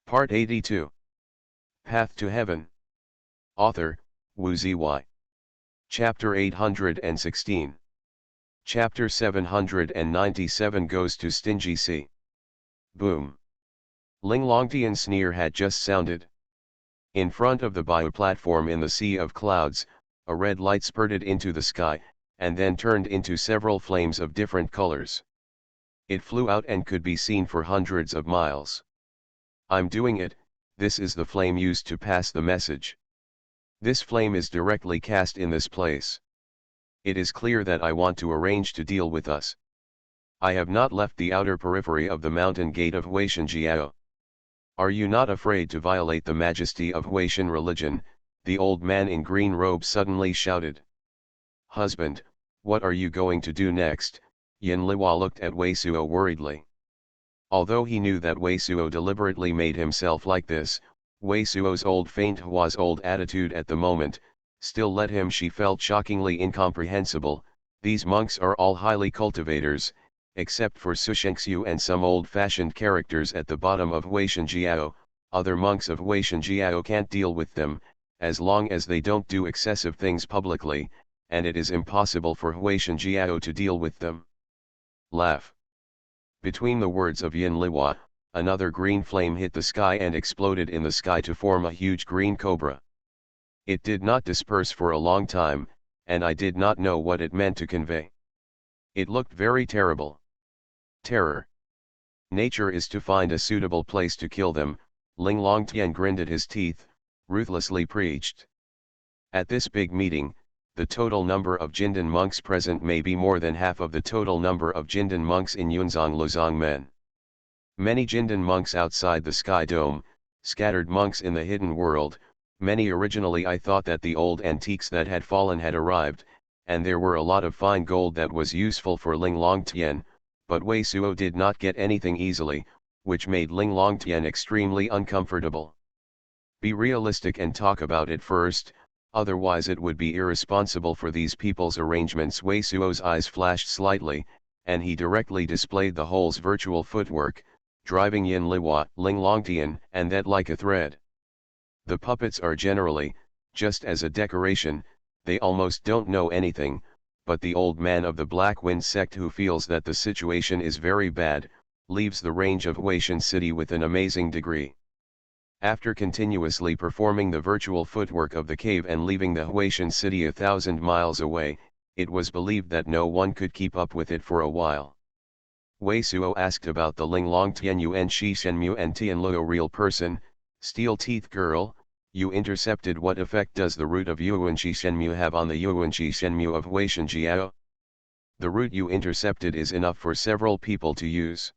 Part 82. Path to Heaven. Author, Wu Ziyi. Chapter 816. Chapter 797 goes to Stingy Sea. Boom. Ling Longtian's sneer had just sounded. In front of the bioplatform in the sea of clouds, a red light spurted into the sky, and then turned into several flames of different colors. It flew out and could be seen for hundreds of miles. I'm doing it, this is the flame used to pass the message. This flame is directly cast in this place. It is clear that I want to arrange to deal with us. I have not left the outer periphery of the mountain gate of Huishanjiao. Are you not afraid to violate the majesty of Huishan religion? The old man in green robe suddenly shouted. Husband, what are you going to do next? Yin Liwa looked at Wei Suo worriedly. Although he knew that Wei Suo deliberately made himself like this, Wei Suo's old faint-Hua's old attitude at the moment, still led him. She felt shockingly incomprehensible. These monks are all highly cultivators, except for Sushenxiu and some old-fashioned characters at the bottom of Huishanjiao. Other monks of Huishanjiao can't deal with them, as long as they don't do excessive things publicly, and it is impossible for Huishanjiao to deal with them. Laugh. Between the words of Yin Liwa, another green flame hit the sky and exploded in the sky to form a huge green cobra. It did not disperse for a long time, and I did not know what it meant to convey. It looked very terrible. Terror. Nature is to find a suitable place to kill them, Ling Longtian grinned at his teeth, ruthlessly preached. At this big meeting, the total number of Jindan monks present may be more than half of the total number of Jindan monks in Yunzong Lozongmen. Many Jindan monks outside the Sky Dome, scattered monks in the hidden world. Many originally I thought that the old antiques that had fallen had arrived, and there were a lot of fine gold that was useful for Ling Longtian, but Wei Suo did not get anything easily, which made Ling Longtian extremely uncomfortable. Be realistic and talk about it first, otherwise it would be irresponsible for these people's arrangements. Wei Suo's eyes flashed slightly, and he directly displayed the whole's virtual footwork, driving Yin Liwa, Ling Longtian, and that like a thread. The puppets are generally, just as a decoration, they almost don't know anything, but the old man of the Black Wind sect who feels that the situation is very bad, leaves the range of Huishan city with an amazing degree. After continuously performing the virtual footwork of the cave and leaving the Huishan city 1,000 miles away, it was believed that no one could keep up with it for a while. Wei Suo asked about the Ling Longtian Yuan Shi Shenmu and Tianluo real person. Steel Teeth Girl, you intercepted. What effect does the root of Yuanqi Shenmu have on the Yuanqi Shenmu of Huishanjiao? The root you intercepted is enough for several people to use.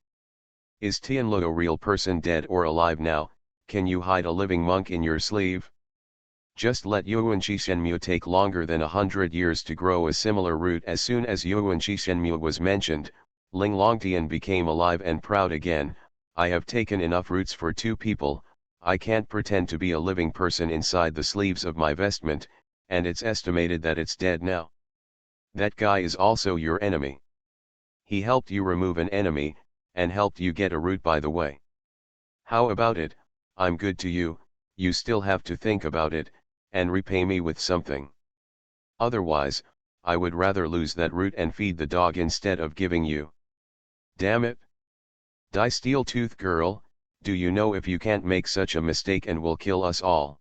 Is Tianluo real person dead or alive now? Can you hide a living monk in your sleeve? Just let Yuanqi Shenmu take longer than 100 years to grow a similar root. As soon as Yuanqi Shenmu was mentioned, Ling Longtian became alive and proud again. I have taken enough roots for 2 people. I can't pretend to be a living person inside the sleeves of my vestment, and it's estimated that it's dead now. That guy is also your enemy. He helped you remove an enemy, and helped you get a root by the way. How about it? I'm good to you, you still have to think about it, and repay me with something. Otherwise, I would rather lose that root and feed the dog instead of giving you. Damn it. Die Steel Tooth Girl. Do you know if you can't make such a mistake and will kill us all?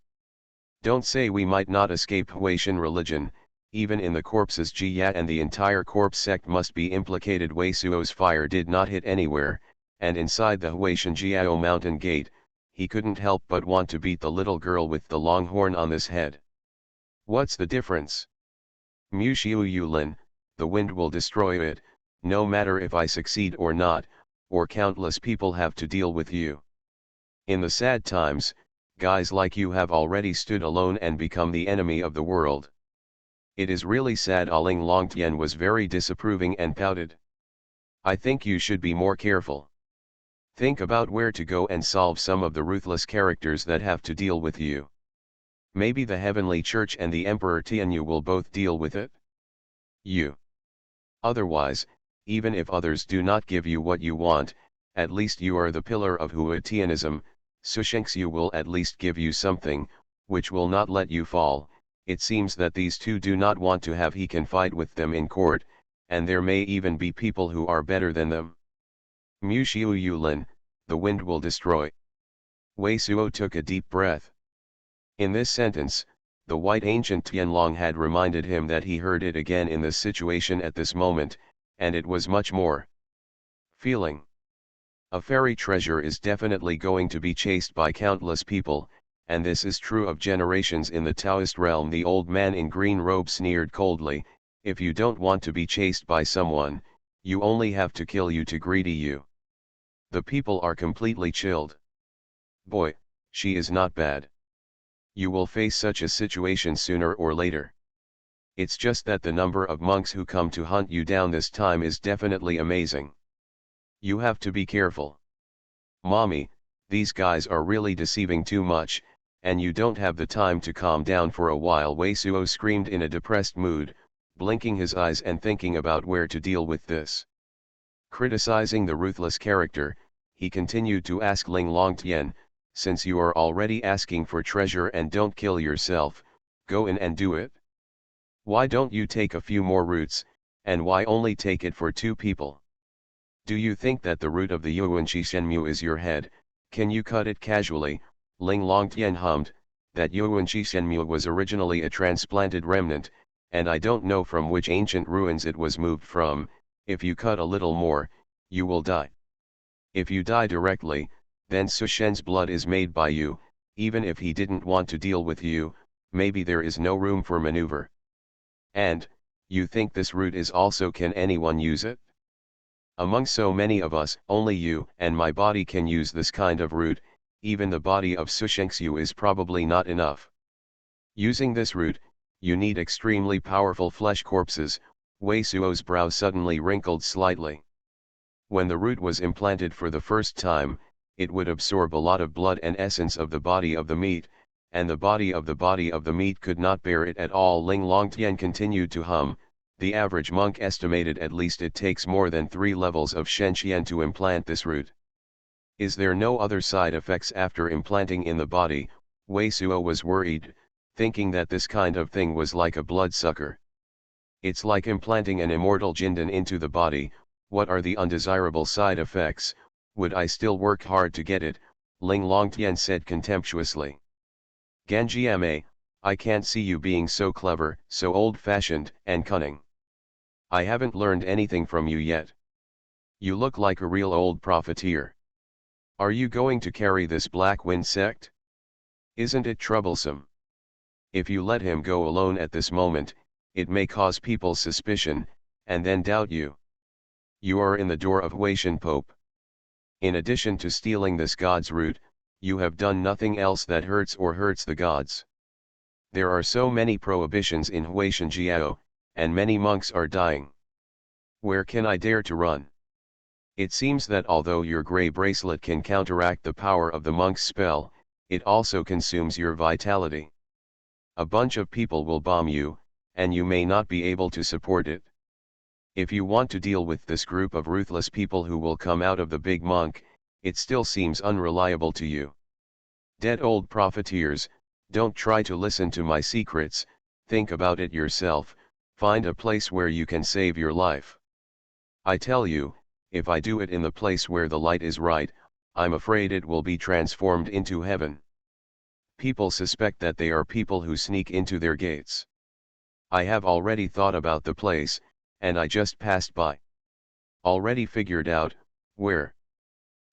Don't say we might not escape Huishan religion, even in the corpses Jia and the entire corpse sect must be implicated. Wei Suo's fire did not hit anywhere, and inside the Huishanjiao mountain gate, he couldn't help but want to beat the little girl with the long horn on this head. What's the difference? Mu Xiu Yulin, the wind will destroy it, no matter if I succeed or not, or countless people have to deal with you. In the sad times, guys like you have already stood alone and become the enemy of the world. It is really sad. Ling Longtian was very disapproving and pouted. I think you should be more careful. Think about where to go and solve some of the ruthless characters that have to deal with you. Maybe the Heavenly Church and the Emperor Tianyu will both deal with it. You. Otherwise, even if others do not give you what you want, at least you are the pillar of Huatianism, Sushenxu will at least give you something, which will not let you fall. It seems that these two do not want to have he can fight with them in court, and there may even be people who are better than them. Mu Xiu Yulin, the wind will destroy. Wei Suo took a deep breath. In this sentence, the white ancient Tianlong had reminded him that he heard it again in this situation at this moment, and it was much more. Feeling. A fairy treasure is definitely going to be chased by countless people, and this is true of generations in the Taoist realm. The old man in green robe sneered coldly, if you don't want to be chased by someone, you only have to kill you to greedy you. The people are completely chilled. Boy, she is not bad. You will face such a situation sooner or later. It's just that the number of monks who come to hunt you down this time is definitely amazing. You have to be careful. Mommy, these guys are really deceiving too much, and you don't have the time to calm down for a while, Wei Suo screamed in a depressed mood, blinking his eyes and thinking about where to deal with this. Criticizing the ruthless character, he continued to ask Ling Longtian, since you are already asking for treasure and don't kill yourself, go in and do it. Why don't you take a few more roots, and why only take it for 2 people? Do you think that the root of the Yuanqi Shenmu is your head? Can you cut it casually? Ling Longtian hummed, that Yuanqi Shenmu was originally a transplanted remnant, and I don't know from which ancient ruins it was moved from. If you cut a little more, you will die. If you die directly, then Sushen's blood is made by you. Even if he didn't want to deal with you, maybe there is no room for maneuver. And, you think this route is also, can anyone use it? Among so many of us, only you and my body can use this kind of route. Even the body of Sushenxu is probably not enough. Using this route, you need extremely powerful flesh corpses. Wei Suo's brow suddenly wrinkled slightly. When the root was implanted for the first time, it would absorb a lot of blood and essence of the body of the meat, and the body of the meat could not bear it at all. Ling Longtian continued to hum, the average monk estimated at least it takes more than 3 levels of Shenqian to implant this root. Is there no other side effects after implanting in the body? Wei Suo was worried, thinking that this kind of thing was like a bloodsucker. It's like implanting an immortal Jindan into the body. What are the undesirable side effects? Would I still work hard to get it? Ling Longtian said contemptuously. Ganjiame, I can't see you being so clever, so old-fashioned and cunning. I haven't learned anything from you yet. You look like a real old profiteer. Are you going to carry this Black Wind sect? Isn't it troublesome? If you let him go alone at this moment, it may cause people suspicion, and then doubt you. You are in the door of Huaishan Pope. In addition to stealing this god's root, you have done nothing else that hurts the gods. There are so many prohibitions in Huaishan Jiao, and many monks are dying. Where can I dare to run? It seems that although your grey bracelet can counteract the power of the monk's spell, it also consumes your vitality. A bunch of people will bomb you, and you may not be able to support it. If you want to deal with this group of ruthless people who will come out of the big monk, it still seems unreliable to you. Dead old profiteers, don't try to listen to my secrets, think about it yourself, find a place where you can save your life. I tell you, if I do it in the place where the light is right, I'm afraid it will be transformed into heaven. People suspect that they are people who sneak into their gates. I have already thought about the place, and I just passed by. Already figured out, where?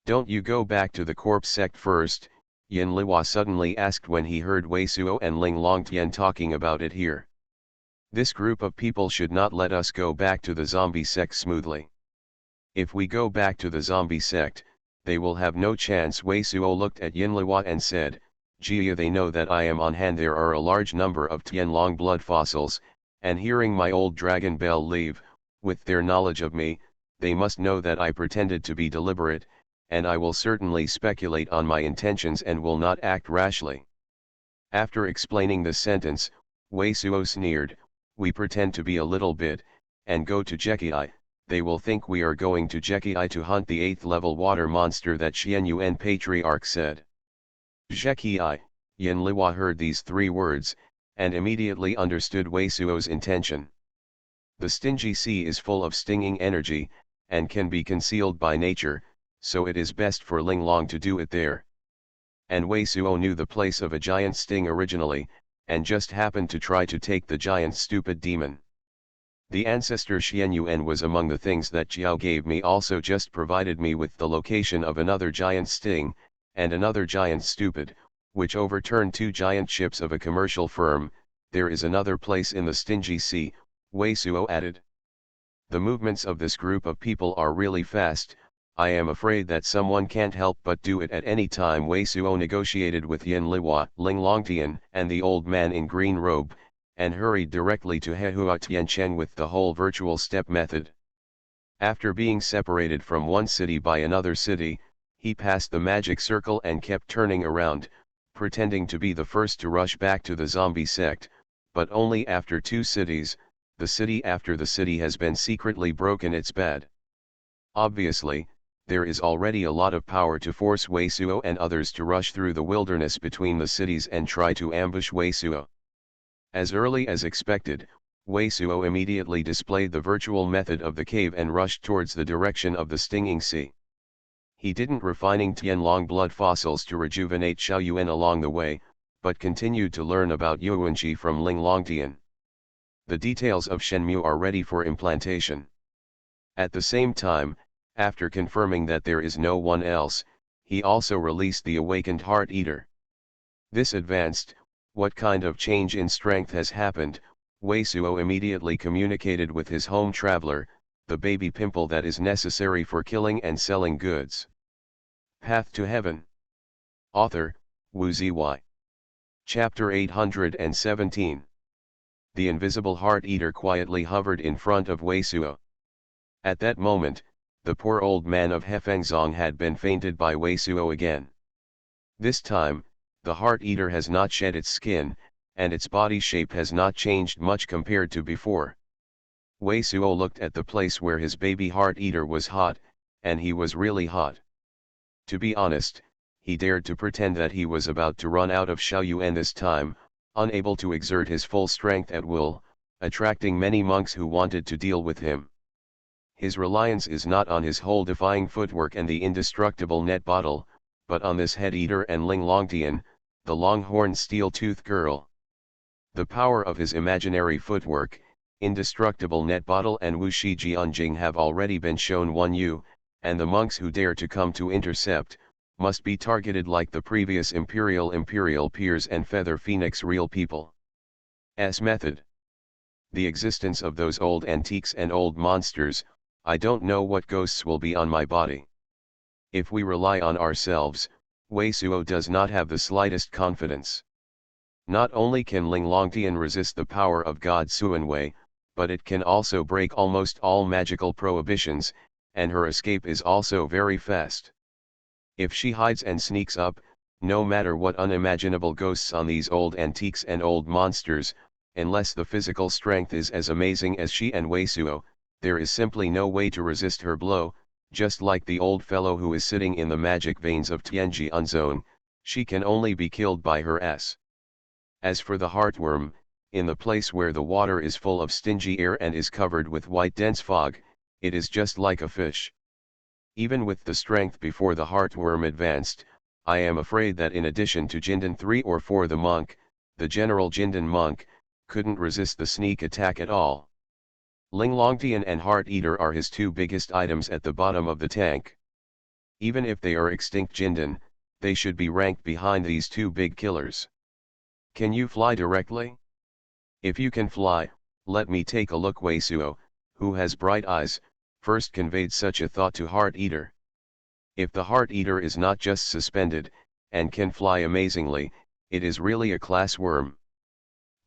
Don't you go back to the corpse sect first? Yin Liwa suddenly asked when he heard Wei Suo and Ling Longtian talking about it here. This group of people should not let us go back to the zombie sect smoothly. If we go back to the zombie sect, they will have no chance. Wei Suo looked at Yin Liwa and said, Jia, they know that I am on hand. There are a large number of Tianlong blood fossils, and hearing my old dragon bell leave, with their knowledge of me, they must know that I pretended to be deliberate, and I will certainly speculate on my intentions and will not act rashly. After explaining this sentence, Wei Suo sneered, we pretend to be a little bit, and go to Jekei. They will think we are going to Jekei to hunt the 8th level water monster that Xianyuan patriarch said. Zheqi, Yin Liwa heard these three words, and immediately understood Wei Suo's intention. The stingy sea is full of stinging energy, and can be concealed by nature, so it is best for Ling Long to do it there. And Wei Suo knew the place of a giant sting originally, and just happened to try to take the giant stupid demon. The ancestor Xuanhuan was among the things that Jiao gave me, also just provided me with the location of another giant sting, and another giant stupid, which overturned two giant ships of a commercial firm. There is another place in the stingy sea, Wei Suo added. The movements of this group of people are really fast. I am afraid that someone can't help but do it at any time. Wei Suo negotiated with Yin Liwa, Ling Longtian, and the old man in green robe, and hurried directly to Hehua Tianchen with the whole virtual step method. After being separated from one city by another city, he passed the magic circle and kept turning around, pretending to be the first to rush back to the zombie sect, but only after 2 cities, the city after the city has been secretly broken. It's bad. Obviously, there is already a lot of power to force Wei Suo and others to rush through the wilderness between the cities and try to ambush Wei Suo. As early as expected, Wei Suo immediately displayed the virtual method of the cave and rushed towards the direction of the stinging sea. He didn't refining Tianlong blood fossils to rejuvenate Xiaoyuan along the way, but continued to learn about Yuanqi from Ling Longtian. The details of Shenmue are ready for implantation. At the same time, after confirming that there is no one else, he also released the awakened Heart Eater. This advanced, what kind of change in strength has happened? Wei Suo immediately communicated with his home traveler, the baby pimple that is necessary for killing and selling goods. Path to Heaven. Author, Wu Ziyi. Chapter 817. The invisible Heart Eater quietly hovered in front of Wei Suo. At that moment, the poor old man of Hefengzong had been fainted by Wei Suo again. This time, the Heart Eater has not shed its skin, and its body shape has not changed much compared to before. Wei Suo looked at the place where his baby Heart Eater was hot, and he was really hot. To be honest, he dared to pretend that he was about to run out of Xiaoyuan this time, unable to exert his full strength at will, attracting many monks who wanted to deal with him. His reliance is not on his hole-defying footwork and the indestructible net bottle, but on this head eater and Ling Longtian, the long-horned steel-toothed girl. The power of his imaginary footwork, indestructible net bottle and Wu Shi Jianjing have already been shown 1U, and the monks who dare to come to intercept, must be targeted like the previous Imperial Peers and Feather Phoenix real people. S method. The existence of those old antiques and old monsters, I don't know what ghosts will be on my body. If we rely on ourselves, Wei Suo does not have the slightest confidence. Not only can Ling Longtian resist the power of God Xuanwei, but it can also break almost all magical prohibitions, and her escape is also very fast. If she hides and sneaks up, no matter what unimaginable ghosts on these old antiques and old monsters, unless the physical strength is as amazing as she and Wei Suo, there is simply no way to resist her blow. Just like the old fellow who is sitting in the magic veins of Tianji Unzone, she can only be killed by her S. As for the heartworm, in the place where the water is full of stingy air and is covered with white dense fog, it is just like a fish. Even with the strength before the heartworm advanced, I am afraid that in addition to Jindan 3 or 4 the monk, the general Jindan monk, couldn't resist the sneak attack at all. Ling Longtian and Heart Eater are his 2 biggest items at the bottom of the tank. Even if they are extinct Jindan, they should be ranked behind these 2 big killers. Can you fly directly? If you can fly, let me take a look. Wei Suo, who has bright eyes, first conveyed such a thought to Heart Eater. If the Heart Eater is not just suspended, and can fly amazingly, it is really a class worm.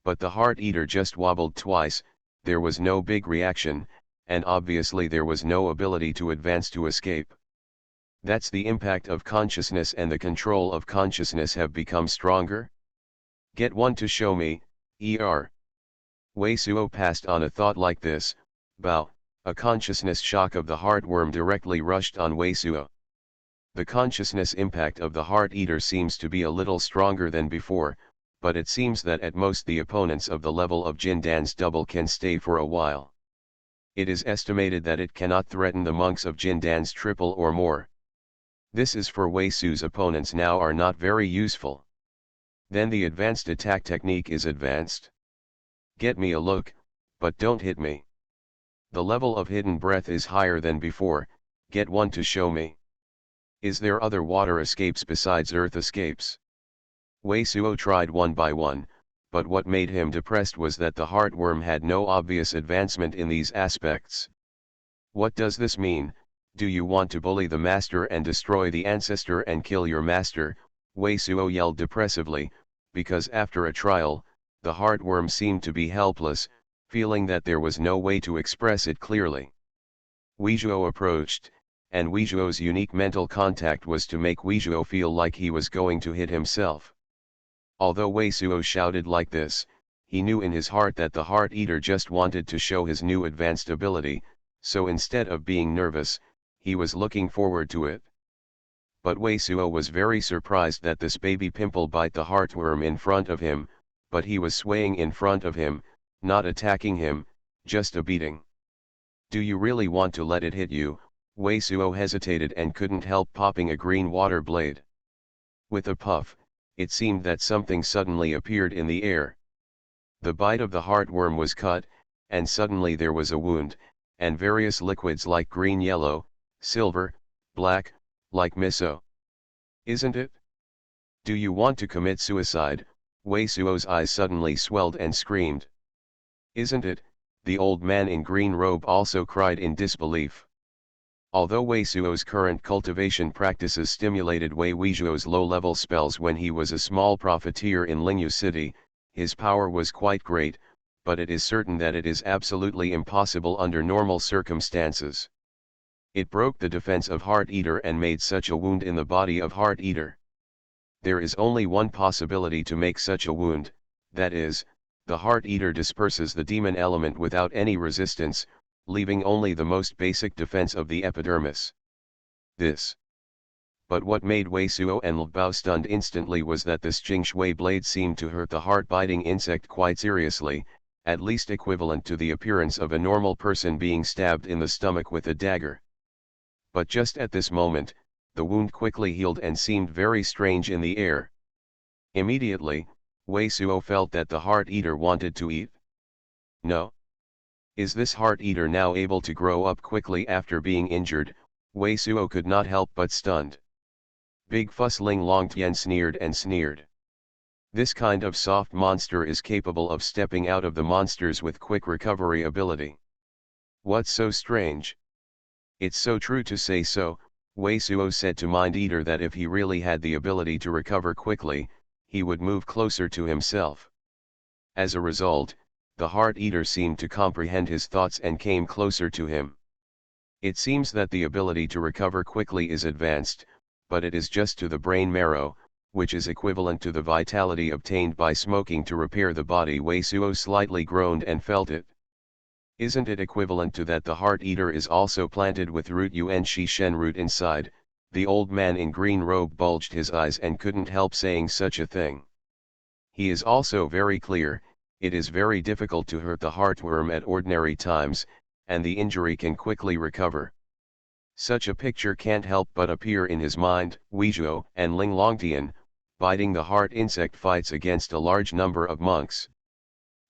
But the Heart Eater just wobbled twice, there was no big reaction, and obviously there was no ability to advance to escape. That's the impact of consciousness, and the control of consciousness have become stronger? Get one to show me, er. Wei Suo passed on a thought like this, bow, a consciousness shock of the heartworm directly rushed on Wei Suo. The consciousness impact of the Heart Eater seems to be a little stronger than before, but it seems that at most the opponents of the level of Jindan's double can stay for a while. It is estimated that it cannot threaten the monks of Jindan's triple or more. This is for Wei Su's opponents now are not very useful. Then the advanced attack technique is advanced. Get me a look, but don't hit me. The level of hidden breath is higher than before, get one to show me. Is there other water escapes besides earth escapes? Wei Suo tried one by one, but what made him depressed was that the heartworm had no obvious advancement in these aspects. What does this mean? Do you want to bully the master and destroy the ancestor and kill your master? Wei Suo yelled depressively, because after a trial, the heartworm seemed to be helpless, feeling that there was no way to express it clearly. Weizhuo approached, and Weizhuo's unique mental contact was to make Weizhuo feel like he was going to hit himself. Although Wei Suo shouted like this, he knew in his heart that the Heart Eater just wanted to show his new advanced ability, so instead of being nervous, he was looking forward to it. But Wei Suo was very surprised that this baby pimple bite the heartworm in front of him, but he was swaying in front of him, not attacking him, just a beating. Do you really want to let it hit you? Wei Suo hesitated and couldn't help popping a green water blade. With a puff, it seemed that something suddenly appeared in the air. The bite of the heartworm was cut, and suddenly there was a wound, and various liquids like green, yellow, silver, black, like miso. Isn't it? Do you want to commit suicide? Wei Suo's eyes suddenly swelled and screamed. Isn't it? The old man in green robe also cried in disbelief. Although Wei Suo's current cultivation practices stimulated Wei Weizhuo's low-level spells when he was a small profiteer in Lingyu City, his power was quite great, but it is certain that it is absolutely impossible under normal circumstances. It broke the defense of Heart Eater and made such a wound in the body of Heart Eater. There is only one possibility to make such a wound, that is, the Heart Eater disperses the demon element without any resistance, leaving only the most basic defense of the epidermis. But what made Wei Suo and Lu Bao stunned instantly was that this Jingshui blade seemed to hurt the heart-biting insect quite seriously, at least equivalent to the appearance of a normal person being stabbed in the stomach with a dagger. But just at this moment, the wound quickly healed and seemed very strange in the air. Immediately, Wei Suo felt that the Heart Eater wanted to eat. No. Is this Heart Eater now able to grow up quickly after being injured? Wei Suo could not help but stunned. Big Fuss Ling Longtian sneered and sneered. This kind of soft monster is capable of stepping out of the monsters with quick recovery ability. What's so strange? It's so true to say so, Wei Suo said to Mind Eater that if he really had the ability to recover quickly, he would move closer to himself. As a result, the Heart Eater seemed to comprehend his thoughts and came closer to him. It seems that the ability to recover quickly is advanced, but it is just to the brain marrow, which is equivalent to the vitality obtained by smoking to repair the body. Wei Suo slightly groaned and felt it. Isn't it equivalent to that the Heart Eater is also planted with root Yuan Shi Shen root inside? The old man in green robe bulged his eyes and couldn't help saying such a thing. He is also very clear, it is very difficult to hurt the heartworm at ordinary times, and the injury can quickly recover. Such a picture can't help but appear in his mind. Weizhuo and Ling Longtian, biting the heart insect, fights against a large number of monks.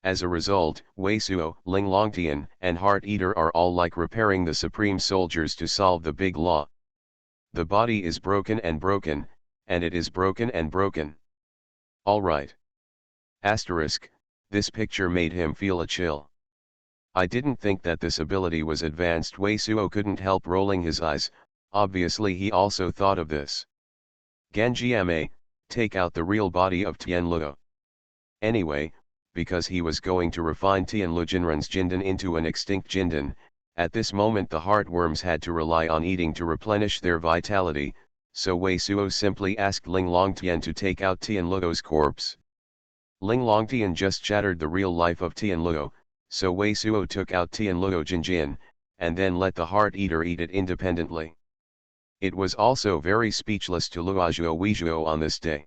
As a result, Wei Suo, Ling Longtian, and Heart Eater are all like repairing the supreme soldiers to solve the big law. The body is broken, and it is broken and broken. Alright. Asterisk, this picture made him feel a chill. I didn't think that this ability was advanced. Wei Suo couldn't help rolling his eyes, obviously he also thought of this. Ganjiame, take out the real body of Tianluo. Anyway, because he was going to refine Tianlu Jinren's Jindan into an extinct Jindan, at this moment the heartworms had to rely on eating to replenish their vitality, so Wei Suo simply asked Ling Longtian to take out Tianluo's corpse. Ling Longtian just shattered the real life of Tianluo, so Wei Suo took out Tianluo Jinjin, and then let the Heart Eater eat it independently. It was also very speechless to Luozhuo Weizhuo on this day.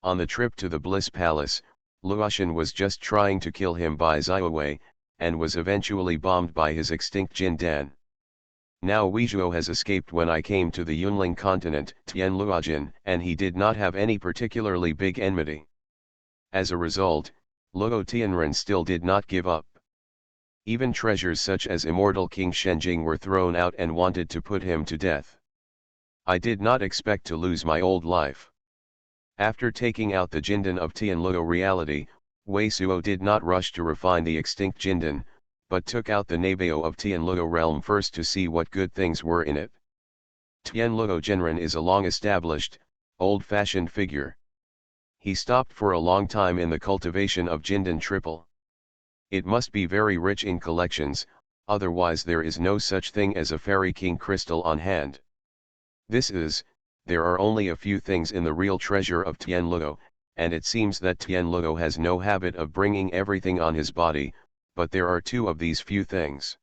On the trip to the Bliss Palace, Luotian was just trying to kill him by Xiaowei, and was eventually bombed by his extinct Jin Dan. Now Weizhuo has escaped when I came to the Yunling continent, Tian Luojin, and he did not have any particularly big enmity. As a result, Luo Tianren still did not give up. Even treasures such as immortal King Shenjing were thrown out and wanted to put him to death. I did not expect to lose my old life. After taking out the Jindan of Tianluo reality, Wei Suo did not rush to refine the extinct Jindan, but took out the Nabeo of Tianluo realm first to see what good things were in it. Tianluo Genren is a long-established, old-fashioned figure. He stopped for a long time in the cultivation of Jindan triple. It must be very rich in collections, otherwise there is no such thing as a fairy king crystal on hand. There are only a few things in the real treasure of Tianluo, and it seems that Tianluo has no habit of bringing everything on his body, but there are two of these few things.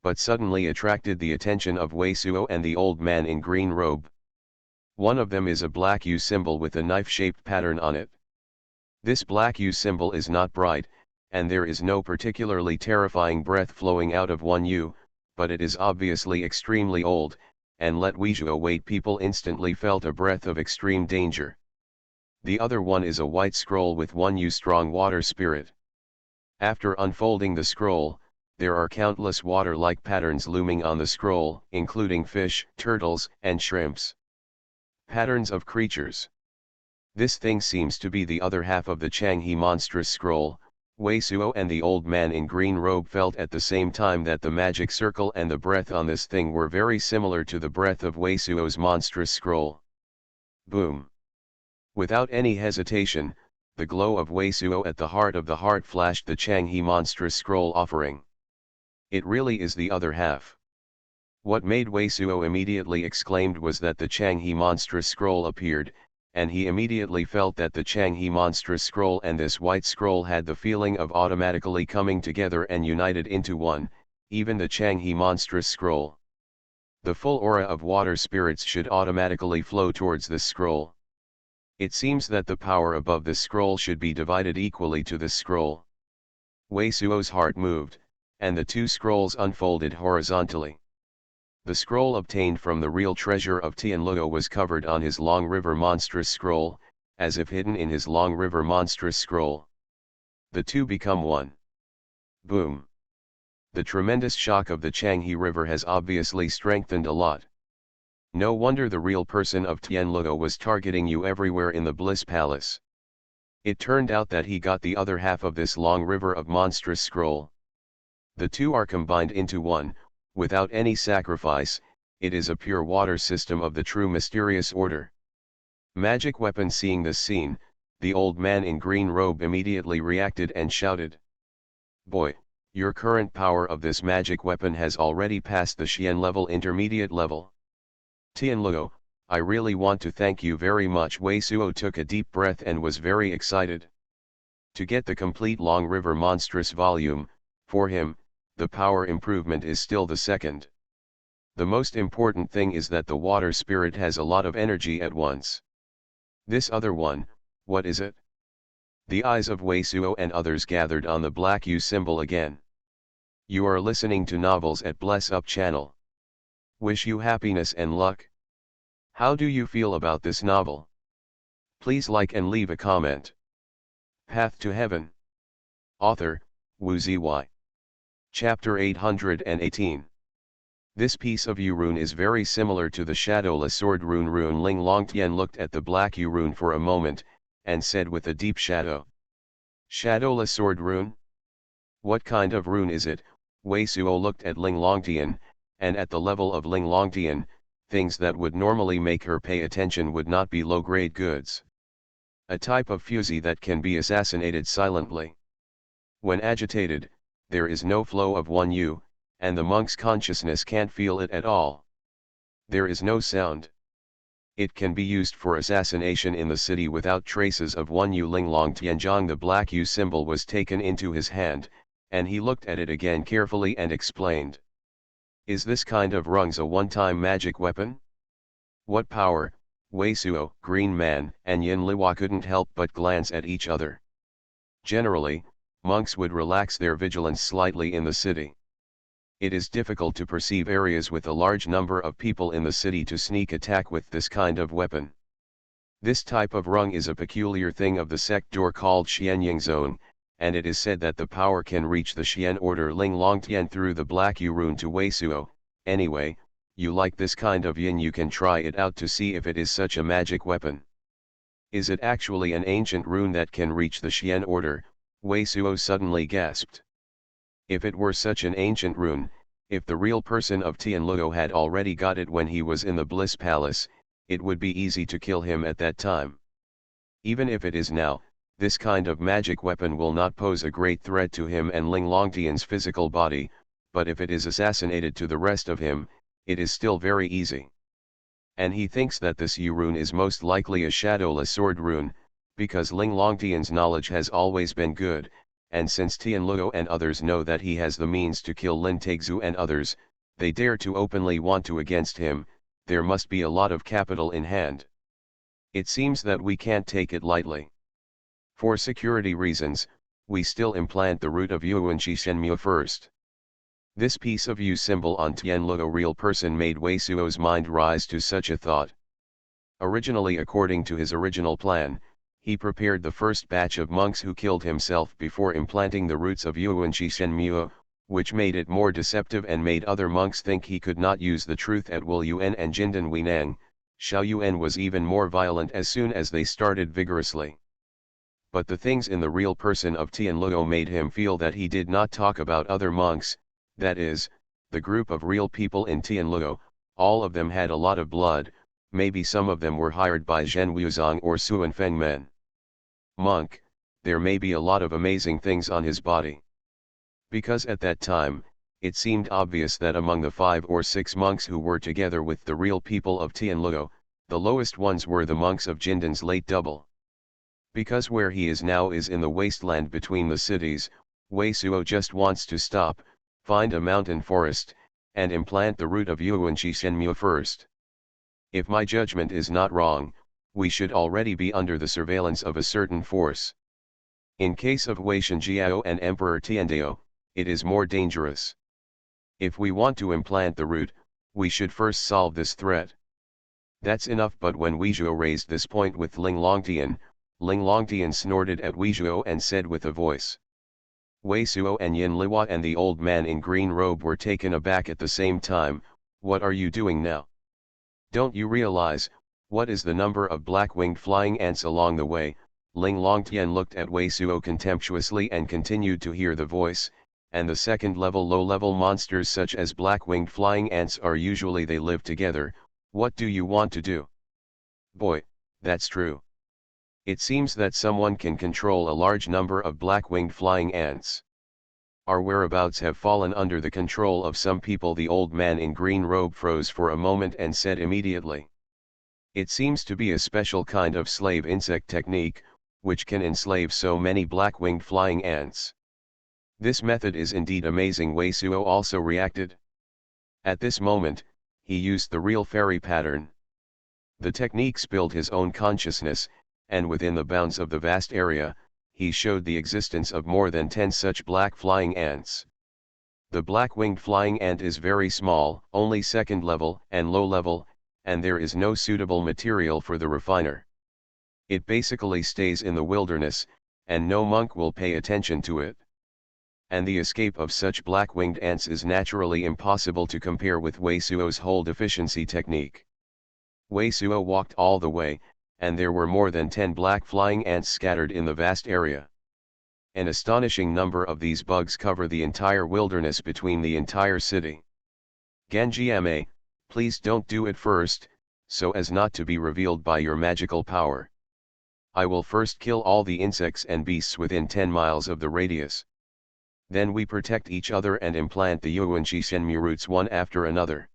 But suddenly attracted the attention of Wei Suo and the old man in green robe. One of them is a black U symbol with a knife-shaped pattern on it. This black U symbol is not bright, and there is no particularly terrifying breath flowing out of one U, but it is obviously extremely old, and let Weizhuo wait people instantly felt a breath of extreme danger. The other one is a white scroll with one U strong water spirit. After unfolding the scroll, there are countless water-like patterns looming on the scroll, including fish, turtles, and shrimps. Patterns of creatures. This thing seems to be the other half of the Changhe monstrous scroll. Wei Suo and the old man in green robe felt at the same time that the magic circle and the breath on this thing were very similar to the breath of Wei Suo's monstrous scroll. Boom! Without any hesitation, the glow of Wei Suo at the heart flashed the Changhe monstrous scroll offering. It really is the other half. What made Wei Suo immediately exclaimed was that the Changhe monstrous scroll appeared, and he immediately felt that the Changhe monstrous scroll and this white scroll had the feeling of automatically coming together and united into one, even the Changhe monstrous scroll. The full aura of water spirits should automatically flow towards this scroll. It seems that the power above this scroll should be divided equally to this scroll. Wei Suo's heart moved, and the two scrolls unfolded horizontally. The scroll obtained from the real treasure of Tianluo was covered on his Long River monstrous scroll, as if hidden in his Long River monstrous scroll. The two become one. Boom! The tremendous shock of the Changhe River has obviously strengthened a lot. No wonder the real person of Tianluo was targeting you everywhere in the Bliss Palace. It turned out that he got the other half of this Long River of monstrous scroll. The two are combined into one. Without any sacrifice, it is a pure water system of the true mysterious order. Magic Weapon. Seeing this scene, the old man in green robe immediately reacted and shouted. Boy, your current power of this magic weapon has already passed the Xian level intermediate level. Tianluo, I really want to thank you very much. Wei Suo took a deep breath and was very excited. To get the complete Long River monstrous volume, for him, the power improvement is still the second. The most important thing is that the water spirit has a lot of energy at once. This other one, what is it? The eyes of Wei Suo and others gathered on the black U symbol again. You are listening to Novels at Bless Up channel. Wish you happiness and luck. How do you feel about this novel? Please like and leave a comment. Path to Heaven. Author, Wu Zy. Chapter 818. This piece of U rune is very similar to the shadowless sword rune. Ling Longtian looked at the black U rune for a moment, and said with a deep shadow. Shadowless sword rune? What kind of rune is it? Wei Suo looked at Ling Longtian, and at the level of Ling Longtian, things that would normally make her pay attention would not be low-grade goods. A type of fusee that can be assassinated silently. When agitated, there is no flow of one U, and the monk's consciousness can't feel it at all. There is no sound. It can be used for assassination in the city without traces of one U. Ling Long Tianzhang. The black U symbol was taken into his hand, and he looked at it again carefully and explained. Is this kind of rungs a one-time magic weapon? What power! Wei Suo, Green Man, and Yin Liwa couldn't help but glance at each other. Generally, monks would relax their vigilance slightly in the city. It is difficult to perceive areas with a large number of people in the city to sneak attack with this kind of weapon. This type of rung is a peculiar thing of the sect door called Xianying Zone, and it is said that the power can reach the Xian order Ling Longtian through the Black Yu rune to Wei Suo. Anyway, you like this kind of yin, you can try it out to see if it is such a magic weapon. Is it actually an ancient rune that can reach the Xian order? Wei Suo suddenly gasped. If it were such an ancient rune, if the real person of Tianluo had already got it when he was in the Bliss Palace, it would be easy to kill him at that time. Even if it is now, this kind of magic weapon will not pose a great threat to him and Ling Longtian's physical body, but if it is assassinated to the rest of him, it is still very easy. And he thinks that this Yu rune is most likely a shadowless sword rune, because Ling Longtian's knowledge has always been good, and since Tianluo and others know that he has the means to kill Lin Taixu and others, they dare to openly want to against him. There must be a lot of capital in hand. It seems that we can't take it lightly. For security reasons, we still implant the root of Yuanqi Shenmu first. This piece of Yu symbol on Tianluo real person made Wei Suo's mind rise to such a thought. Originally, according to his original plan, he prepared the first batch of monks who killed himself before implanting the roots of Yuanqi Shenmu, which made it more deceptive and made other monks think he could not use the truth at Wu Yuan and Jindan Huineng. Xiao Yuan was even more violent as soon as they started vigorously. But the things in the real person of Tianluo made him feel that he did not talk about other monks, that is, the group of real people in Tianluo. All of them had a lot of blood, maybe some of them were hired by Zhen Wuzong or Suan Fengmen. Monk, there may be a lot of amazing things on his body. Because at that time, it seemed obvious that among the 5 or 6 monks who were together with the real people of Tianluo, the lowest ones were the monks of Jindan's late double. Because where he is now is in the wasteland between the cities, Wei Suo just wants to stop, find a mountain forest, and implant the root of Yuanqi Shenmu first. If my judgment is not wrong, we should already be under the surveillance of a certain force. In case of Wei Shenjiao and Emperor Tiandao, it is more dangerous. If we want to implant the root, we should first solve this threat. That's enough. But when Wei Zhuo raised this point with Ling Longtian snorted at Wei Zhuo and said with a voice. Wei Suo and Yin Liwa and the old man in green robe were taken aback at the same time. What are you doing now? Don't you realize, what is the number of black-winged flying ants along the way? Ling Longtian looked at Wei Suo contemptuously and continued to hear the voice. And the second-level low-level monsters such as black-winged flying ants are usually they live together. What do you want to do? Boy, that's true. It seems that someone can control a large number of black-winged flying ants. Our whereabouts have fallen under the control of some people. The old man in green robe froze for a moment and said immediately. It seems to be a special kind of slave insect technique, which can enslave so many black-winged flying ants. This method is indeed amazing. Wei Suo also reacted. At this moment, he used the real fairy pattern. The technique spilled his own consciousness, and within the bounds of the vast area, he showed the existence of more than 10 such black flying ants. The black-winged flying ant is very small, only second level and low level, and there is no suitable material for the refiner. It basically stays in the wilderness, and no monk will pay attention to it. And the escape of such black-winged ants is naturally impossible to compare with Wei Suo's whole deficiency technique. Wei Suo walked all the way, and there were more than 10 black flying ants scattered in the vast area. An astonishing number of these bugs cover the entire wilderness between the entire city. Ganjiame, please don't do it first, so as not to be revealed by your magical power. I will first kill all the insects and beasts within 10 miles of the radius. Then we protect each other and implant the Yuanqi Shenmu roots one after another.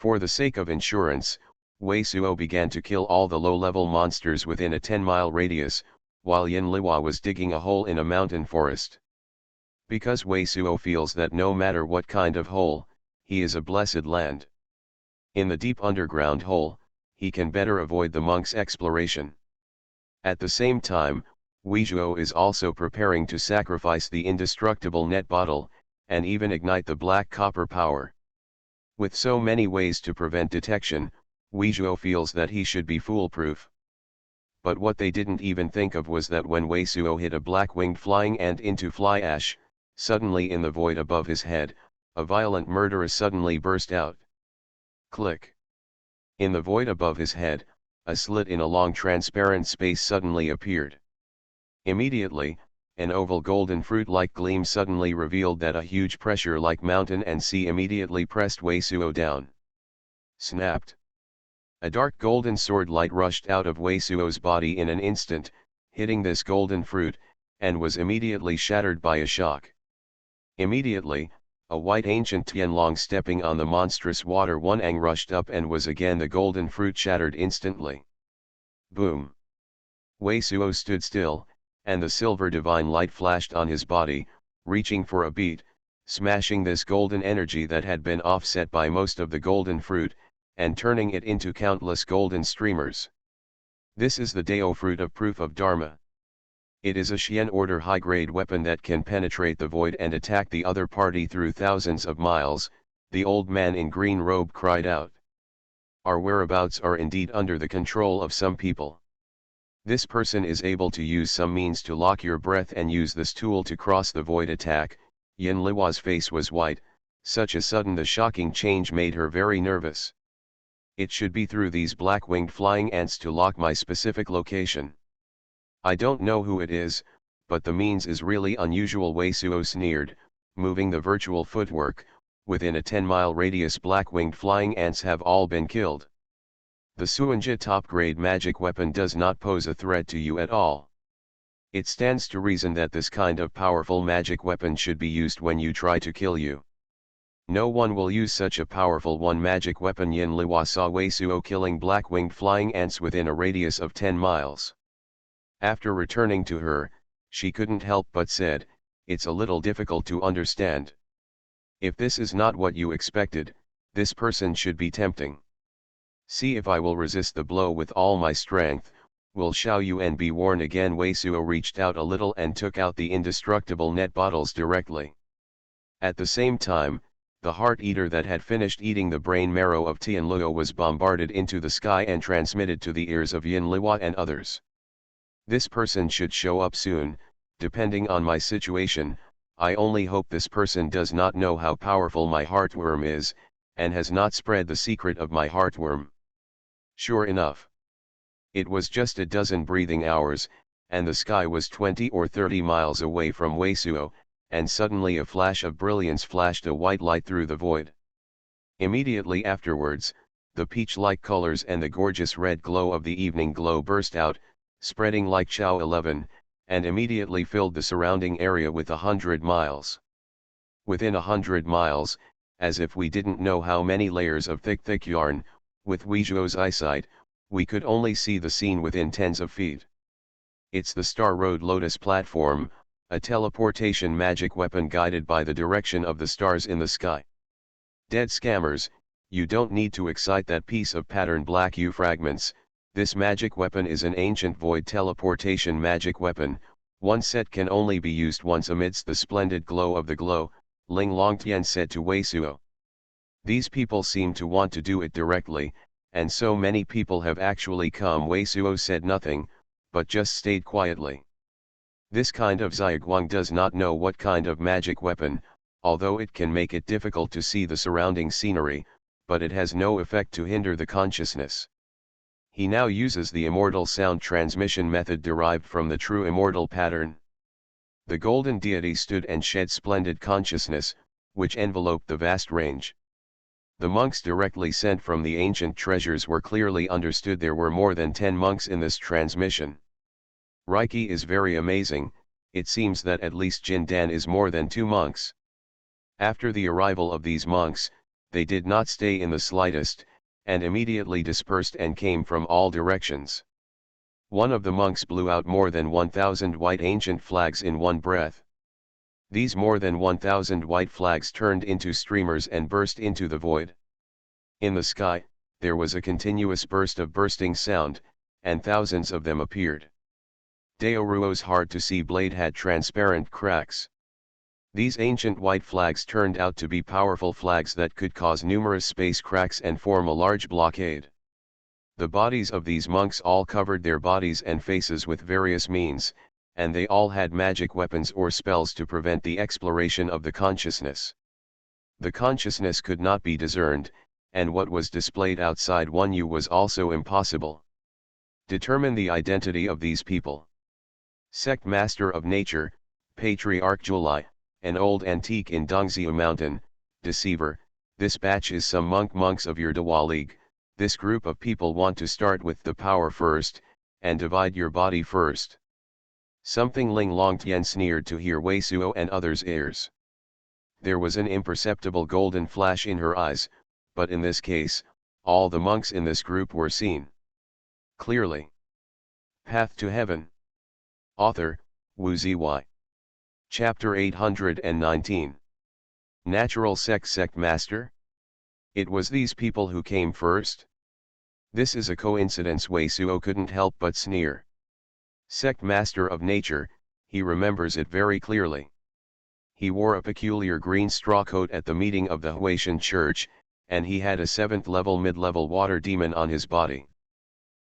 For the sake of insurance, Wei Suo began to kill all the low-level monsters within a 10-mile radius, while Yin Liwa was digging a hole in a mountain forest. Because Wei Suo feels that no matter what kind of hole, he is a blessed land. In the deep underground hole, he can better avoid the monk's exploration. At the same time, Weizhuo is also preparing to sacrifice the indestructible net bottle, and even ignite the black copper power. With so many ways to prevent detection, Weizhuo feels that he should be foolproof. But what they didn't even think of was that when Weizhuo hit a black-winged flying ant into fly ash, suddenly in the void above his head, a violent murder suddenly burst out. Click. In the void above his head, a slit in a long transparent space suddenly appeared. Immediately, an oval golden fruit-like gleam suddenly revealed that a huge pressure like mountain and sea immediately pressed Weizhuo down. Snapped. A dark golden sword light rushed out of Weizhuo's body in an instant, hitting this golden fruit, and was immediately shattered by a shock. Immediately, a white ancient Tianlong stepping on the monstrous water Wanang rushed up and was again the golden fruit shattered instantly. Boom! Weizhuo stood still, and the silver divine light flashed on his body, reaching for a beat, smashing this golden energy that had been offset by most of the golden fruit, and turning it into countless golden streamers. This is the Dao fruit of proof of Dharma. It is a Xian order high-grade weapon that can penetrate the void and attack the other party through thousands of miles, the old man in green robe cried out. Our whereabouts are indeed under the control of some people. This person is able to use some means to lock your breath and use this tool to cross the void attack. Yin Liwa's face was white, such a sudden the shocking change made her very nervous. It should be through these black-winged flying ants to lock my specific location. I don't know who it is, but the means is really unusual. Weizhuo sneered, moving the virtual footwork. Within a 10-mile radius black-winged flying ants have all been killed. The Xuanhuan top-grade magic weapon does not pose a threat to you at all. It stands to reason that this kind of powerful magic weapon should be used when you try to kill you. No one will use such a powerful magic weapon. Yin Liwa saw Weizhuo killing black-winged flying ants within a radius of 10 miles. After returning to her, she couldn't help but said, "It's a little difficult to understand. If this is not what you expected, this person should be tempting. See if I will resist the blow with all my strength, will Xuanhuan be worn again?" Weizhuo reached out a little and took out the indestructible net bottles directly. At the same time, the heart eater that had finished eating the brain marrow of Tianluo was bombarded into the sky and transmitted to the ears of Yin Liwa and others. This person should show up soon, depending on my situation. I only hope this person does not know how powerful my heartworm is, and has not spread the secret of my heartworm. Sure enough. It was just a dozen breathing hours, and the sky was 20 or 30 miles away from Weizhuo, and suddenly a flash of brilliance flashed a white light through the void. Immediately afterwards, the peach-like colors and the gorgeous red glow of the evening glow burst out, spreading like Chao 11, and immediately filled the surrounding area with 100 miles. Within 100 miles, as if we didn't know how many layers of thick yarn, with Weizhuo's eyesight, we could only see the scene within tens of feet. It's the Star Road Lotus platform, a teleportation magic weapon guided by the direction of the stars in the sky. Dead scammers, you don't need to excite that piece of pattern black U fragments. This magic weapon is an ancient void teleportation magic weapon. One set can only be used once amidst the splendid glow of the glow, Ling Longtian said to Weizhuo. These people seem to want to do it directly, and so many people have actually come. Weizhuo said nothing, but just stayed quietly. This kind of Zhaiguang does not know what kind of magic weapon, although it can make it difficult to see the surrounding scenery, but it has no effect to hinder the consciousness. He now uses the immortal sound transmission method derived from the true immortal pattern. The golden deity stood and shed splendid consciousness, which enveloped the vast range. The monks directly sent from the ancient treasures were clearly understood. There were more than 10 monks in this transmission. Reiki is very amazing. It seems that at least Jin Dan is more than 2 monks. After the arrival of these monks, they did not stay in the slightest, and immediately dispersed and came from all directions. One of the monks blew out more than 1,000 white ancient flags in one breath. These more than 1,000 white flags turned into streamers and burst into the void. In the sky, there was a continuous burst of bursting sound, and thousands of them appeared. Daoruo's hard-to-see blade had transparent cracks. These ancient white flags turned out to be powerful flags that could cause numerous space cracks and form a large blockade. The bodies of these monks all covered their bodies and faces with various means, and they all had magic weapons or spells to prevent the exploration of the consciousness. The consciousness could not be discerned, and what was displayed outside one you was also impossible. Determine the identity of these people. Sect Master of Nature, Patriarch Julai, an old antique in Dongxiu Mountain, Deceiver, this batch is some monks of your Dawa League. This group of people want to start with the power first, and divide your body first. Something Ling Longtian sneered to hear Wei Suo and others' ears. There was an imperceptible golden flash in her eyes, but in this case, all the monks in this group were seen clearly. Path to Heaven. Author, Wu Ziyi. Chapter 819. Natural Sect Master? It was these people who came first? This is a coincidence, Wei Suo couldn't help but sneer. Sect Master of Nature, he remembers it very clearly. He wore a peculiar green straw coat at the meeting of the Huaitian church, and he had a 7th level mid-level water demon on his body.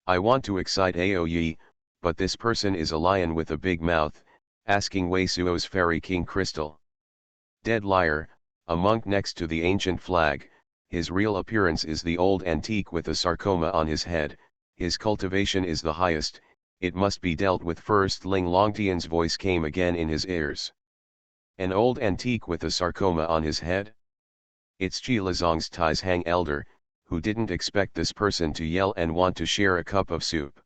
I want to excite Aoyi, but this person is a lion with a big mouth, asking Wei Suo's Fairy King Crystal. Dead liar, a monk next to the ancient flag. His real appearance is the old antique with a sarcoma on his head, his cultivation is the highest, it must be dealt with first. Ling Longtian's voice came again in his ears. An old antique with a sarcoma on his head? It's Qilazong's Tais Hang elder, who didn't expect this person to yell and want to share a cup of soup.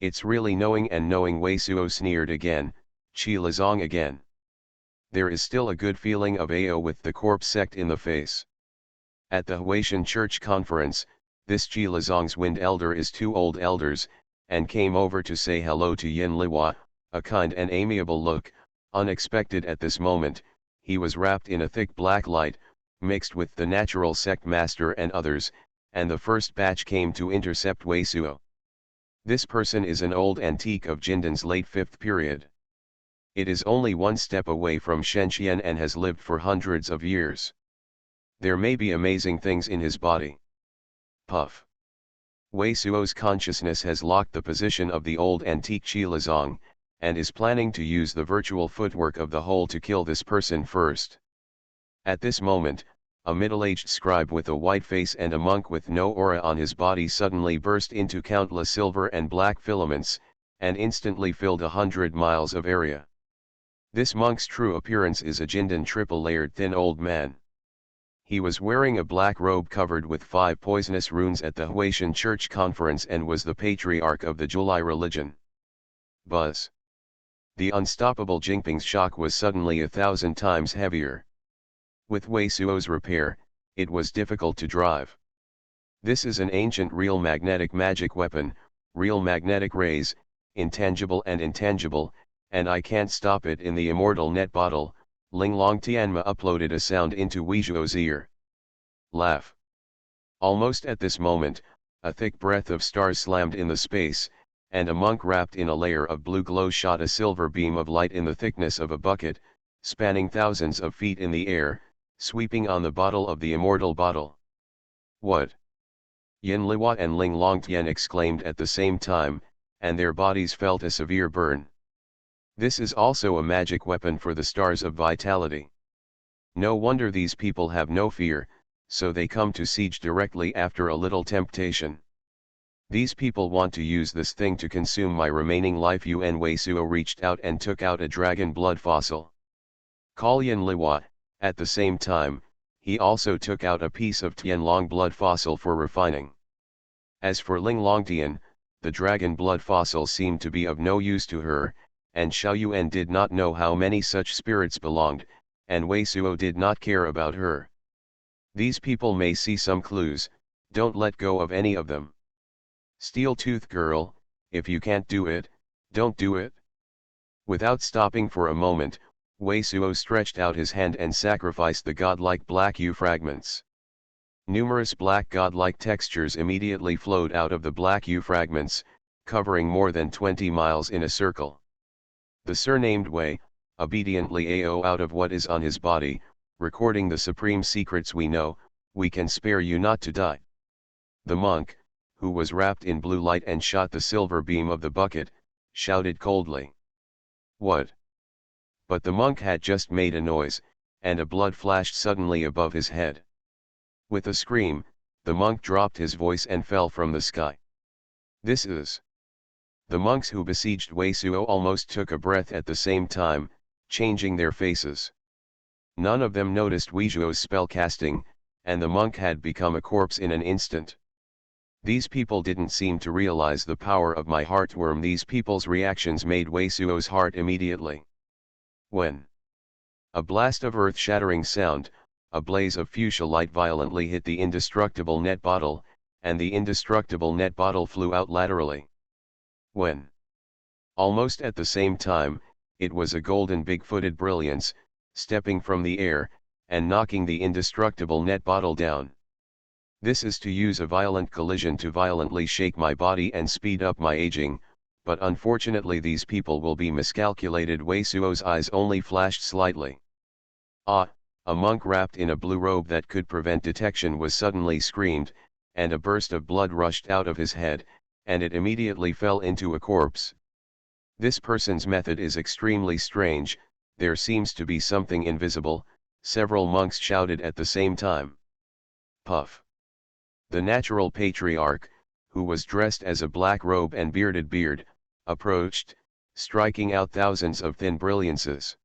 It's really knowing, Wei Suo sneered again, Qilazong again. There is still a good feeling of AO with the corpse sect in the face. At the Huaitian church conference, this Qilazong's wind elder is 2 old elders, and came over to say hello to Yin Liwa, a kind and amiable look, unexpected at this moment. He was wrapped in a thick black light, mixed with the natural sect master and others, and the first batch came to intercept Wei Suo. This person is an old antique of Jindan's late 5th period. It is only 1 step away from Shenzhen and has lived for hundreds of years. There may be amazing things in his body. Puff. Wei Suo's consciousness has locked the position of the old antique Qilazong, and is planning to use the virtual footwork of the whole to kill this person first. At this moment, a middle-aged scribe with a white face and a monk with no aura on his body suddenly burst into countless silver and black filaments, and instantly filled 100 miles of area. This monk's true appearance is a Jindan triple-layered thin old man. He was wearing a black robe covered with 5 poisonous runes at the Huaitian church conference and was the patriarch of the Julai religion. Buzz. The unstoppable Jingping's shock was suddenly 1,000 times heavier. With Wei Suo's repair, it was difficult to drive. This is an ancient real magnetic magic weapon, real magnetic rays, intangible and intangible, and I can't stop it in the immortal net bottle. Ling Longtianma uploaded a sound into Weizhuo's ear. Laugh. Almost at this moment, a thick breath of stars slammed in the space, and a monk wrapped in a layer of blue glow shot a silver beam of light in the thickness of a bucket, spanning thousands of feet in the air, sweeping on the bottle of the immortal bottle. What? Yin Liwa and Ling Longtian exclaimed at the same time, and their bodies felt a severe burn. This is also a magic weapon for the stars of vitality. No wonder these people have no fear, so they come to siege directly after a little temptation. These people want to use this thing to consume my remaining life. Yuan Wei Suo reached out and took out a dragon blood fossil. Call Yin Liwa. At the same time, he also took out a piece of Tianlong blood fossil for refining. As for Ling Longtian, the dragon blood fossil seemed to be of no use to her, and Xuanhuan did not know how many such spirits belonged, and Wei Suo did not care about her. These people may see some clues, don't let go of any of them. Steel Tooth Girl, if you can't do it, don't do it. Without stopping for a moment, Wei Suo stretched out his hand and sacrificed the godlike black Yu fragments. Numerous black godlike textures immediately flowed out of the black U fragments, covering more than 20 miles in a circle. The surnamed Wei, obediently AO out of what is on his body, recording the supreme secrets we know, we can spare you not to die. The monk, who was wrapped in blue light and shot the silver beam of the bucket, shouted coldly. What? But the monk had just made a noise, and a blood flashed suddenly above his head. With a scream, the monk dropped his voice and fell from the sky. This is... The monks who besieged Wei Suo almost took a breath at the same time, changing their faces. None of them noticed Wei Suo's spell casting, and the monk had become a corpse in an instant. These people didn't seem to realize the power of my heartworm. These people's reactions made Wei Suo's heart immediately. When a blast of earth-shattering sound, a blaze of fuchsia light violently hit the indestructible net bottle, and the indestructible net bottle flew out laterally. When, almost at the same time, it was a golden big-footed brilliance, stepping from the air, and knocking the indestructible net bottle down. This is to use a violent collision to violently shake my body and speed up my aging, but unfortunately these people will be miscalculated. Wei Suo's eyes only flashed slightly. Ah! A monk wrapped in a blue robe that could prevent detection was suddenly screamed, and a burst of blood rushed out of his head, and it immediately fell into a corpse. This person's method is extremely strange. There seems to be something invisible, several monks shouted at the same time. Puff. The natural patriarch, who was dressed as a black robe and bearded beard, approached, striking out thousands of thin brilliances.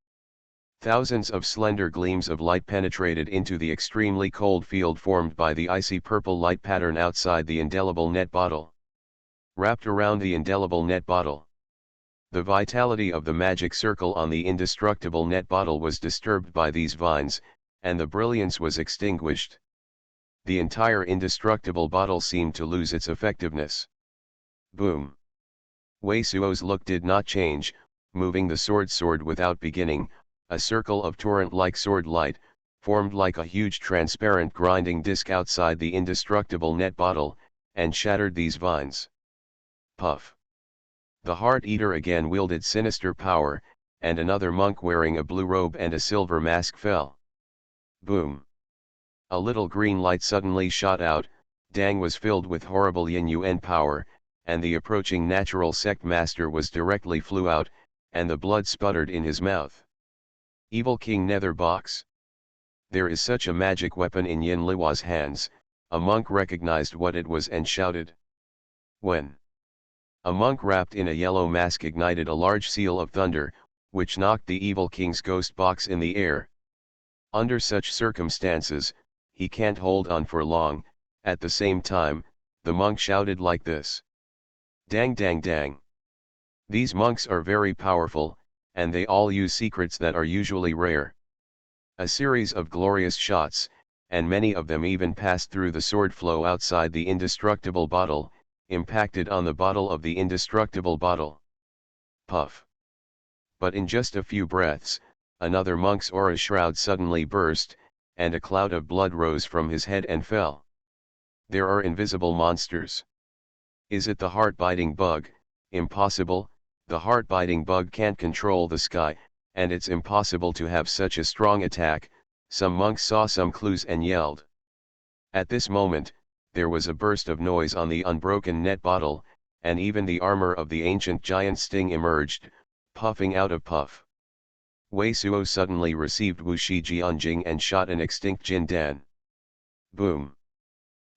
Thousands of slender gleams of light penetrated into the extremely cold field formed by the icy purple light pattern outside the indelible net bottle. Wrapped around the indelible net bottle. The vitality of the magic circle on the indestructible net bottle was disturbed by these vines, and the brilliance was extinguished. The entire indestructible bottle seemed to lose its effectiveness. Boom. Wei Suo's look did not change, moving the sword without beginning. A circle of torrent-like sword light, formed like a huge transparent grinding disc outside the indestructible net bottle, and shattered these vines. Puff. The Heart Eater again wielded sinister power, and another monk wearing a blue robe and a silver mask fell. Boom. A little green light suddenly shot out. Dang was filled with horrible yin yuan power, and the approaching natural sect master was directly flew out, and the blood sputtered in his mouth. Evil King Nether Box. There is such a magic weapon in Yin Liwa's hands. A monk recognized what it was and shouted. When a monk wrapped in a yellow mask ignited a large seal of thunder, which knocked the evil king's ghost box in the air. Under such circumstances, he can't hold on for long. At the same time, the monk shouted like this. Dang dang dang. These monks are very powerful, and they all use secrets that are usually rare. A series of glorious shots, and many of them even passed through the sword flow outside the indestructible bottle, impacted on the bottle of the indestructible bottle. Puff. But in just a few breaths, another monk's aura shroud suddenly burst, and a cloud of blood rose from his head and fell. There are invisible monsters. Is it the heart-biting bug? Impossible. The heart-biting bug can't control the sky, and it's impossible to have such a strong attack. Some monks saw some clues and yelled. At this moment, there was a burst of noise on the unbroken net bottle, and even the armor of the ancient giant Sting emerged, puffing out of puff. Wei Suo suddenly received Wuxi Jianjing and shot an extinct Jin Dan. Boom.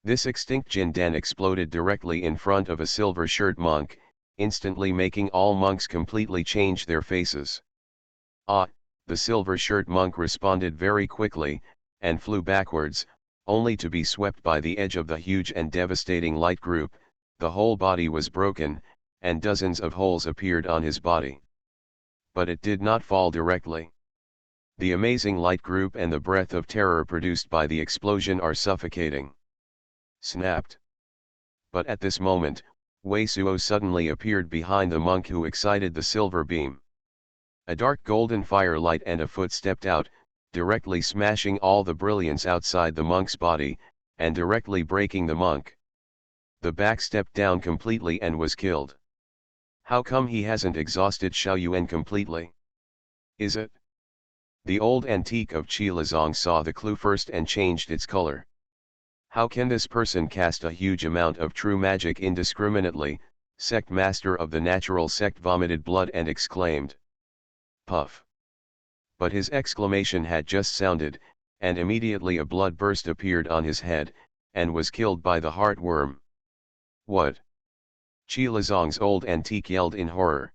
This extinct Jin Dan exploded directly in front of a silver-shirt monk, instantly making all monks completely change their faces. Ah, the silver-shirt monk responded very quickly, and flew backwards, only to be swept by the edge of the huge and devastating light group. The whole body was broken, and dozens of holes appeared on his body. But it did not fall directly. The amazing light group and the breath of terror produced by the explosion are suffocating. Snapped. But at this moment, Wei Suo suddenly appeared behind the monk who excited the silver beam. A dark golden firelight and a foot stepped out, directly smashing all the brilliance outside the monk's body, and directly breaking the monk. The back stepped down completely and was killed. How come he hasn't exhausted Xuanhuan completely? Is it? The old antique of Qilazong saw the clue first and changed its color. How can this person cast a huge amount of true magic indiscriminately? Sect master of the natural sect vomited blood and exclaimed. Puff. But his exclamation had just sounded, and immediately a blood burst appeared on his head, and was killed by the heartworm. What? Qilazong's old antique yelled in horror.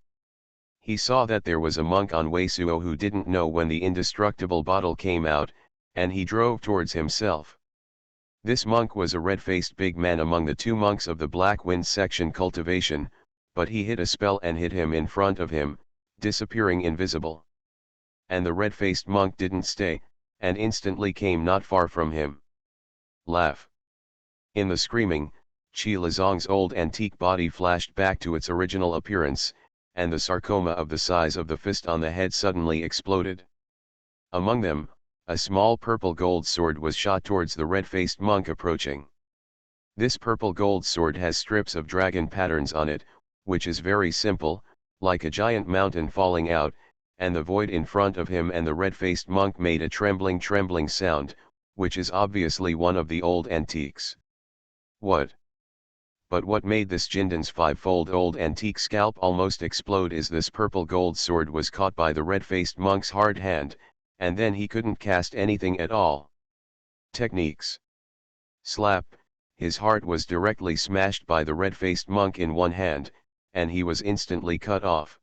He saw that there was a monk on Weisuo who didn't know when the indestructible bottle came out, and he drove towards himself. This monk was a red-faced big man among the two monks of the Black Wind section cultivation, but he hit a spell and hit him in front of him, disappearing invisible. And the red-faced monk didn't stay, and instantly came not far from him. Laugh. In the screaming, Qilazong's old antique body flashed back to its original appearance, and the sarcoma of the size of the fist on the head suddenly exploded. Among them, a small purple gold sword was shot towards the red-faced monk approaching. This purple gold sword has strips of dragon patterns on it, which is very simple, like a giant mountain falling out, and the void in front of him and the red-faced monk made a trembling sound, which is obviously one of the old antiques. What? But what made this Jindan's five-fold old antique scalp almost explode is this purple gold sword was caught by the red-faced monk's hard hand, and then he couldn't cast anything at all. Techniques. Slap, his heart was directly smashed by the red-faced monk in one hand, and he was instantly cut off.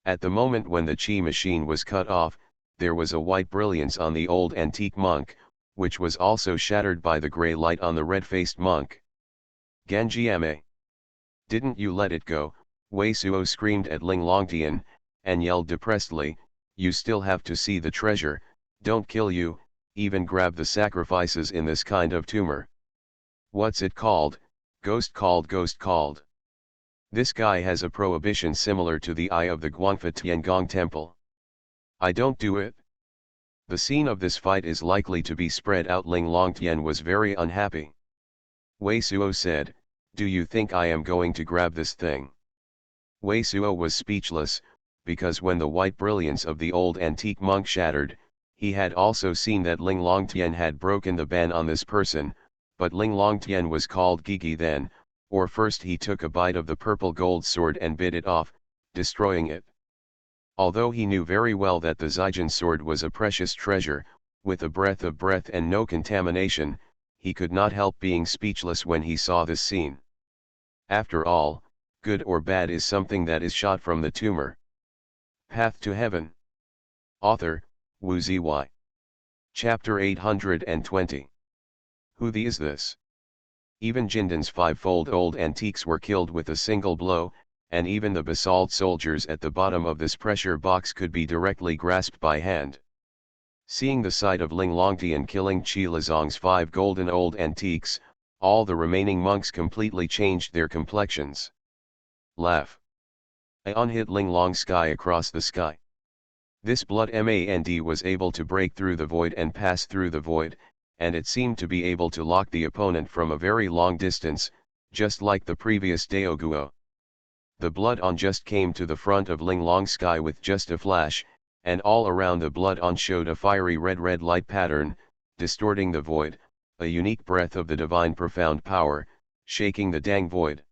At the moment when the chi machine was cut off, there was a white brilliance on the old antique monk, which was also shattered by the grey light on the red-faced monk. Ganjiame. Didn't you let it go? Weisuo screamed at Ling Longtian, and yelled depressedly, you still have to see the treasure, don't kill you, even grab the sacrifices in this kind of tumor. What's it called? Ghost called. This guy has a prohibition similar to the eye of the Guangfa Tiangong temple. I don't do it. The scene of this fight is likely to be spread out. Ling Longtian was very unhappy. Weisuo said, do you think I am going to grab this thing? Weisuo was speechless, because when the white brilliance of the old antique monk shattered, he had also seen that Ling Longtian had broken the ban on this person, but Ling Longtian was called Gigi then, or first he took a bite of the purple gold sword and bit it off, destroying it. Although he knew very well that the Zijin sword was a precious treasure, with a breath and no contamination, he could not help being speechless when he saw this scene. After all, good or bad is something that is shot from the tumor. Path to Heaven. Author, Wu Ziyi. Chapter 820. Who is this? Even Jindan's five-fold old antiques were killed with a single blow, and even the basalt soldiers at the bottom of this pressure box could be directly grasped by hand. Seeing the sight of Ling Longtian killing Qilazong's five golden old antiques, all the remaining monks completely changed their complexions. Laugh. Aeon hit Ling Long's sky across the sky. This blood mand was able to break through the void and pass through the void, and it seemed to be able to lock the opponent from a very long distance, just like the previous Daoguo. The blood on just came to the front of Ling Long's sky with just a flash, and all around the blood on showed a fiery red light pattern, distorting the void, a unique breath of the divine profound power, shaking the Dang void.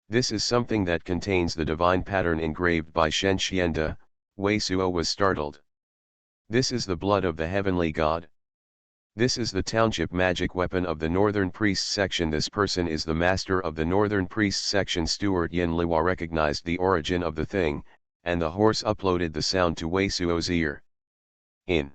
This is something that contains the divine pattern engraved by Shen Xianda. Weisuo was startled. This is the blood of the heavenly god. This is the township magic weapon of the Northern Priests section. This person is the master of the Northern Priests section. Steward Yin Liwa recognized the origin of the thing, and the horse uploaded the sound to Weisuo's ear. In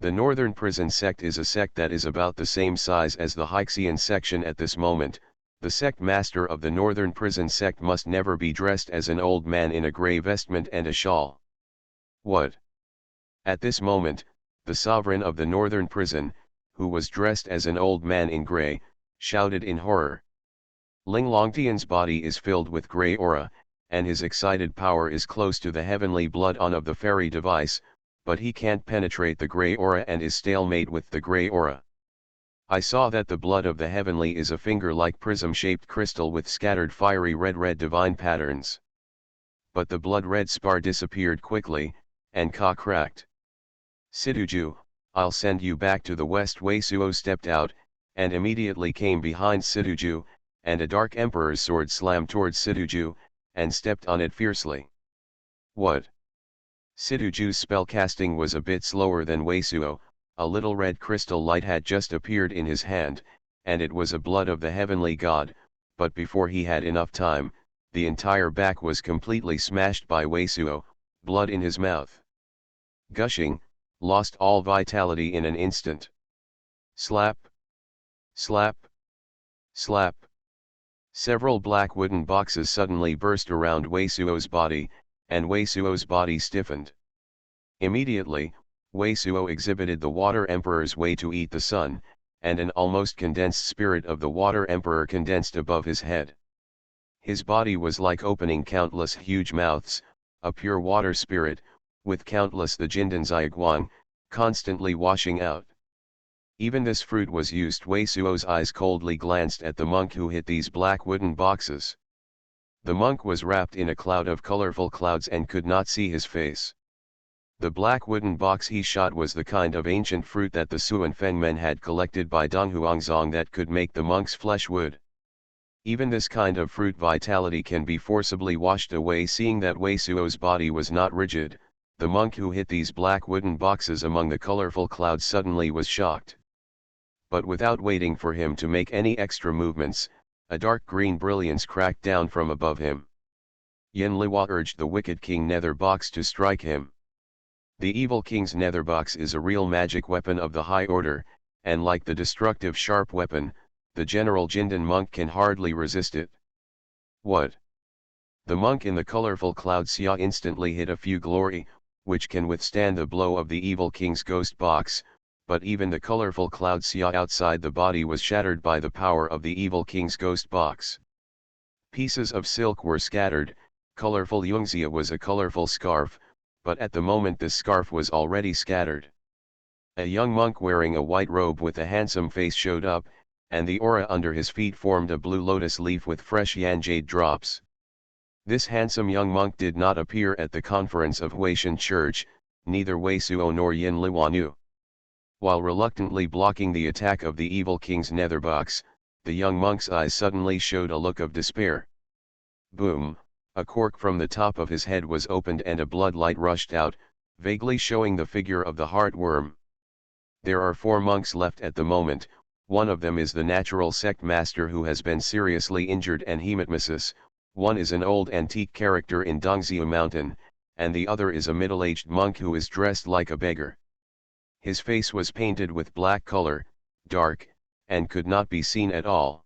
the Northern Prison sect is a sect that is about the same size as the Haixian section at this moment. The sect master of the Northern Prison sect must never be dressed as an old man in a grey vestment and a shawl. What? At this moment, the sovereign of the Northern Prison, who was dressed as an old man in grey, shouted in horror. Ling Longtian's body is filled with grey aura, and his excited power is close to the heavenly blood on of the fairy device, but he can't penetrate the grey aura and is stalemate with the grey aura. I saw that the blood of the heavenly is a finger-like prism-shaped crystal with scattered fiery red divine patterns. But the blood-red spar disappeared quickly, and Ka cracked. Situju, I'll send you back to the west. Wei Suo stepped out, and immediately came behind Situju, and a dark emperor's sword slammed towards Situju, and stepped on it fiercely. What? Situju's spellcasting was a bit slower than Wei Suo. A little red crystal light had just appeared in his hand, and it was a blood of the heavenly god, but before he had enough time, the entire back was completely smashed by Wei Suo, blood in his mouth. Gushing, lost all vitality in an instant. Slap! Slap! Slap! Several black wooden boxes suddenly burst around Wei Suo's body, and Wei Suo's body stiffened. Immediately, Wei Suo exhibited the Water Emperor's way to eat the sun, and an almost condensed spirit of the Water Emperor condensed above his head. His body was like opening countless huge mouths, a pure water spirit, with countless the Jindan Ziyuan, constantly washing out. Even this fruit was used. Wei Suo's eyes coldly glanced at the monk who hit these black wooden boxes. The monk was wrapped in a cloud of colorful clouds and could not see his face. The black wooden box he shot was the kind of ancient fruit that the Xuanhuan men had collected by Donghuangzong that could make the monk's flesh wood. Even this kind of fruit vitality can be forcibly washed away. Seeing that Wei Suo's body was not rigid, the monk who hit these black wooden boxes among the colorful clouds suddenly was shocked. But without waiting for him to make any extra movements, a dark green brilliance cracked down from above him. Yin Liwa urged the wicked King Netherbox to strike him. The evil king's netherbox is a real magic weapon of the high order, and like the destructive sharp weapon, the general Jindan monk can hardly resist it. What? The monk in the colorful cloud Xia instantly hit a few glory, which can withstand the blow of the evil king's ghost box, but even the colorful cloud Xia outside the body was shattered by the power of the evil king's ghost box. Pieces of silk were scattered. Colorful Yungxia was a colorful scarf, but at the moment this scarf was already scattered. A young monk wearing a white robe with a handsome face showed up, and the aura under his feet formed a blue lotus leaf with fresh yanjade drops. This handsome young monk did not appear at the conference of Huishan Church, neither Wei Suo nor Yin Liwa knew. While reluctantly blocking the attack of the evil king's netherbox, the young monk's eyes suddenly showed a look of despair. Boom! A cork from the top of his head was opened and a blood light rushed out, vaguely showing the figure of the heartworm. There are 4 monks left at the moment. One of them is the natural sect master who has been seriously injured and hematmesis, one is an old antique character in Dongxiu Mountain, and the other is a middle-aged monk who is dressed like a beggar. His face was painted with black color, dark, and could not be seen at all.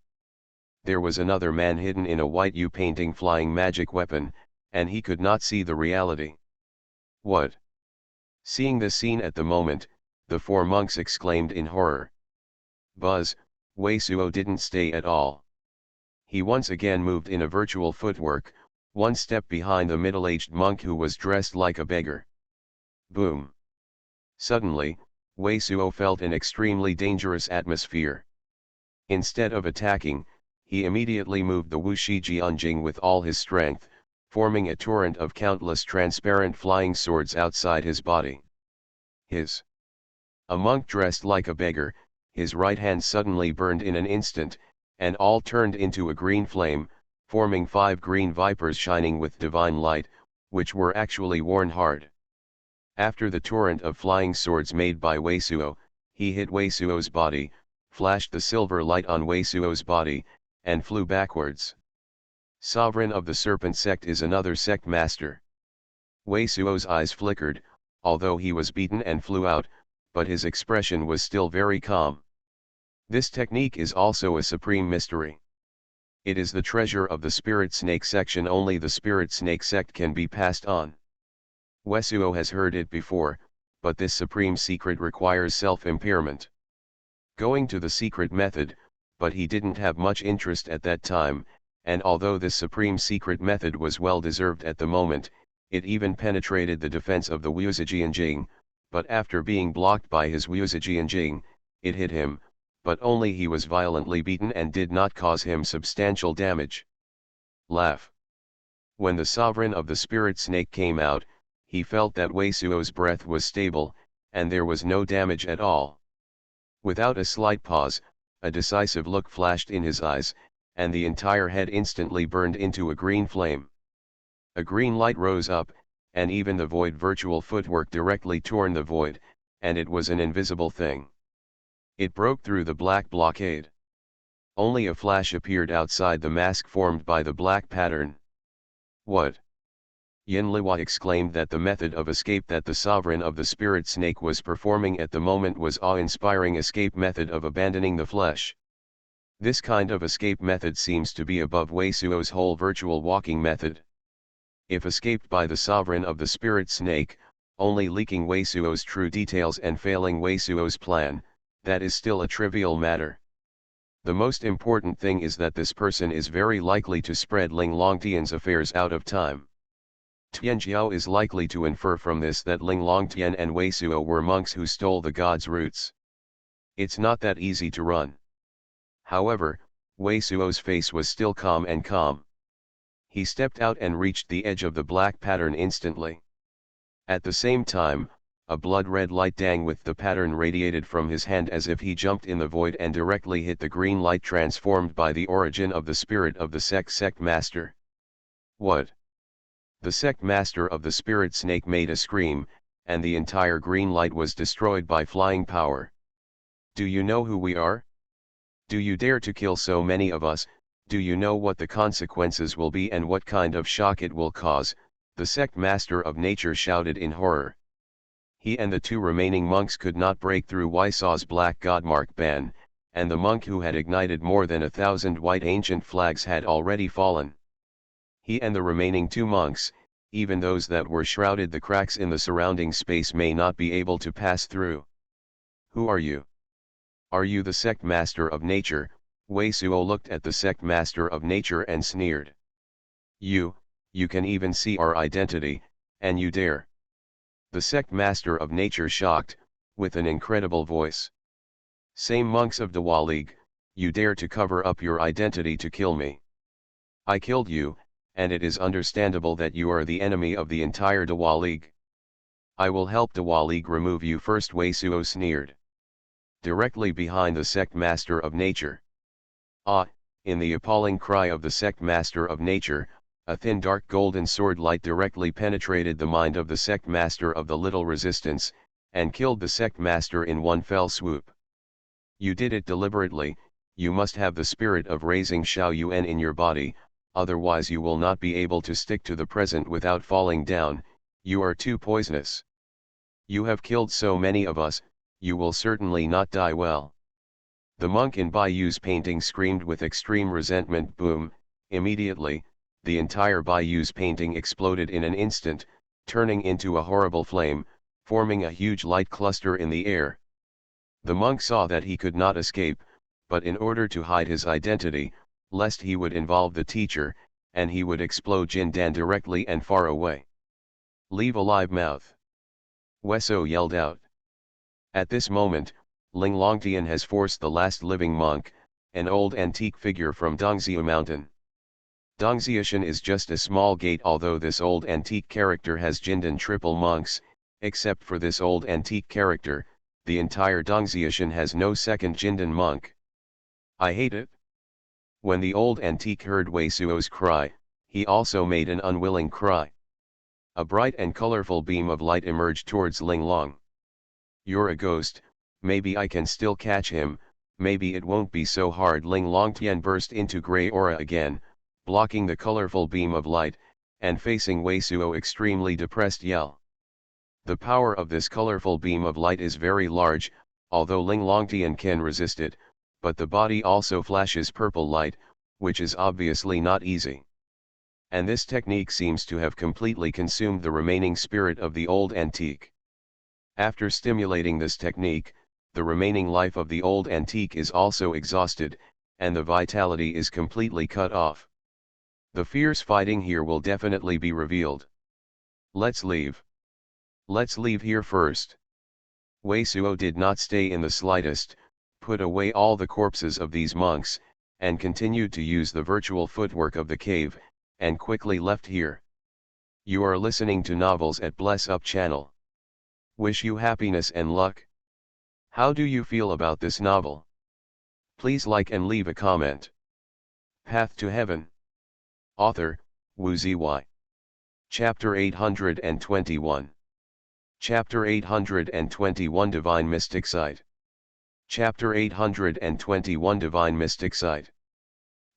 There was another man hidden in a white Yu painting flying magic weapon, and he could not see the reality. What? Seeing this scene at the moment, the 4 monks exclaimed in horror. Buzz, Wei Suo didn't stay at all. He once again moved in a virtual footwork, 1 step behind the middle-aged monk who was dressed like a beggar. Boom! Suddenly, Wei Suo felt an extremely dangerous atmosphere. Instead of attacking, he immediately moved the Wuxi Jianjing with all his strength, forming a torrent of countless transparent flying swords outside his body. A monk dressed like a beggar, his right hand suddenly burned in an instant, and all turned into a green flame, forming 5 green vipers shining with divine light, which were actually worn hard. After the torrent of flying swords made by Wei Suo, he hit Wei Suo's body, flashed the silver light on Wei Suo's body, and flew backwards. Sovereign of the Serpent Sect is another sect master. Wei Suo's eyes flickered, although he was beaten and flew out, but his expression was still very calm. This technique is also a supreme mystery. It is the treasure of the Spirit Snake section. Only the Spirit Snake sect can be passed on. Wei Suo has heard it before, but this supreme secret requires self-impairment. Going to the secret method, but he didn't have much interest at that time, and although this supreme secret method was well deserved at the moment, it even penetrated the defense of the Wuzijianjing, but after being blocked by his Wuzijianjing, it hit him, but only he was violently beaten and did not cause him substantial damage. Laugh. When the sovereign of the spirit snake came out, he felt that Wei Suo's breath was stable, and there was no damage at all. Without a slight pause, a decisive look flashed in his eyes, and the entire head instantly burned into a green flame. A green light rose up, and even the void virtual footwork directly torn the void, and it was an invisible thing. It broke through the black blockade. Only a flash appeared outside the mask formed by the black pattern. What? Yin Liwa exclaimed that the method of escape that the sovereign of the spirit snake was performing at the moment was awe-inspiring escape method of abandoning the flesh. This kind of escape method seems to be above Wei Suo's whole virtual walking method. If escaped by the sovereign of the spirit snake, only leaking Wei Suo's true details and failing Wei Suo's plan, that is still a trivial matter. The most important thing is that this person is very likely to spread Ling Longtian's affairs out of time. Tian Jiao is likely to infer from this that Ling Longtian and Wei Suo were monks who stole the god's roots. It's not that easy to run. However, Wei Suo's face was still calm and calm. He stepped out and reached the edge of the black pattern instantly. At the same time, a blood-red light dang with the pattern radiated from his hand as if he jumped in the void and directly hit the green light transformed by the origin of the spirit of the sect master. What? The sect master of the spirit snake made a scream, and the entire green light was destroyed by flying power. Do you know who we are? Do you dare to kill so many of us? Do you know what the consequences will be and what kind of shock it will cause? The sect master of nature shouted in horror. He and the two remaining monks could not break through Wei Suo's black godmark ban, and the monk who had ignited more than 1,000 white ancient flags had already fallen. He and the remaining two monks, even those that were shrouded, the cracks in the surrounding space may not be able to pass through. Who are you? Are you the sect master of nature? Wei Suo looked at the sect master of nature and sneered. You can even see our identity, and you dare. The sect master of nature shocked, with an incredible voice. Same monks of Dawa League, you dare to cover up your identity to kill me. I killed you, and it is understandable that you are the enemy of the entire Dawa League. I will help Dawa League remove you first, Wei Suo sneered. Directly behind the sect master of nature. Ah, in the appalling cry of the sect master of nature, a thin dark golden sword light directly penetrated the mind of the sect master of the little resistance, and killed the sect master in one fell swoop. You did it deliberately. You must have the spirit of raising Xuanhuan in your body, otherwise you will not be able to stick to the present without falling down. You are too poisonous. You have killed so many of us, you will certainly not die well. The monk in Baiyu's painting screamed with extreme resentment. Boom! Immediately, the entire Baiyu's painting exploded in an instant, turning into a horrible flame, forming a huge light cluster in the air. The monk saw that he could not escape, but in order to hide his identity, lest he would involve the teacher, and he would explode Jindan directly and far away. Leave alive mouth! Wei Suo yelled out. At this moment, Ling Longtian has forced the last living monk, an old antique figure from Dongzhou Mountain. Dongzhiushan is just a small gate, although this old antique character has Jindan triple monks. Except for this old antique character, the entire Dongzhiushan has no second Jindan monk. I hate it. When the old antique heard Wei Suo's cry, he also made an unwilling cry. A bright and colorful beam of light emerged towards Ling Long. You're a ghost, maybe I can still catch him, maybe it won't be so hard. Ling Longtian burst into gray aura again, blocking the colorful beam of light, and facing Wei Suo extremely depressed yell. The power of this colorful beam of light is very large, although Ling Longtian can resist it, but the body also flashes purple light, which is obviously not easy. And this technique seems to have completely consumed the remaining spirit of the old antique. After stimulating this technique, the remaining life of the old antique is also exhausted, and the vitality is completely cut off. The fierce fighting here will definitely be revealed. Let's leave. Let's leave here first. Wei Suo did not stay in the slightest, put away all the corpses of these monks, and continued to use the virtual footwork of the cave, and quickly left here. You are listening to Novels at Bless Up channel. Wish you happiness and luck. How do you feel about this novel? Please like and leave a comment. Path to Heaven. Author, Wu Ziyi. Chapter 821. Chapter 821 Divine Mystic Sight. Chapter 821 Divine Mystic Sight.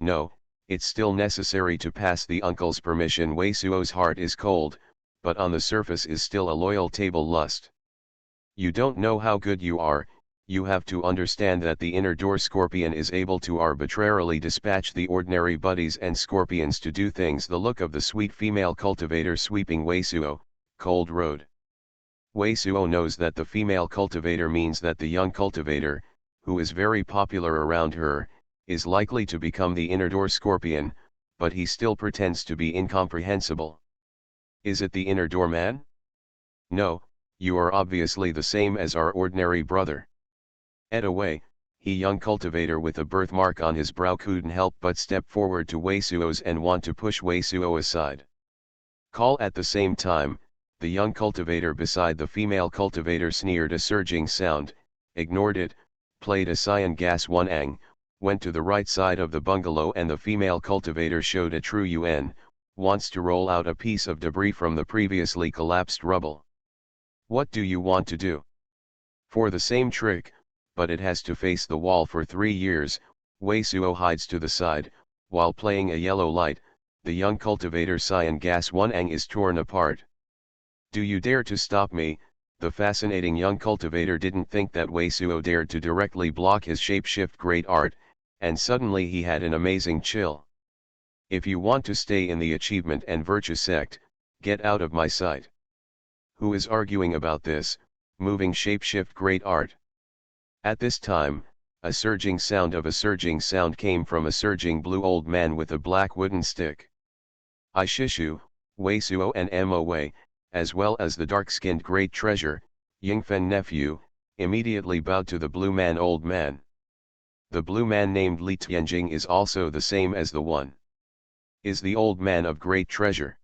No, it's still necessary to pass the uncle's permission. Wei Suo's heart is cold, but on the surface is still a loyal table lust. You don't know how good you are, you have to understand that the inner door scorpion is able to arbitrarily dispatch the ordinary buddies and scorpions to do things. The look of the sweet female cultivator sweeping Wei Suo, cold road. Wei Suo knows that the female cultivator means that the young cultivator, who is very popular around her, is likely to become the inner door scorpion, but he still pretends to be incomprehensible. Is it the inner door man? No, you are obviously the same as our ordinary brother. Away, he young cultivator with a birthmark on his brow couldn't help but step forward to Wei Suo's and want to push Wei Suo aside. Call at the same time, the young cultivator beside the female cultivator sneered a surging sound, ignored it, played a cyan gas Xuanhuan, went to the right side of the bungalow, and the female cultivator showed a true UN, wants to roll out a piece of debris from the previously collapsed rubble. What do you want to do? For the same trick, but it has to face the wall for 3 years, Wei Suo hides to the side, while playing a yellow light, the young cultivator cyan gas Xuanhuan is torn apart. Do you dare to stop me? The fascinating young cultivator didn't think that Wei Suo dared to directly block his shapeshift great art, and suddenly he had an amazing chill. If you want to stay in the achievement and virtue sect, get out of my sight. Who is arguing about this, moving shapeshift great art? At this time, a surging sound came from a surging blue old man with a black wooden stick. I Shishu, Wei Suo and Mo Wei, as well as the dark-skinned great treasure, Yingfen nephew, immediately bowed to the blue man old man. The blue man named Li Tianjing is also the same as the one. Is the old man of great treasure.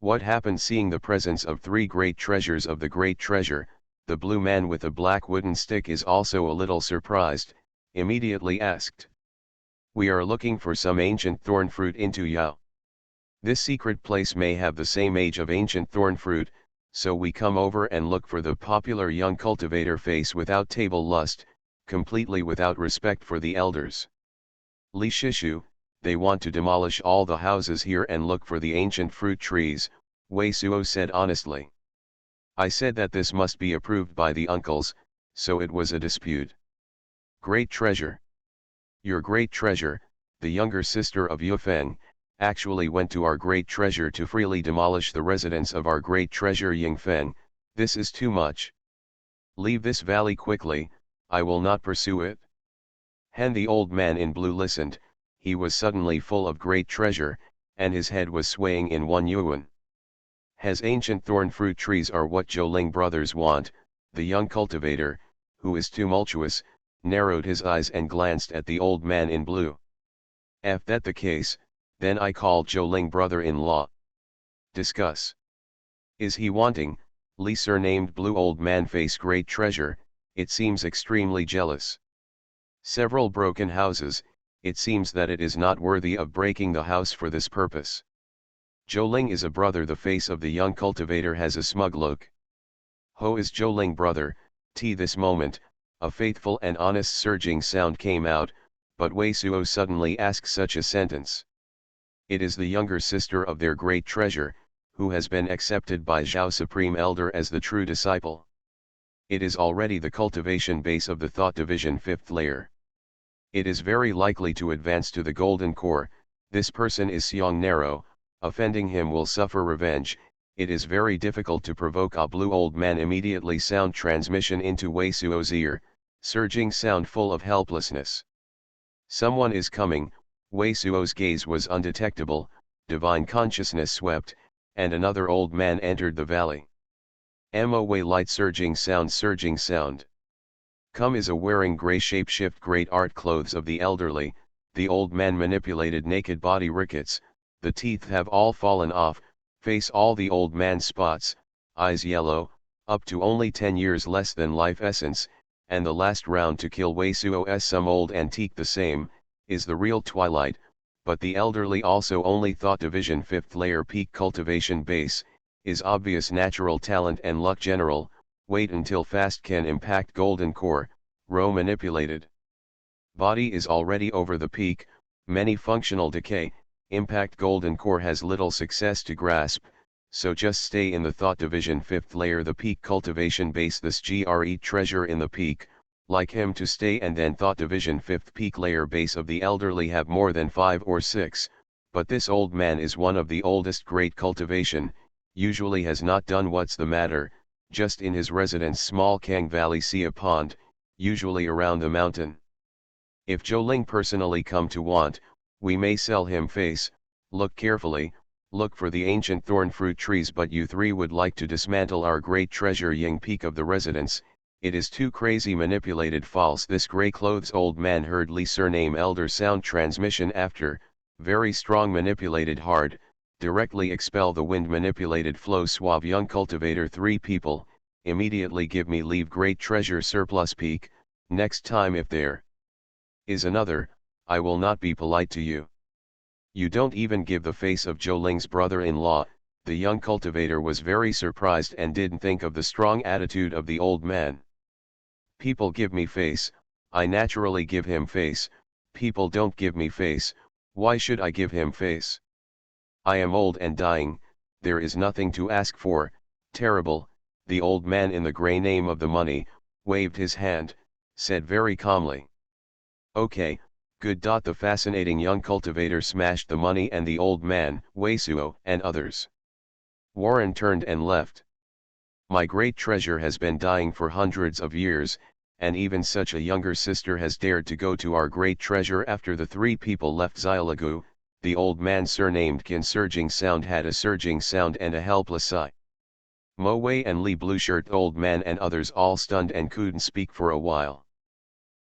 What happened? Seeing the presence of 3 great treasures of the great treasure, the blue man with a black wooden stick is also a little surprised, immediately asked. We are looking for some ancient thorn fruit into Yao. This secret place may have the same age of ancient thorn fruit, so we come over and look for the popular young cultivator face without table lust, completely without respect for the elders. Li Shishu, they want to demolish all the houses here and look for the ancient fruit trees, Wei Suo said honestly. I said that this must be approved by the uncles, so it was a dispute. Great treasure. Your great treasure, the younger sister of Yufeng, actually went to our great treasure to freely demolish the residence of our great treasure Yingfeng. This is too much. Leave this valley quickly, I will not pursue it. Hen the old man in blue listened, he was suddenly full of great treasure, and his head was swaying in one yuan. Has ancient thorn fruit trees are what Zhouling brothers want, the young cultivator, who is tumultuous, narrowed his eyes and glanced at the old man in blue. If that the case, then I call Zhouling brother-in-law. Discuss. Is he wanting? Li surnamed blue old man face great treasure, it seems extremely jealous. Several broken houses, it seems that it is not worthy of breaking the house for this purpose. Zhouling is a brother. The face of the young cultivator has a smug look. Ho is Zhouling brother, this moment, a faithful and honest surging sound came out, but Wei Suo suddenly asked such a sentence. It is the younger sister of their great treasure, who has been accepted by Zhao Supreme Elder as the true disciple. It is already the cultivation base of the thought division 5th layer. It is very likely to advance to the golden core. This person is Xiong narrow, offending him will suffer revenge. It is very difficult to provoke a blue old man. Immediately sound transmission into Wei Suo's ear, surging sound full of helplessness. Someone is coming. Wei Suo's gaze was undetectable, divine consciousness swept, and another old man entered the valley. Mo Wei light surging sound. Come is a wearing grey shapeshift great art clothes of the elderly, the old man manipulated naked body rickets, the teeth have all fallen off, face all the old man spots, eyes yellow, up to only 10 years less than life essence, and the last round to kill Weisuo some old antique the same, is the real twilight, but the elderly also only thought division 5th layer peak cultivation base, is obvious natural talent and luck general, wait until fast can impact golden core, row manipulated. Body is already over the peak, many functional decay, impact golden core has little success to grasp, so just stay in the thought division 5th layer the peak cultivation base this GRE treasure in the peak, like him to stay and then thought division 5th peak layer base of the elderly have more than 5 or 6, but this old man is one of the oldest great cultivation, usually has not done what's the matter, just in his residence small Kang Valley see a pond, usually around the mountain. If Zhou personally come to want, we may sell him face, look carefully, look for the ancient thorn fruit trees but you three would like to dismantle our great treasure Ying peak of the residence, it is too crazy manipulated false this grey clothes old man heard Li surname elder sound transmission after, very strong manipulated hard, directly expel the wind manipulated flow suave young cultivator 3 people, immediately give me leave great treasure surplus peak, next time if there is another, I will not be polite to you. You don't even give the face of Zhou Ling's brother-in-law, the young cultivator was very surprised and didn't think of the strong attitude of the old man. People give me face, I naturally give him face, people don't give me face, why should I give him face? I am old and dying, there is nothing to ask for, terrible, the old man in the grey name of the money, waved his hand, said very calmly. Okay, good. The fascinating young cultivator smashed the money and the old man, Weisuo, and others. Warren turned and left. My great treasure has been dying for hundreds of years, and even such a younger sister has dared to go to our great treasure after the 3 people left Xiaolagu, the old man surnamed Qin surging sound had a surging sound and a helpless sigh. Mo Wei and Li Blueshirt old man and others all stunned and couldn't speak for a while.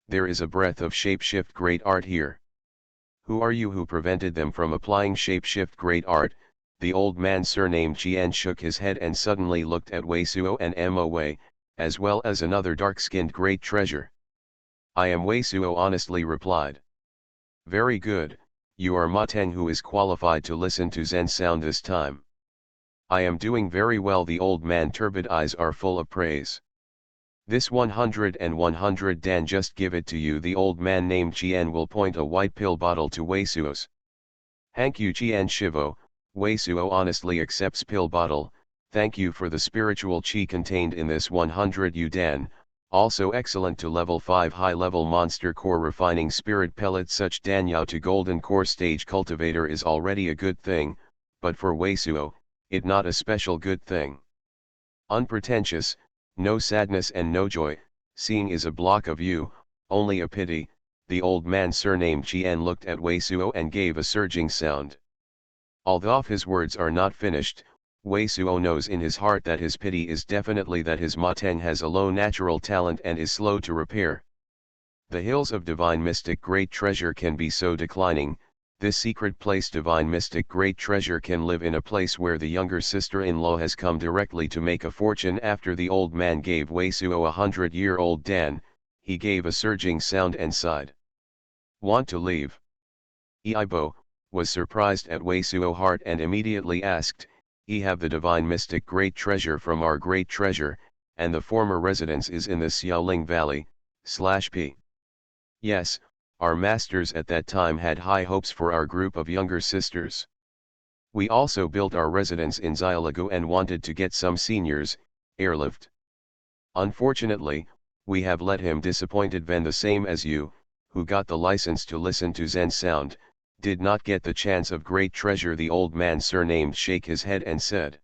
There is a breath of shapeshift great art here. Who are you who prevented them from applying shapeshift great art? The old man surnamed Jian shook his head and suddenly looked at Weisuo and Mo Wei, as well as another dark-skinned great treasure. I am Weisuo honestly replied. Very good, you are Ma Teng who is qualified to listen to Zen sound this time. I am doing very well the old man turbid eyes are full of praise. This 100 and 100 Dan just give it to you the old man named Jian will point a white pill bottle to Weisuo's. Hank you Jian Shivo, Weisuo honestly accepts pill bottle, thank you for the spiritual chi contained in this 100 you Dan, also excellent to level 5 high level monster core refining spirit pellet such Dan Yao to golden core stage cultivator is already a good thing, but for Weisuo, it not a special good thing. Unpretentious, no sadness and no joy, seeing is a block of you, only a pity, the old man surnamed Jian looked at Weisuo and gave a surging sound. Although his words are not finished, Weisuo knows in his heart that his pity is definitely that his Ma Teng has a low natural talent and is slow to repair. The hills of divine mystic great treasure can be so declining, this secret place divine mystic great treasure can live in a place where the younger sister-in-law has come directly to make a fortune after the old man gave Weisuo 100-year-old Dan, he gave a surging sound and sighed. Want to leave? Eibo, was surprised at Weisuo heart and immediately asked, have the divine mystic great treasure from our great treasure, and the former residence is in the Xiaoling Valley, /p. Yes, our masters at that time had high hopes for our group of younger sisters. We also built our residence in Xiaolagu and wanted to get some seniors, airlift. Unfortunately, we have let him disappointed Ven the same as you, who got the license to listen to Zen sound, did not get the chance of great treasure the old man surnamed shake his head and said.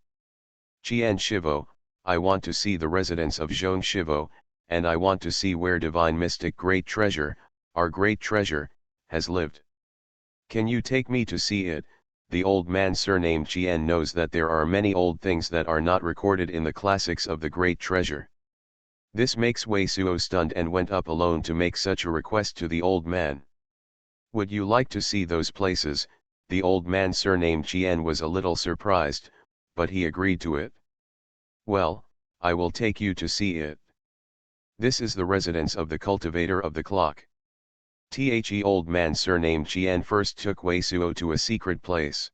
Qian Shivo, I want to see the residence of Zhong Shivo, and I want to see where divine mystic great treasure, our great treasure, has lived. Can you take me to see it? The old man surnamed Qian knows that there are many old things that are not recorded in the classics of the great treasure. This makes Wei Suo stunned and went up alone to make such a request to the old man. Would you like to see those places? The old man surnamed Qian was a little surprised, but he agreed to it. Well, I will take you to see it. This is the residence of the cultivator of the clock. The old man surnamed Qian first took Wei Suo to a secret place.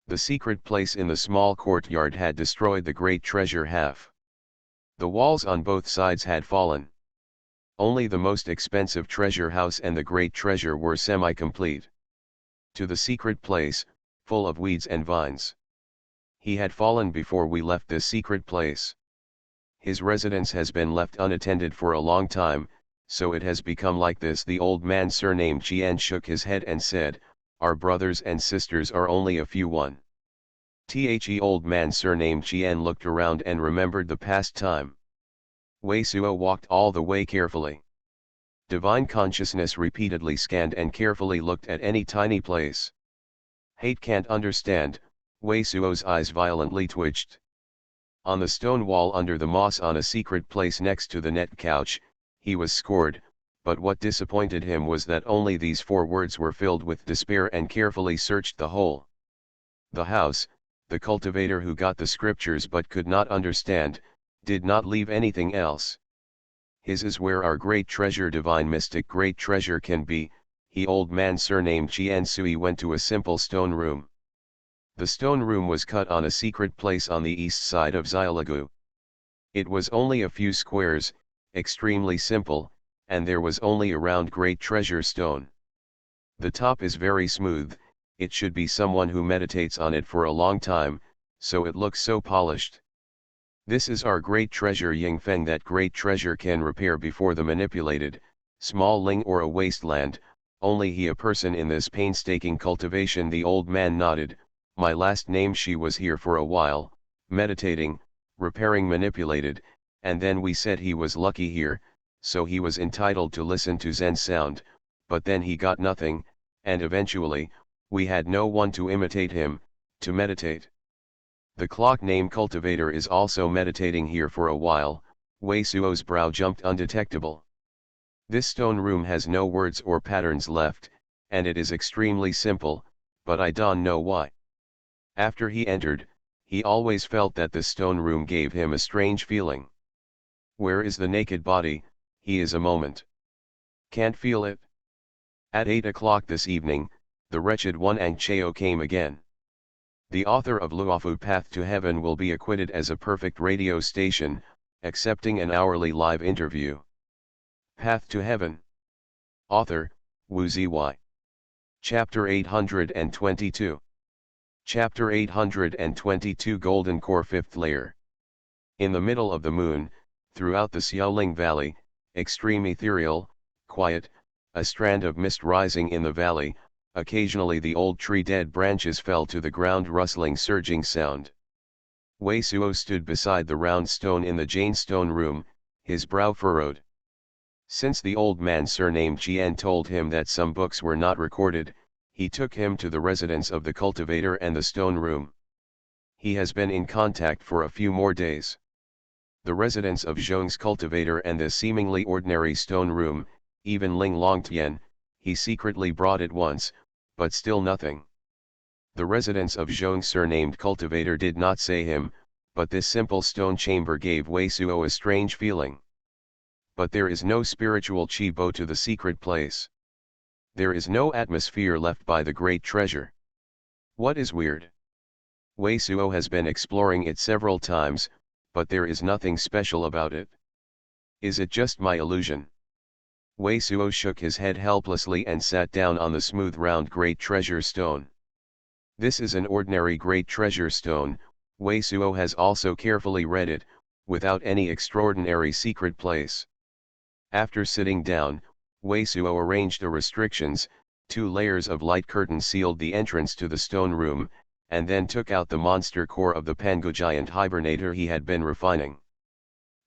The secret place in the small courtyard had destroyed the great treasure half. The walls on both sides had fallen. Only the most expensive treasure house and the great treasure were semi-complete. To the secret place, full of weeds and vines. He had fallen before we left this secret place. His residence has been left unattended for a long time, so it has become like this. The old man surnamed Qian shook his head and said, our brothers and sisters are only a few one. The old man surnamed Qian looked around and remembered the past time. Wei Suo walked all the way carefully. Divine consciousness repeatedly scanned and carefully looked at any tiny place. Hate can't understand, Wei Suo's eyes violently twitched. On the stone wall under the moss on a secret place next to the net couch, he was scored, but what disappointed him was that only these 4 words were filled with despair and carefully searched the whole. The house, the cultivator who got the scriptures but could not understand, did not leave anything else. His is where our great treasure, divine mystic great treasure can be. He old man surnamed Qian Sui went to a simple stone room. The stone room was cut on a secret place on the east side of Xiaolagu. It was only a few squares, extremely simple, and there was only a round great treasure stone. The top is very smooth. It should be someone who meditates on it for a long time, so it looks so polished. This is our great treasure Yingfeng. That great treasure can repair before the manipulated, small ling or a wasteland, only he a person in this painstaking cultivation. The old man nodded, my last name. She was here for a while, meditating, repairing manipulated, and then we said he was lucky here, so he was entitled to listen to Zen sound, but then he got nothing, and eventually, we had no one to imitate him, to meditate. The clock named cultivator is also meditating here for a while. Wei Suo's brow jumped undetectable. This stone room has no words or patterns left, and it is extremely simple, but I don't know why. After he entered, he always felt that the stone room gave him a strange feeling. Where is the naked body? He is a moment. Can't feel it. At 8 o'clock this evening, the wretched one Ang Cheo came again. The author of Luofu Path to Heaven will be acquitted as a perfect radio station, accepting an hourly live interview. Path to Heaven. Author, Wu Ziyi. Chapter 822. Chapter 822 Golden Core 5th Layer. In the middle of the moon, throughout the Xiaoling Valley, extreme ethereal, quiet, a strand of mist rising in the valley. Occasionally the old tree dead branches fell to the ground, rustling surging sound. Wei Suo stood beside the round stone in the Jane stone room, his brow furrowed. Since the old man surnamed Qian told him that some books were not recorded, he took him to the residence of the cultivator and the stone room. He has been in contact for a few more days. The residence of Zhong's cultivator and the seemingly ordinary stone room, even Ling Longtian, he secretly brought it once, but still nothing. The residence of Zhong's surnamed cultivator did not say him, but this simple stone chamber gave Wei Suo a strange feeling. But there is no spiritual Qi-bo to the secret place. There is no atmosphere left by the great treasure. What is weird? Wei Suo has been exploring it several times, but there is nothing special about it. Is it just my illusion? Wei Suo shook his head helplessly and sat down on the smooth round great treasure stone. This is an ordinary great treasure stone. Wei Suo has also carefully read it, without any extraordinary secret place. After sitting down, Wei Suo arranged the restrictions. 2 layers of light curtain sealed the entrance to the stone room, and then took out the monster core of the Pangu giant hibernator he had been refining.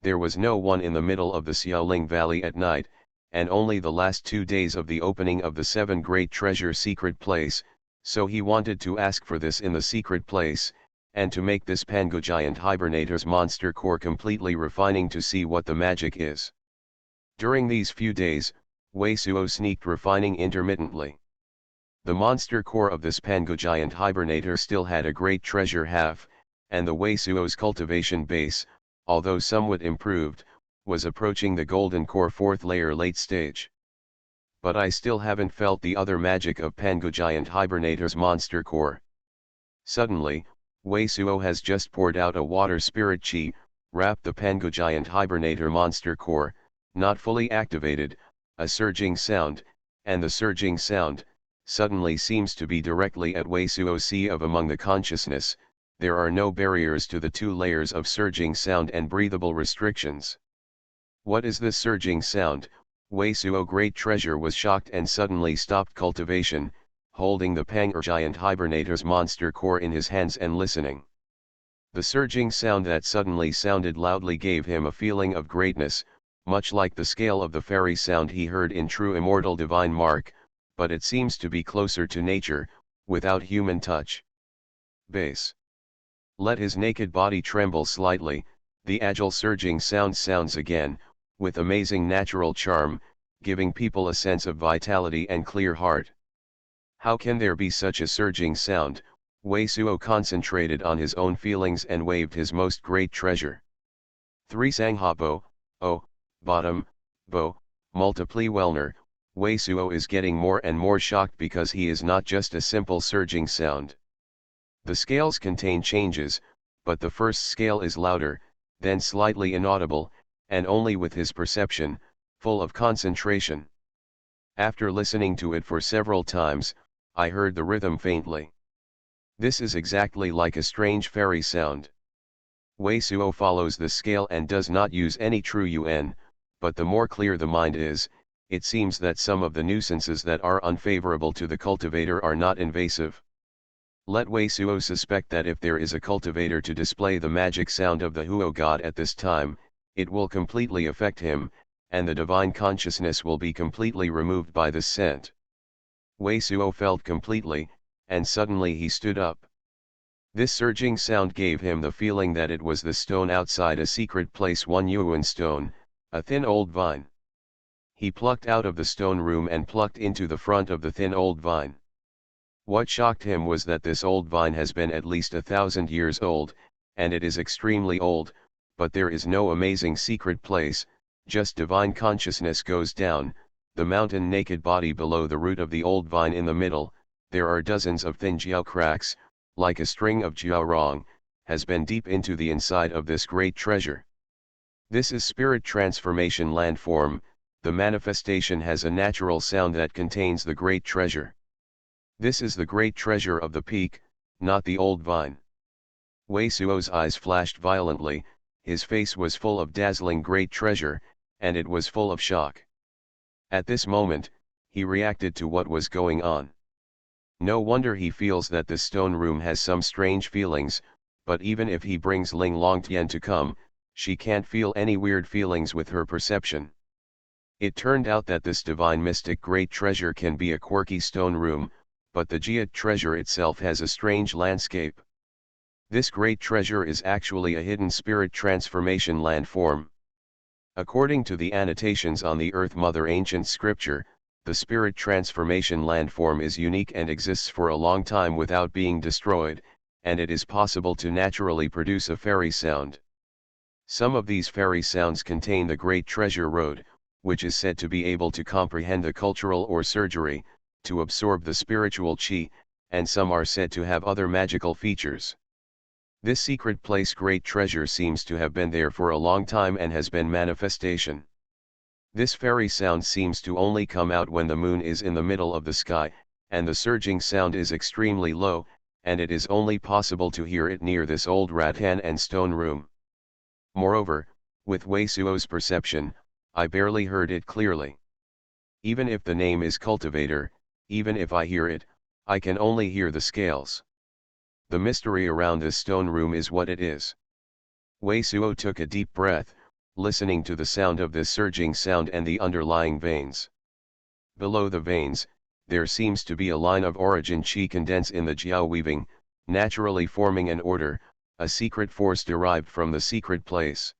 There was no one in the middle of the Xiaoling Valley at night, and only the last 2 days of the opening of the 7 great treasure secret place, so he wanted to ask for this in the secret place, and to make this Pangu giant hibernator's monster core completely refining to see what the magic is. During these few days, Wei Suo sneaked refining intermittently. The monster core of this Pangu giant hibernator still had a great treasure half, and the Wei Suo's cultivation base, although somewhat improved, was approaching the golden core fourth layer late stage. But I still haven't felt the other magic of Pangu giant hibernator's monster core. Suddenly, Wei Suo has just poured out a water spirit chi, wrapped the Pangu giant hibernator monster core, not fully activated, a surging sound, and the surging sound, suddenly seems to be directly at Wei Suo's sea of among the consciousness. There are no barriers to the two layers of surging sound and breathable restrictions. What is this surging sound? Wei Suo great treasure was shocked and suddenly stopped cultivation, holding the Pangu giant hibernator's monster core in his hands and listening. The surging sound that suddenly sounded loudly gave him a feeling of greatness, much like the scale of the fairy sound he heard in true immortal divine mark, but it seems to be closer to nature, without human touch. Bass. Let his naked body tremble slightly, the agile surging sound sounds again, with amazing natural charm, giving people a sense of vitality and clear heart. How can there be such a surging sound? Wei Suo concentrated on his own feelings and waved his most great treasure. 3 Sangha Bo, oh, bottom, Bo, multiply Wellner. Wei Suo is getting more and more shocked because he is not just a simple surging sound. The scales contain changes, but the first scale is louder, then slightly inaudible, and only with his perception, full of concentration. After listening to it for several times, I heard the rhythm faintly. This is exactly like a strange fairy sound. Wei Suo follows the scale and does not use any true UN, but the more clear the mind is, it seems that some of the nuisances that are unfavorable to the cultivator are not invasive. Let Wei Suo suspect that if there is a cultivator to display the magic sound of the Huo god at this time, it will completely affect him, and the divine consciousness will be completely removed by this scent. Wei Suo felt completely, and suddenly he stood up. This surging sound gave him the feeling that it was the stone outside a secret place, one yuan stone, a thin old vine. He plucked out of the stone room and plucked into the front of the thin old vine. What shocked him was that this old vine has been at least 1,000 years old, and it is extremely old, but there is no amazing secret place, just divine consciousness goes down, the mountain naked body below the root of the old vine in the middle, there are dozens of thin jiao cracks, like a string of jiao rong, has been deep into the inside of this great treasure. This is spirit transformation landform, the manifestation has a natural sound that contains the great treasure. This is the great treasure of the peak, not the old vine. Wei Suo's eyes flashed violently, his face was full of dazzling great treasure, and it was full of shock. At this moment, he reacted to what was going on. No wonder he feels that the stone room has some strange feelings, but even if he brings Ling Longtian to come, she can't feel any weird feelings with her perception. It turned out that this divine mystic great treasure can be a quirky stone room, but the Jia treasure itself has a strange landscape. This great treasure is actually a hidden spirit transformation landform. According to the annotations on the Earth Mother ancient scripture, the spirit transformation landform is unique and exists for a long time without being destroyed, and it is possible to naturally produce a fairy sound. Some of these fairy sounds contain the great treasure road, which is said to be able to comprehend the cultural or surgery, to absorb the spiritual chi, and some are said to have other magical features. This secret place great treasure seems to have been there for a long time and has been manifestation. This fairy sound seems to only come out when the moon is in the middle of the sky, and the surging sound is extremely low, and it is only possible to hear it near this old rattan and stone room. Moreover, with Wei Suo's perception, I barely heard it clearly. Even if the name is cultivator, even if I hear it, I can only hear the scales. The mystery around this stone room is what it is. Wei Suo took a deep breath, listening to the sound of this surging sound and the underlying veins. Below the veins, there seems to be a line of origin chi condense in the jiao weaving, naturally forming an order, a secret force derived from the secret place.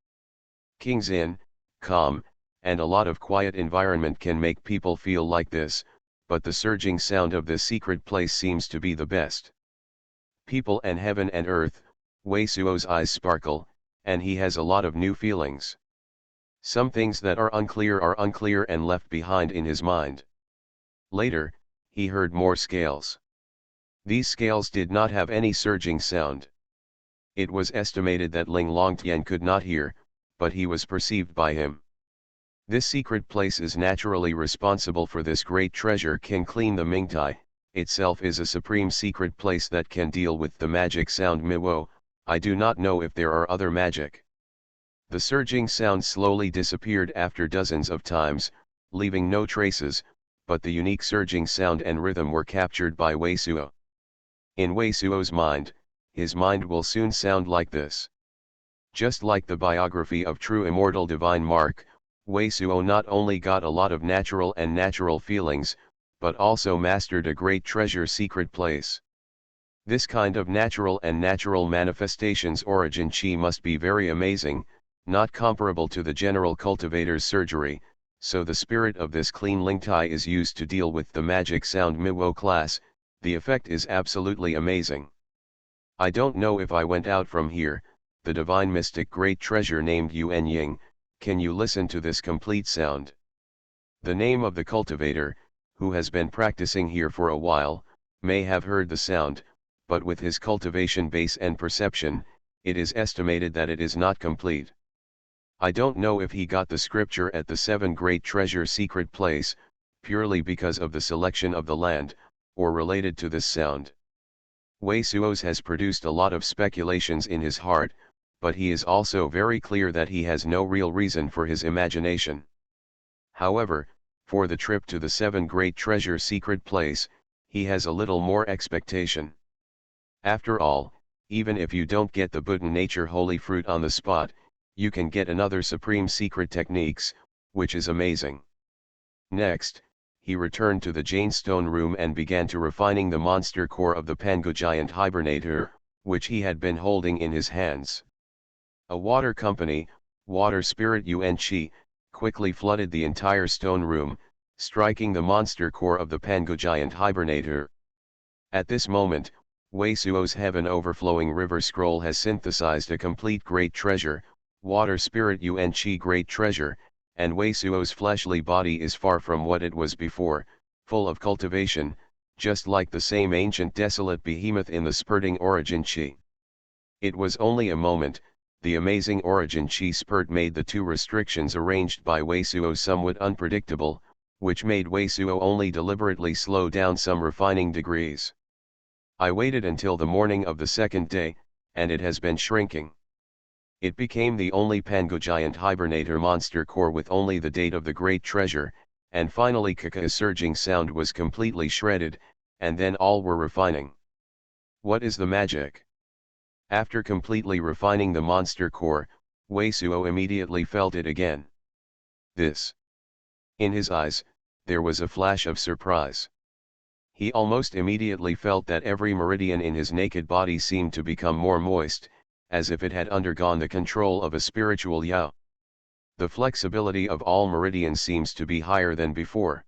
King's Inn, calm, and a lot of quiet environment can make people feel like this, but the surging sound of this secret place seems to be the best. People and heaven and earth, Wei Suo's eyes sparkle, and he has a lot of new feelings. Some things that are unclear and left behind in his mind. Later, he heard more scales. These scales did not have any surging sound. It was estimated that Ling Longtian could not hear, but he was perceived by him. This secret place is naturally responsible for this great treasure can clean the Mingtai, itself is a supreme secret place that can deal with the magic sound Miwo. I do not know if there are other magic. The surging sound slowly disappeared after dozens of times, leaving no traces, but the unique surging sound and rhythm were captured by Wei Suo. In Wei Suo's mind, his mind will soon sound like this. Just like the biography of true immortal divine Mark, Wei Suo not only got a lot of natural feelings, but also mastered a great treasure secret place. This kind of natural manifestations origin chi must be very amazing, not comparable to the general cultivator's surgery, so the spirit of this clean Lingtai is used to deal with the magic sound Miwo class. The effect is absolutely amazing. I don't know if I went out from here, the divine mystic great treasure named Yuan Ying, can you listen to this complete sound? The name of the cultivator, who has been practicing here for a while, may have heard the sound, but with his cultivation base and perception, it is estimated that it is not complete. I don't know if he got the scripture at the 7 great treasure secret place, purely because of the selection of the land, or related to this sound. Wei Suo's has produced a lot of speculations in his heart, but he is also very clear that he has no real reason for his imagination. However, for the trip to the 7 great treasure secret place, he has a little more expectation. After all, even if you don't get the Buddha nature holy fruit on the spot, you can get another supreme secret techniques, which is amazing. Next, he returned to the Jane Stone room and began to refining the monster core of the Pangu giant hibernator, which he had been holding in his hands. A water company, water spirit Yuan Chi, quickly flooded the entire stone room, striking the monster core of the Pangu giant hibernator. At this moment, Wei Suo's heaven overflowing river scroll has synthesized a complete great treasure, water spirit Yuan Chi great treasure, and Wei Suo's fleshly body is far from what it was before, full of cultivation, just like the same ancient desolate behemoth in the spurting origin chi. It was only a moment, the amazing origin chi spurt made the 2 restrictions arranged by Wei Suo somewhat unpredictable, which made Wei Suo only deliberately slow down some refining degrees. I waited until the morning of the 2nd day, and it has been shrinking. It became the only Pangu giant hibernator monster core with only the date of the great treasure, and finally Kaka's surging sound was completely shredded, and then all were refining. What is the magic? After completely refining the monster core, Wei Suo immediately felt it again. This. In his eyes, there was a flash of surprise. He almost immediately felt that every meridian in his naked body seemed to become more moist, as if it had undergone the control of a spiritual Yao. The flexibility of all meridians seems to be higher than before.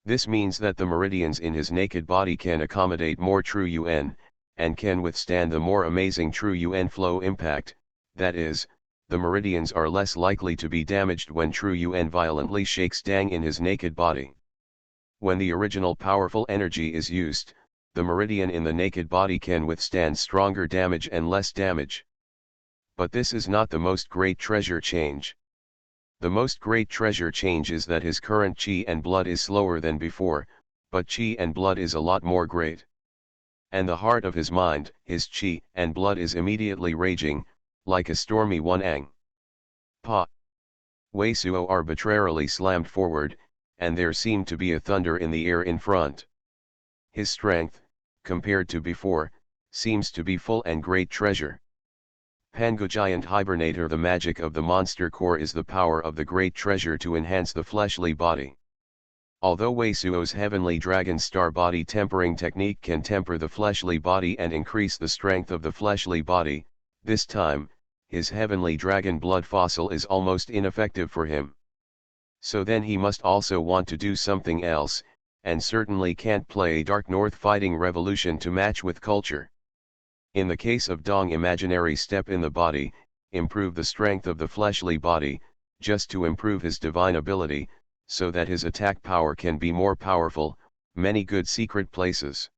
This means that the meridians in his naked body can accommodate more true Yuan, and can withstand the more amazing true Yuan flow impact, that is, the meridians are less likely to be damaged when true Yuan violently shakes Dang in his naked body. When the original powerful energy is used, the meridian in the naked body can withstand stronger damage and less damage. But this is not the most great treasure change. The most great treasure change is that his current chi and blood is slower than before, but chi and blood is a lot more great. And the heart of his mind, his chi and blood is immediately raging, like a stormy Wanang. Pa. Wei Suo arbitrarily slammed forward, and there seemed to be a thunder in the air in front. His strength, compared to before, seems to be full and great treasure. Pangu giant hibernator. The magic of the monster core is the power of the great treasure to enhance the fleshly body. Although Wei Suo's heavenly dragon star body tempering technique can temper the fleshly body and increase the strength of the fleshly body, this time, his heavenly dragon blood fossil is almost ineffective for him. So then he must also want to do something else, and certainly can't play Dark North Fighting Revolution to match with culture. In the case of Dong, imaginary step in the body, improve the strength of the fleshly body, just to improve his divine ability, so that his attack power can be more powerful, many good secret places.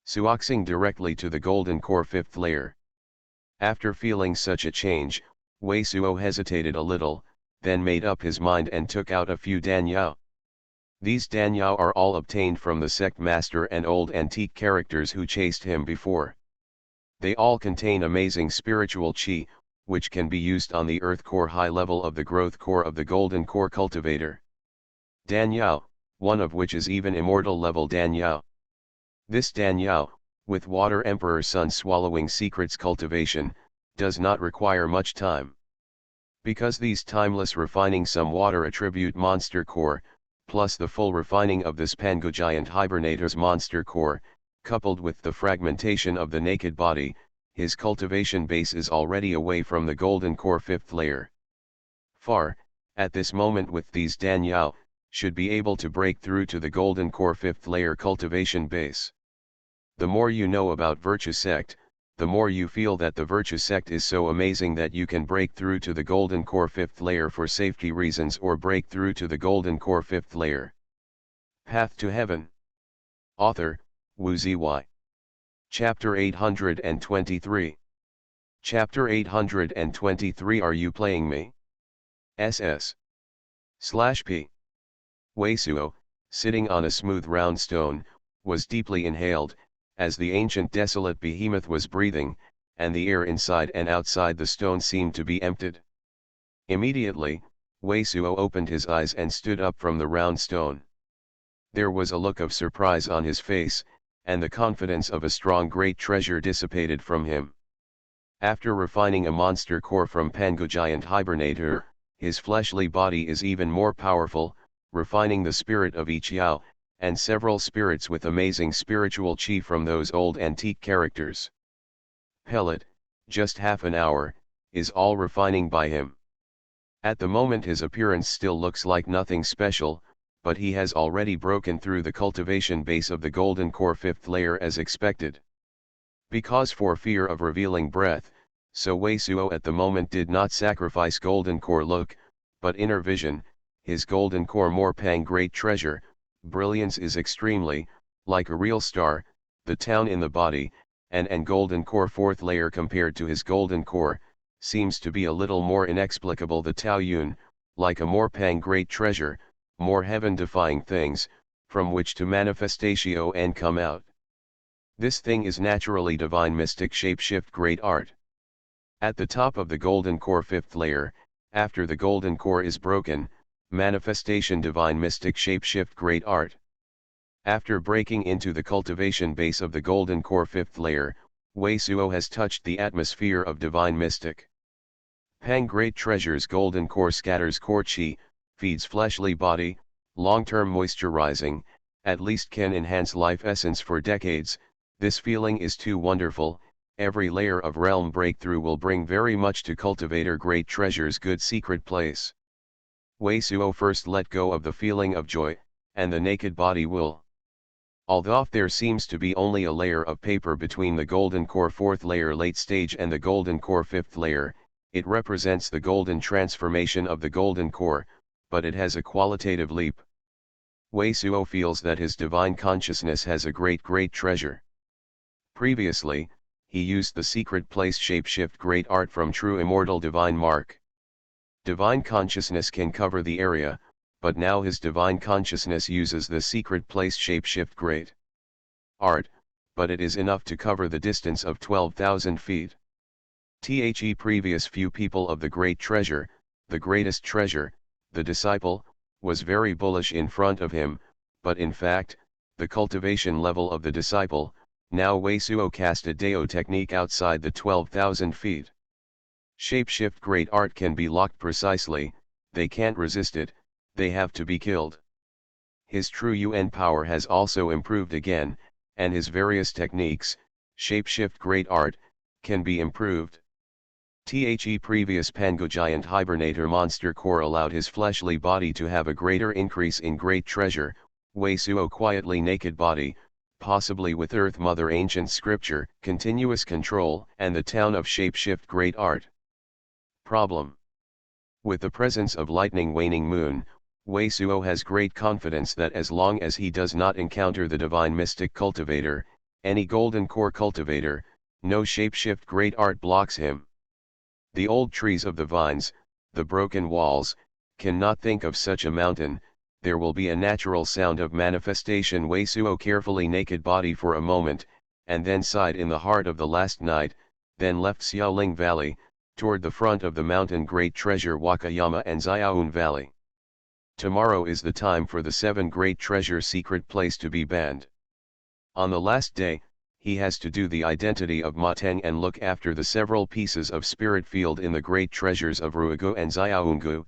Suoxing directly to the golden core 5th layer. After feeling such a change, Wei Suo hesitated a little, then made up his mind and took out a few danyao. These danyao are all obtained from the sect master and old antique characters who chased him before. They all contain amazing spiritual chi, which can be used on the earth core high level of the growth core of the golden core cultivator. Danyao, one of which is even immortal level Danyao. This Danyao, with Water Emperor Sun swallowing secrets cultivation, does not require much time. Because these timeless refining some water attribute monster core, plus the full refining of this Pangu giant hibernator's monster core, coupled with the fragmentation of the naked body, his cultivation base is already away from the golden core 5th layer. Far, at this moment with these danyao, should be able to break through to the golden core 5th layer cultivation base. The more you know about Virtue Sect, the more you feel that the Virtue Sect is so amazing that you can break through to the golden core 5th layer for safety reasons or break through to the golden core 5th layer. Path to Heaven. Author, Wu Zy. Chapter 823. Chapter 823. Are you playing me? SS/P. Wei Suo, sitting on a smooth round stone, was deeply inhaled, as the ancient desolate behemoth was breathing, and the air inside and outside the stone seemed to be emptied. Immediately, Wei Suo opened his eyes and stood up from the round stone. There was a look of surprise on his face, and the confidence of a strong great treasure dissipated from him. After refining a monster core from Pangu giant hibernator, his fleshly body is even more powerful, refining the spirit of each Yao, and several spirits with amazing spiritual chi from those old antique characters. Pellet, just half an hour, is all refining by him. At the moment his appearance still looks like nothing special, but he has already broken through the cultivation base of the golden core 5th layer as expected. Because for fear of revealing breath, so Wei Suo at the moment did not sacrifice golden core look, but inner vision, his golden core more pang great treasure, brilliance is extremely, like a real star, the town in the body, and golden core 4th layer compared to his golden core, seems to be a little more inexplicable the Tao Yun, like a more pang great treasure, more heaven-defying things, from which to manifestatio and come out. This thing is naturally divine mystic shape-shift great art. At the top of the golden core 5th layer, after the golden core is broken, manifestation divine mystic shape-shift great art. After breaking into the cultivation base of the golden core 5th layer, Wei Suo has touched the atmosphere of divine mystic. Pang great treasures golden core scatters core chi, feeds fleshly body, long-term moisturizing, at least can enhance life essence for decades. This feeling is too wonderful. Every layer of realm breakthrough will bring very much to cultivator great treasures good secret place. Wei Suo first let go of the feeling of joy, and the naked body will. Although there seems to be only a layer of paper between the golden core 4th layer late stage and the golden core 5th layer, it represents the golden transformation of the golden core, but it has a qualitative leap. Wei Suo feels that his divine consciousness has a great treasure. Previously, he used the secret place shapeshift great art from true immortal divine mark. Divine consciousness can cover the area, but now his divine consciousness uses the secret place shapeshift great art, but it is enough to cover the distance of 12,000 feet. The previous few people of the great treasure, the greatest treasure, the disciple, was very bullish in front of him, but in fact, the cultivation level of the disciple, now Wei Suo cast a Dao technique outside the 12,000 feet. Shapeshift great art can be locked precisely, they can't resist it, they have to be killed. his true UN power has also improved again, and his various techniques, shapeshift great art, can be improved. The previous Pango giant hibernator monster core allowed his fleshly body to have a greater increase in great treasure, Wei Suo quietly naked body, possibly with Earth Mother ancient scripture, continuous control, and the town of shapeshift great art. Problem. With the presence of lightning waning moon, Wei Suo has great confidence that as long as he does not encounter the divine mystic cultivator, any golden core cultivator, no shapeshift great art blocks him. The old trees of the vines, the broken walls, cannot think of such a mountain. There will be a natural sound of manifestation. Wei Suo carefully naked body for a moment, and then sighed in the heart of the last night, then left Xiaoling Valley, toward the front of the mountain great treasure Wakayama and Xiaoun Valley. Tomorrow is the time for the 7 great treasure secret place to be banned. On the last day, he has to do the identity of Ma Teng and look after the several pieces of spirit field in the great treasures of Ruigu and Xiaoungu.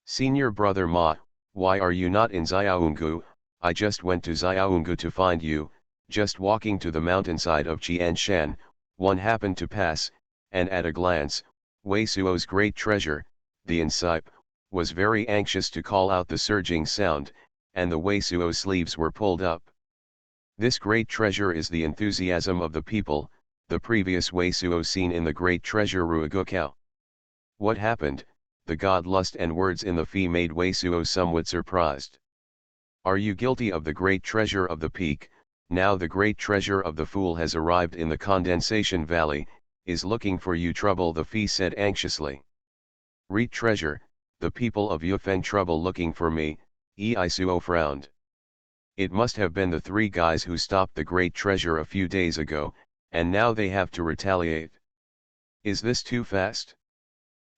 Senior brother Ma, why are you not in Xiaoungu? I just went to Xiaoungu to find you. Just walking to the mountainside of Qianshan, one happened to pass, and at a glance, Wei Suo's great treasure, the Insipe, was very anxious to call out the surging sound, and the Wei Suo sleeves were pulled up. This great treasure is the enthusiasm of the people, the previous Wei Suo seen in the great treasure Ruigukao. What happened? The god lust and words in the fee made Wei Suo somewhat surprised. Are you guilty of the great treasure of the peak? Now the great treasure of the fool has arrived in the condensation valley, is looking for you trouble, the fee said anxiously. Read treasure, the people of Yufeng trouble looking for me, Ei Suo frowned. It must have been the 3 guys who stopped the great treasure a few days ago, and now they have to retaliate. Is this too fast?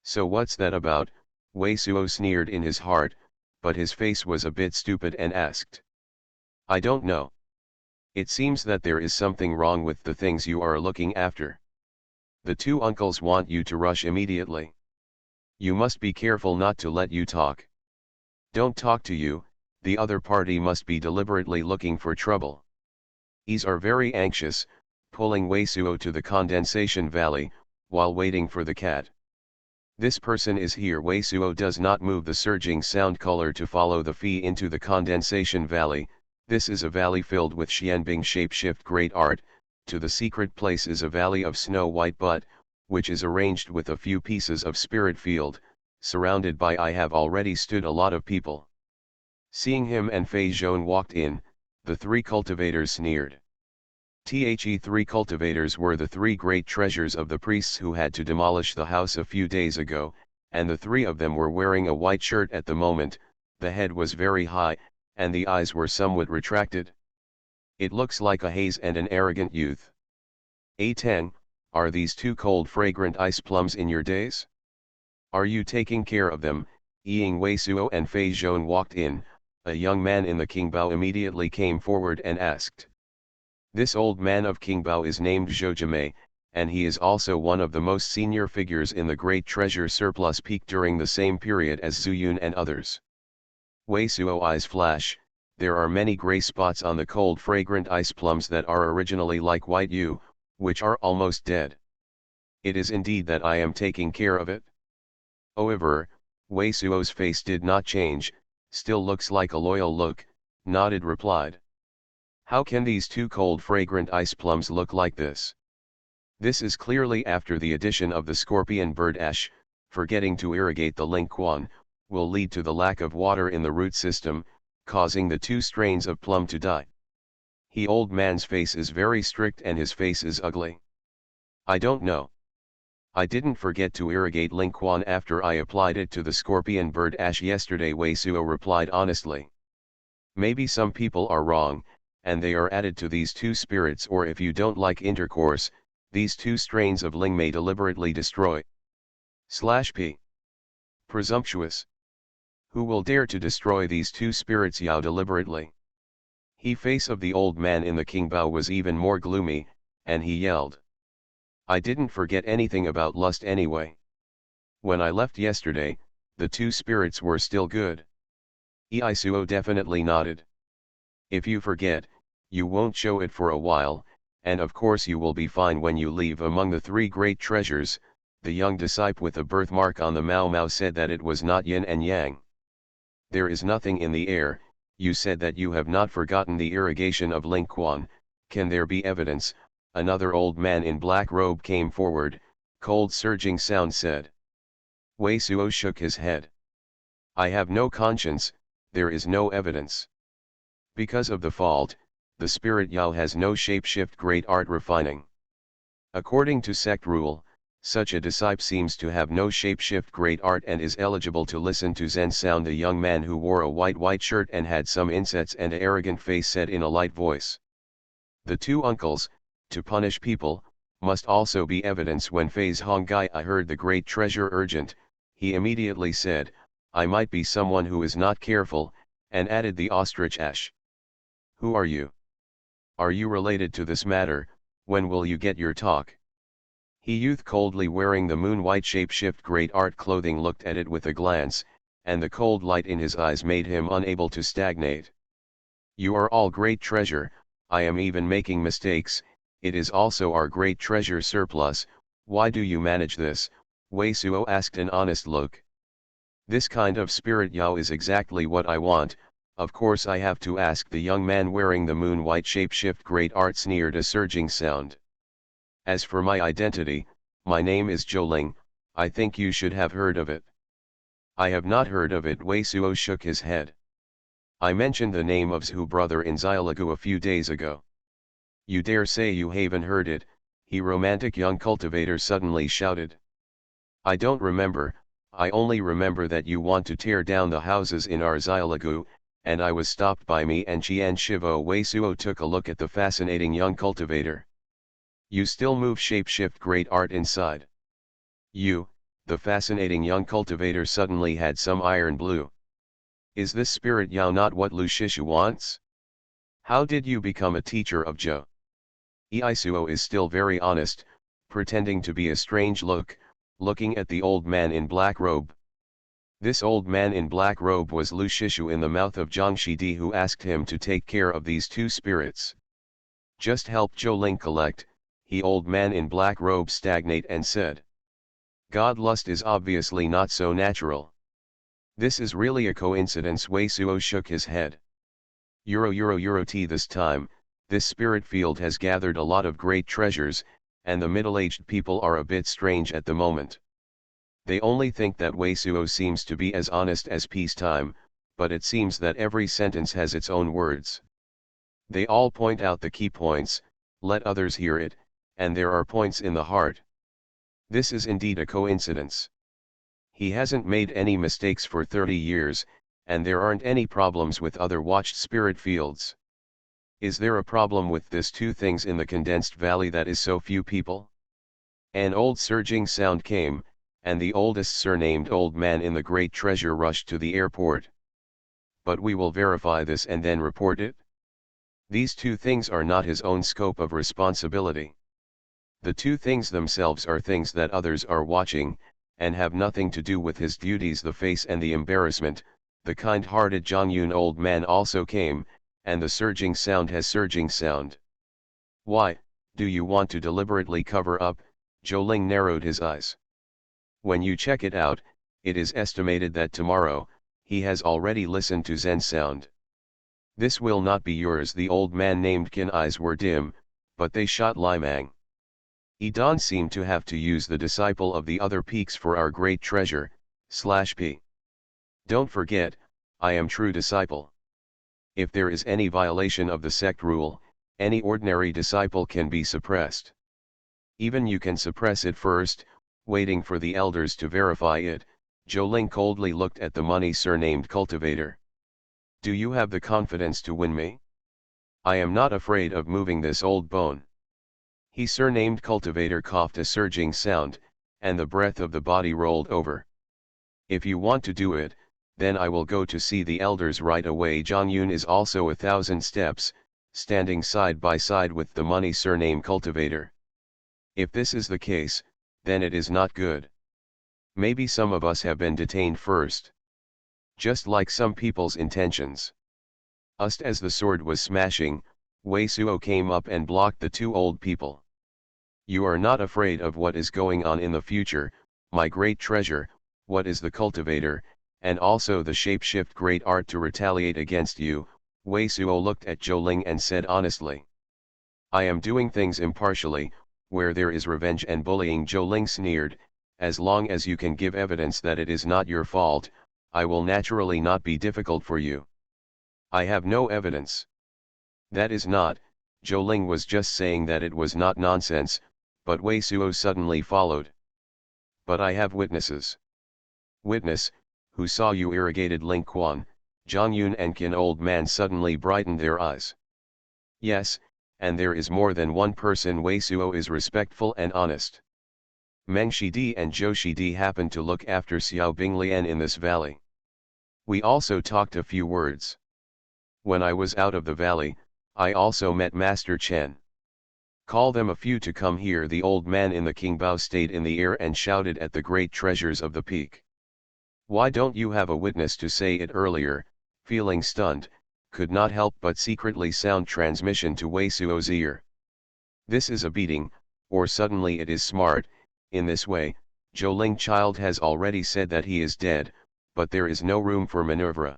So what's that about? Wei Suo sneered in his heart, but his face was a bit stupid and asked. I don't know. It seems that there is something wrong with the things you are looking after. The 2 uncles want you to rush immediately. You must be careful not to let you talk. Don't talk to you. The other party must be deliberately looking for trouble. E's are very anxious, pulling Wei Suo to the condensation valley, while waiting for the cat. This person is here. Wei Suo does not move the surging sound color to follow the fee into the condensation valley. This is a valley filled with Xianbing shapeshift great art. To the secret place is a valley of snow white butt, which is arranged with a few pieces of spirit field, surrounded by I have already stood a lot of people. Seeing him and Fei Zhong walked in, the 3 cultivators sneered. The 3 cultivators were the 3 great treasures of the priests who had to demolish the house a few days ago, and the 3 of them were wearing a white shirt at the moment. The head was very high, and the eyes were somewhat retracted. It looks like a haze and an arrogant youth. A10, are these 2 cold fragrant ice plums in your days? Are you taking care of them? Ying Wei Suo and Fei Zhong walked in. A young man in the Qingbao immediately came forward and asked. This old man of Qingbao is named Zhou Jimei, and he is also one of the most senior figures in the Great Treasure Surplus Peak during the same period as Zhu Yun and others. Wei Suo eyes flash. There are many gray spots on the cold fragrant ice plums that are originally like white yew, which are almost dead. It is indeed that I am taking care of it. However, Wei Suo's face did not change, still looks like a loyal look, nodded replied. How can these 2 cold fragrant ice plums look like this? This is clearly after the addition of the scorpion bird ash. Forgetting to irrigate the Lingquan, will lead to the lack of water in the root system, causing the 2 strains of plum to die. He old man's face is very strict and his face is ugly. I don't know. I didn't forget to irrigate Lingquan after I applied it to the scorpion bird ash yesterday, Wei Suo replied honestly. Maybe some people are wrong, and they are added to these 2 spirits, or if you don't like intercourse, these 2 strains of Ling may deliberately destroy. /p. Presumptuous. Who will dare to destroy these 2 spirits Yao deliberately? The face of the old man in the Qingbao was even more gloomy, and he yelled. I didn't forget anything about lust anyway. When I left yesterday, the 2 spirits were still good. Suo definitely nodded. If you forget, you won't show it for a while, and of course you will be fine when you leave. Among the three great treasures, the young disciple with the birthmark on the Mao Mao said that it was not yin and yang. There is nothing in the air. You said that you have not forgotten the irrigation of Lingquan. Can there be evidence? Another old man in black robe came forward. Cold surging sound said. Wei Suo shook his head. I have no conscience, there is no evidence. Because of the fault, the spirit Yao has no shapeshift great art refining. According to sect rule, such a disciple seems to have no shapeshift great art and is eligible to listen to Zen sound. The young man who wore a white shirt and had some insets and an arrogant face said in a light voice. The two uncles, to punish people, must also be evidence. When Phase Honggai I heard the great treasure urgent, he immediately said, I might be someone who is not careful, and added the ostrich ash. Who are you? Are you related to this matter? When will you get your talk? He youth coldly wearing the moon white shapeshift great art clothing looked at it with a glance, and the cold light in his eyes made him unable to stagnate. You are all great treasure, I am even making mistakes, it is also our great treasure surplus. Why do you manage this? Wei Suo asked an honest look. This kind of spirit Yao is exactly what I want. Of course I have to ask. The young man wearing the moon white shapeshift great art sneered a surging sound. As for my identity, my name is Zhou. I think you should have heard of it. I have not heard of it. Wei Suo shook his head. I mentioned the name of Zhu brother in Xiaolagu a few days ago. You dare say you haven't heard it? He romantic young cultivator suddenly shouted. I don't remember, I only remember that you want to tear down the houses in our Xiaolagu, and I was stopped by me and Qian Shivo. Wei Suo took a look at the fascinating young cultivator. You still move shapeshift great art inside. You, the fascinating young cultivator suddenly had some iron blue. Is this spirit Yao not what Lu Shishu wants? How did you become a teacher of Zhou? Suo is still very honest, pretending to be a strange looking at the old man in black robe. This old man in black robe was Lu Shishu in the mouth of Zhang Shidi, who asked him to take care of these two spirits. Just help Zhou Ling collect, he old man in black robe stagnate and said. God lust is obviously not so natural. This is really a coincidence. Wei Suo shook his head. Euro T this time, this spirit field has gathered a lot of great treasures, and the middle-aged people are a bit strange at the moment. They only think that Wei Suo seems to be as honest as peacetime, but it seems that every sentence has its own words. They all point out the key points, let others hear it, and there are points in the heart. This is indeed a coincidence. He hasn't made any mistakes for 30 years, and there aren't any problems with other watched spirit fields. Is there a problem with this two things in the condensed valley that is so few people? An old surging sound came, and the oldest surnamed old man in the great treasure rushed to the airport. But we will verify this and then report it. These two things are not his own scope of responsibility. The two things themselves are things that others are watching, and have nothing to do with his duties. The face and the embarrassment, the kind-hearted Zhongyun old man also came, and the surging sound has surging sound. Why, do you want to deliberately cover up? Zhou Ling narrowed his eyes. When you check it out, it is estimated that tomorrow, he has already listened to Zen sound. This will not be yours. The old man named Qin eyes were dim, but they shot Limang. Edan seemed to have to use the disciple of the other peaks for our great treasure, /p. Don't forget, I am true disciple. If there is any violation of the sect rule, any ordinary disciple can be suppressed. Even you can suppress it first, waiting for the elders to verify it. Zhou Ling coldly looked at the money surnamed cultivator. Do you have the confidence to win me? I am not afraid of moving this old bone. He surnamed cultivator coughed a surging sound, and the breath of the body rolled over. If you want to do it, then I will go to see the elders right away. Zhang Yun is also 1,000 steps, standing side by side with the money surname cultivator. If this is the case, then it is not good. Maybe some of us have been detained first. Just like some people's intentions. Just as the sword was smashing, Wei Suo came up and blocked the two old people. You are not afraid of what is going on in the future, my great treasure, what is the cultivator, and also the shapeshift great art to retaliate against you. Wei Suo looked at Zhou Ling and said honestly. I am doing things impartially, where there is revenge and bullying. Zhou Ling sneered, as long as you can give evidence that it is not your fault, I will naturally not be difficult for you. I have no evidence. That is not, Zhou Ling was just saying that it was not nonsense, but Wei Suo suddenly followed. But I have witnesses. Witness, who saw you? Irrigated Ling Quan, Zhang Yun and Qin. Old man suddenly brightened their eyes. Yes, and there is more than one person. Wei Suo is respectful and honest. Meng Shidi and Zhou Shidi happened to look after Xiao Binglian in this valley. We also talked a few words. When I was out of the valley, I also met Master Chen. Call them a few to come here. The old man in the Qingbao stayed in the air and shouted at the great treasures of the peak. Why don't you have a witness to say it earlier? Feeling stunned, could not help but secretly sound transmission to Wei Suo's ear. This is a beating, or suddenly it is smart. In this way, Zhou Ling child has already said that he is dead, but there is no room for maneuver.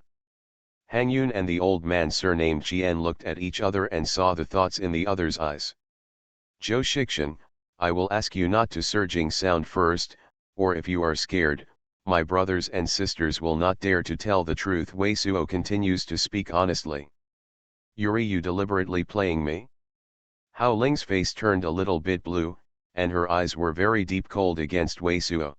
Hang Yun and the old man surnamed Qian looked at each other and saw the thoughts in the other's eyes. Zhou Shixian, I will ask you not to surging sound first, or if you are scared, my brothers and sisters will not dare to tell the truth. Wei Suo continues to speak honestly. Yuri, you deliberately playing me? Hao Ling's face turned a little bit blue, and her eyes were very deep cold against Wei Suo.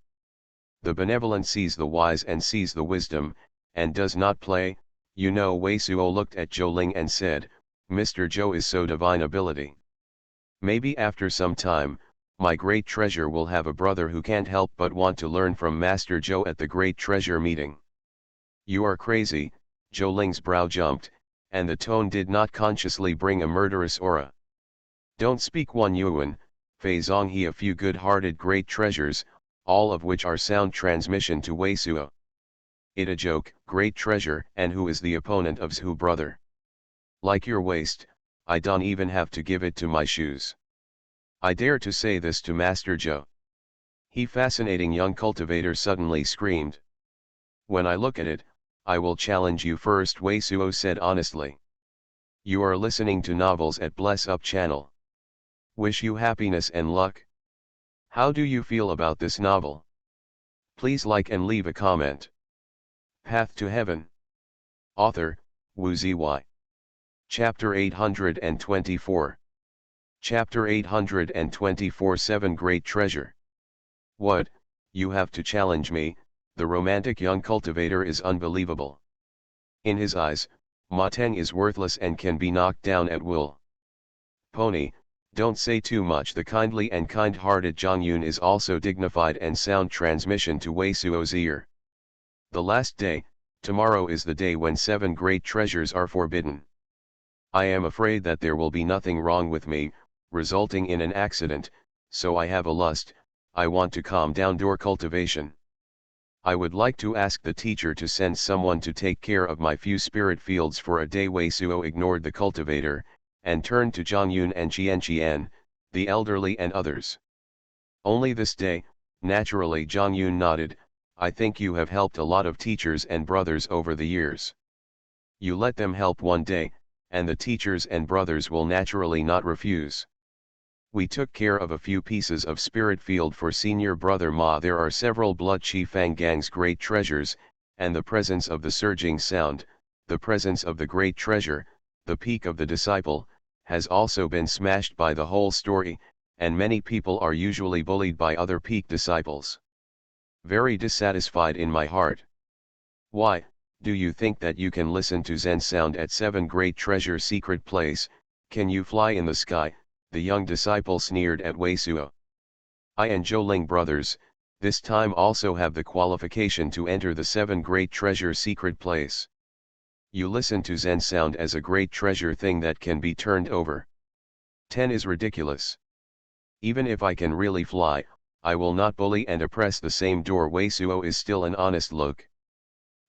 The benevolent sees the wise and sees the wisdom, and does not play. You know. Wei Suo looked at Zhou Ling and said, Mr. Zhou is so divine ability. Maybe after some time, my great treasure will have a brother who can't help but want to learn from Master Zhou at the great treasure meeting. You are crazy. Zhou Ling's brow jumped, and the tone did not consciously bring a murderous aura. Don't speak Wan Yuan, Fei Zonghe. A few good-hearted great treasures, all of which are sound transmission to Wei Suo. It a joke, great treasure, and who is the opponent of Zhu brother? Like your waist, I don't even have to give it to my shoes. I dare to say this to Master Zhou. He fascinating young cultivator suddenly screamed. When I look at it, I will challenge you first. Wei Suo said honestly. You are listening to novels at Bless Up channel. Wish you happiness and luck. How do you feel about this novel? Please like and leave a comment. Path to Heaven. Author, Wu Zy. Chapter 824. Chapter 824. 7 Great Treasure. What, you have to challenge me? The romantic young cultivator is unbelievable. In his eyes, Ma Teng is worthless and can be knocked down at will. Pony, don't say too much. The kindly and kind-hearted Zhang Yun is also dignified and sound transmission to Wei Suo's ear. The last day, tomorrow is the day when 7 great treasures are forbidden. I am afraid that there will be nothing wrong with me, resulting in an accident, so I have a lust. I want to calm down door cultivation. I would like to ask the teacher to send someone to take care of my few spirit fields for a day. Wei Suo ignored the cultivator, and turned to Zhang Yun and Qian, the elderly and others. Only this day, naturally. Zhang Yun nodded. I think you have helped a lot of teachers and brothers over the years. You let them help one day, and the teachers and brothers will naturally not refuse. We took care of a few pieces of spirit field for senior brother Ma. There are several blood Qi Fang Gang's great treasures, and the presence of the surging sound, the presence of the great treasure, the peak of the disciple, has also been smashed by the whole story, and many people are usually bullied by other peak disciples. Very dissatisfied in my heart. Why, do you think that you can listen to Zen sound at 7 great treasure secret place? Can you fly in the sky? The young disciple sneered at Wei Suo. I and Zhou Ling brothers, this time also have the qualification to enter the 7 great treasure secret place. You listen to Zen sound as a great treasure thing that can be turned over. 10 is ridiculous. Even if I can really fly, I will not bully and oppress the same door. Wei Suo is still an honest look.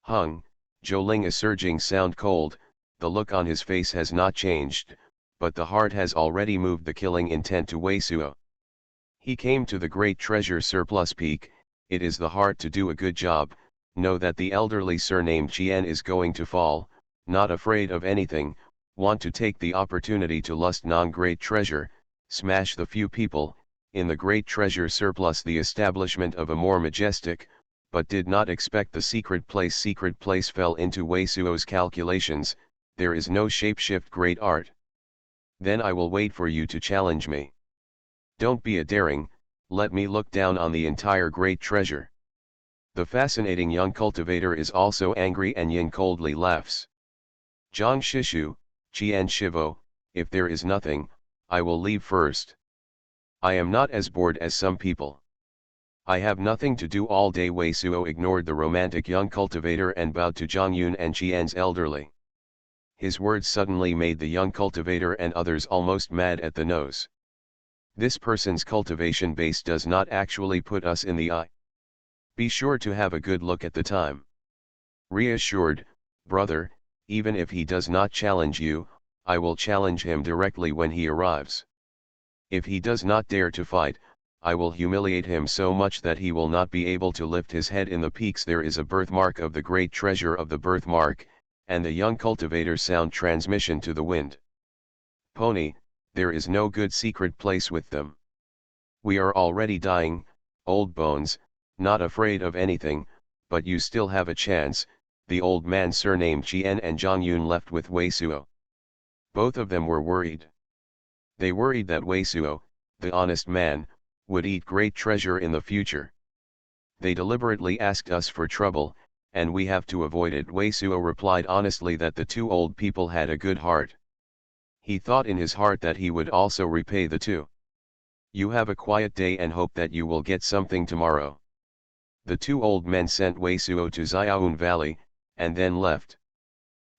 Hung, Zhou is surging sound cold, the look on his face has not changed, but the heart has already moved the killing intent to Wei Suo. He came to the great treasure surplus peak, it is the heart to do a good job, know that the elderly surnamed Qian is going to fall, not afraid of anything, want to take the opportunity to lust non-great treasure, smash the few people, in the great treasure surplus the establishment of a more majestic, but did not expect the secret place fell into Wei Suo's calculations, there is no shapeshift great art. Then I will wait for you to challenge me. Don't be a daring, let me look down on the entire great treasure. The fascinating young cultivator is also angry and Yin coldly laughs. Zhang Shishu, Qian Shivo, if there is nothing, I will leave first. I am not as bored as some people. I have nothing to do all day. Wei Suo ignored the romantic young cultivator and bowed to Zhang Yun and Qian's elderly. His words suddenly made the young cultivator and others almost mad at the nose. This person's cultivation base does not actually put us in the eye. Be sure to have a good look at the time. Reassured, brother, even if he does not challenge you, I will challenge him directly when he arrives. If he does not dare to fight, I will humiliate him so much that he will not be able to lift his head. In the peaks there is a birthmark of the great treasure of the birthmark, and the young cultivator sound transmission to the wind. Pony, there is no good secret place with them. We are already dying, old bones, not afraid of anything, but you still have a chance. The old man surnamed Qian and Zhang Yun left with Wei Suo. Both of them were worried. They worried that Wei Suo, the honest man, would eat great treasure in the future. They deliberately asked us for trouble, and we have to avoid it. Wei Suo replied honestly that the two old people had a good heart. He thought in his heart that he would also repay the two. You have a quiet day and hope that you will get something tomorrow. The two old men sent Wei Suo to Xiaoyun Valley, and then left.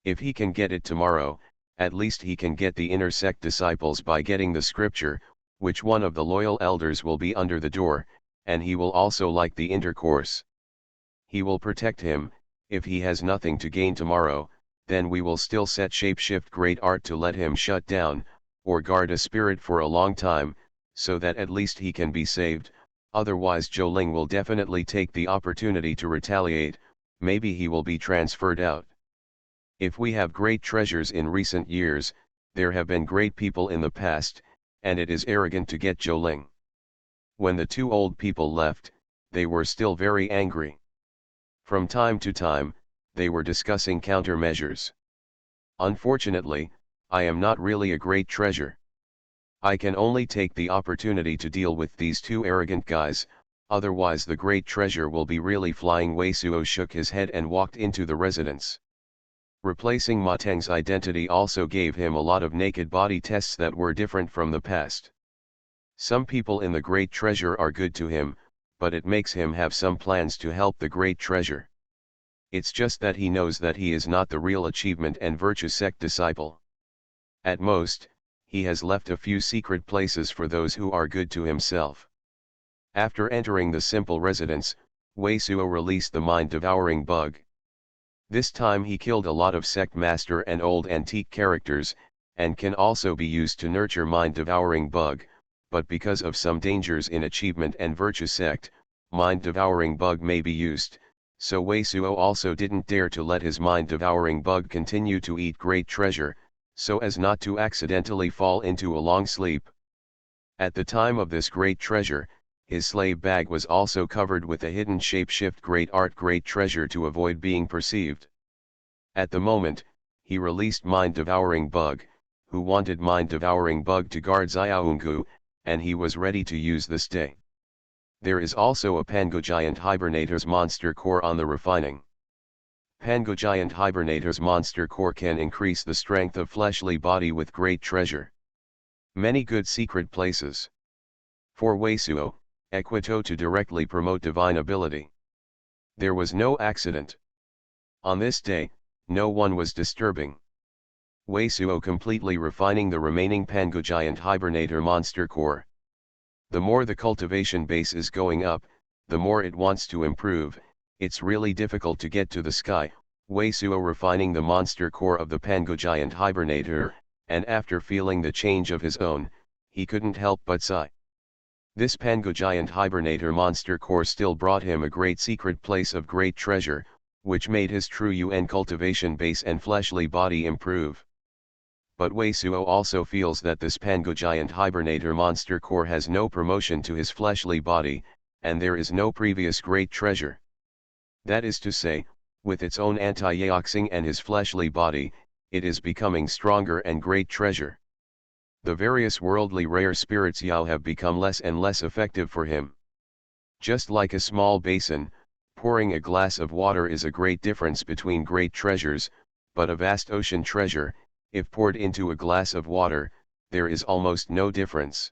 If he can get it tomorrow, at least he can get the inner sect disciples by getting the scripture, which one of the loyal elders will be under the door, and he will also like the intercourse. He will protect him. If he has nothing to gain tomorrow, then we will still set shapeshift great art to let him shut down, or guard a spirit for a long time, so that at least he can be saved. Otherwise Zhou will definitely take the opportunity to retaliate, maybe he will be transferred out. If we have great treasures in recent years, there have been great people in the past, and it is arrogant to get Zhou. When the two old people left, they were still very angry. From time to time, they were discussing countermeasures. Unfortunately, I am not really a great treasure. I can only take the opportunity to deal with these two arrogant guys, otherwise the great treasure will be really flying. Wei Suo shook his head and walked into the residence. Replacing Ma Teng's identity also gave him a lot of naked body tests that were different from the past. Some people in the great treasure are good to him, but it makes him have some plans to help the great treasure. It's just that he knows that he is not the real achievement and virtue sect disciple. At most, he has left a few secret places for those who are good to himself. After entering the simple residence, Wei Suo released the mind-devouring bug. This time he killed a lot of sect master and old antique characters, and can also be used to nurture mind-devouring bug, but because of some dangers in achievement and virtue sect, mind-devouring bug may be used, so Wei Suo also didn't dare to let his mind-devouring bug continue to eat great treasure, so as not to accidentally fall into a long sleep. At the time of this great treasure, his slave bag was also covered with a hidden shapeshift great art great treasure to avoid being perceived. At the moment, he released mind-devouring bug, who wanted mind-devouring bug to guard Xiaoyungu, and he was ready to use this day. There is also a Pangogiant Hibernator's monster core on the refining. Pangogiant Hibernator's monster core can increase the strength of fleshly body with great treasure. Many good secret places. For Wei Suo, Equito to directly promote divine ability. There was no accident. On this day, no one was disturbing. Wei Suo completely refining the remaining Pangogiant Hibernator monster core. The more the cultivation base is going up, the more it wants to improve. It's really difficult to get to the sky, Wei Suo refining the monster core of the Pango giant hibernator, and after feeling the change of his own, he couldn't help but sigh. This Pango giant hibernator monster core still brought him a great secret place of great treasure, which made his true UN cultivation base and fleshly body improve. But Wei Suo also feels that this Pango giant hibernator monster core has no promotion to his fleshly body, and there is no previous great treasure. That is to say, with its own anti-yaoxing and his fleshly body, it is becoming stronger and great treasure. The various worldly rare spirits Yao have become less and less effective for him. Just like a small basin, pouring a glass of water is a great difference between great treasures, but a vast ocean treasure, if poured into a glass of water, there is almost no difference.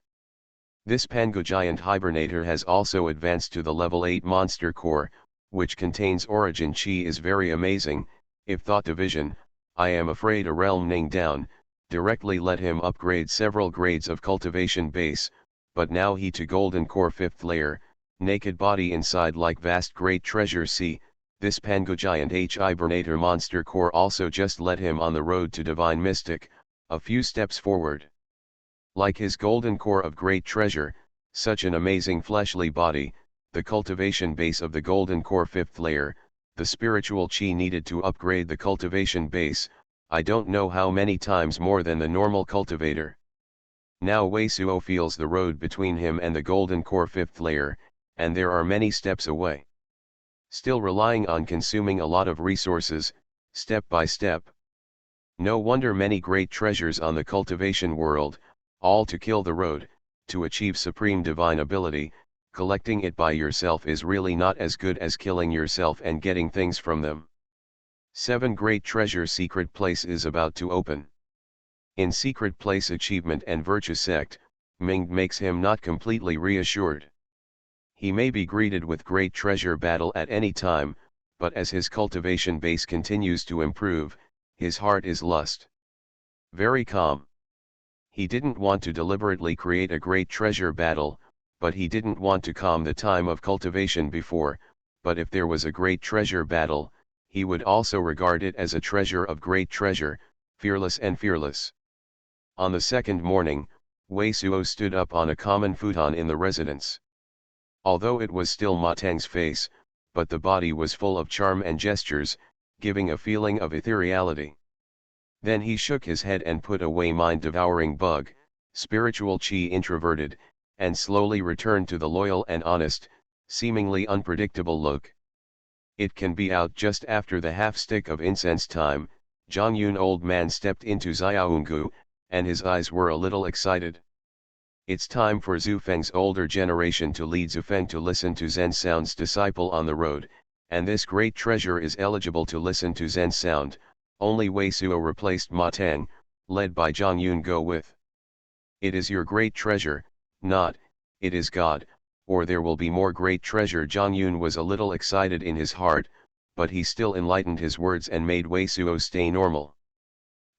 This Pango giant hibernator has also advanced to the level 8 monster core, which contains origin chi is very amazing. If thought division, I am afraid a realm ning down, directly let him upgrade several grades of cultivation base, but now he to golden core 5th layer, naked body inside like vast great treasure. See, this Pango giant hibernator monster core also just led him on the road to divine mystic, a few steps forward. Like his golden core of great treasure, such an amazing fleshly body, the cultivation base of the golden core 5th layer, the spiritual chi needed to upgrade the cultivation base, I don't know how many times more than the normal cultivator. Now Wei Suo feels the road between him and the golden core 5th layer, and there are many steps away. Still relying on consuming a lot of resources, step by step. No wonder many great treasures on the cultivation world, all to kill the road, to achieve supreme divine ability. Collecting it by yourself is really not as good as killing yourself and getting things from them. 7 Great Treasure Secret Place is about to open. In Secret Place Achievement and Virtue Sect, Ming makes him not completely reassured. He may be greeted with great treasure battle at any time, but as his cultivation base continues to improve, his heart is lust. Very calm. He didn't want to deliberately create a great treasure battle, but he didn't want to calm the time of cultivation before, but if there was a great treasure battle, he would also regard it as a treasure of great treasure, fearless and fearless. On the second morning, Wei Suo stood up on a common futon in the residence. Although it was still Ma Tang's face, but the body was full of charm and gestures, giving a feeling of ethereality. Then he shook his head and put away mind-devouring bug, spiritual chi introverted, and slowly returned to the loyal and honest, seemingly unpredictable look. It can be out just after the half-stick of incense time. Zhang Yun old man stepped into Xiaoyungu, and his eyes were a little excited. It's time for Zhu Feng's older generation to lead Zhu Feng to listen to Zen sound's disciple on the road, and this great treasure is eligible to listen to Zen sound. Only Wei Suo replaced Ma Tang, led by Zhang Yun go with. It is your great treasure, not, it is God, or there will be more great treasure. Zhang Yun was a little excited in his heart, but he still enlightened his words and made Wei Suo stay normal.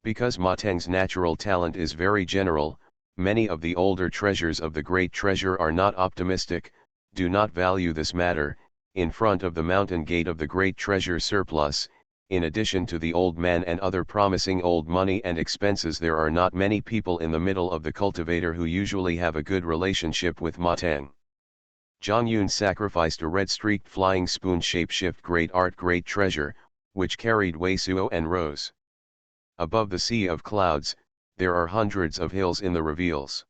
Because Ma Tang's natural talent is very general, many of the older treasures of the great treasure are not optimistic, do not value this matter. In front of the mountain gate of the great treasure surplus, in addition to the old man and other promising old money and expenses, there are not many people in the middle of the cultivator who usually have a good relationship with Ma Tang. Zhang Yun sacrificed a red-streaked flying spoon shapeshift great art great treasure, which carried Wei Suo and Rose. Above the sea of clouds, there are hundreds of hills in the reveals.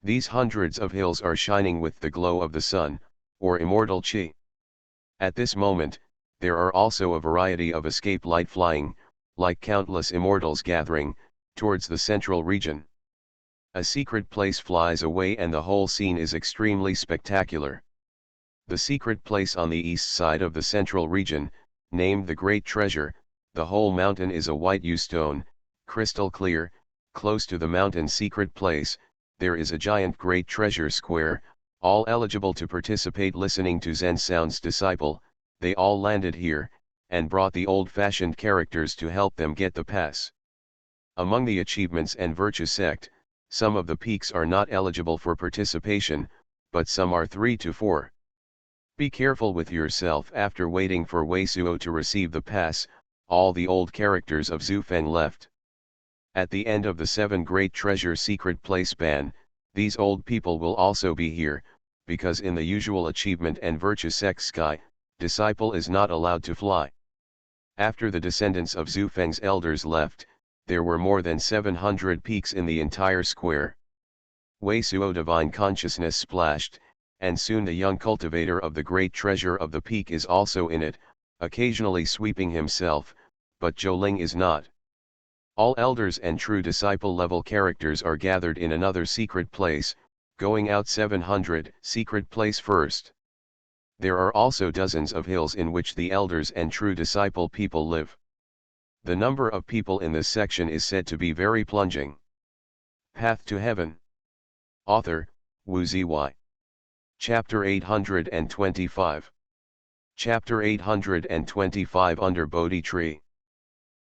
These hundreds of hills are shining with the glow of the sun, or immortal chi. At this moment, there are also a variety of escape light flying, like countless immortals gathering, towards the central region. A secret place flies away and the whole scene is extremely spectacular. The secret place on the east side of the central region, named the Great Treasure, the whole mountain is a white U stone, crystal clear. Close to the mountain secret place, there is a giant great treasure square, all eligible to participate listening to Zen sound's disciple. They all landed here, and brought the old-fashioned characters to help them get the pass. Among the achievements and virtue sect, some of the peaks are not eligible for participation, but some are 3 to 4. Be careful with yourself after waiting for Wei Suo to receive the pass. all the old characters of Zufeng left. At the end of the 7 Great Treasure Secret Place ban, these old people will also be here, because in the usual achievement and virtue sect sky, disciple is not allowed to fly. After the descendants of Zufeng's elders left, there were more than 700 peaks in the entire square. Wei Suo divine consciousness splashed, and soon the young cultivator of the great treasure of the peak is also in it, occasionally sweeping himself, but Zhou Ling is not. All elders and true disciple level characters are gathered in another secret place, going out 700 secret place first. There are also dozens of hills in which the elders and true disciple people live. The number of people in this section is said to be very plunging. Path to Heaven. Author, Wu Ziyi. Chapter 825. Chapter 825 Under Bodhi Tree.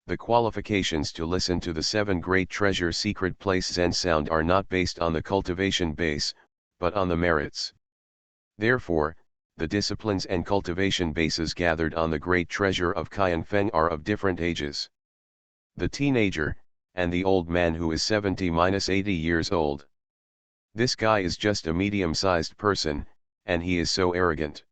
The qualifications to listen to the 7 Great Treasure Secret Place Zen sound are not based on the cultivation base, but on the merits. Therefore, the disciplines and cultivation bases gathered on the Great Treasure of Qianfeng are of different ages. The teenager, and the old man who is 70-80 years old. This guy is just a medium-sized person, and he is so arrogant.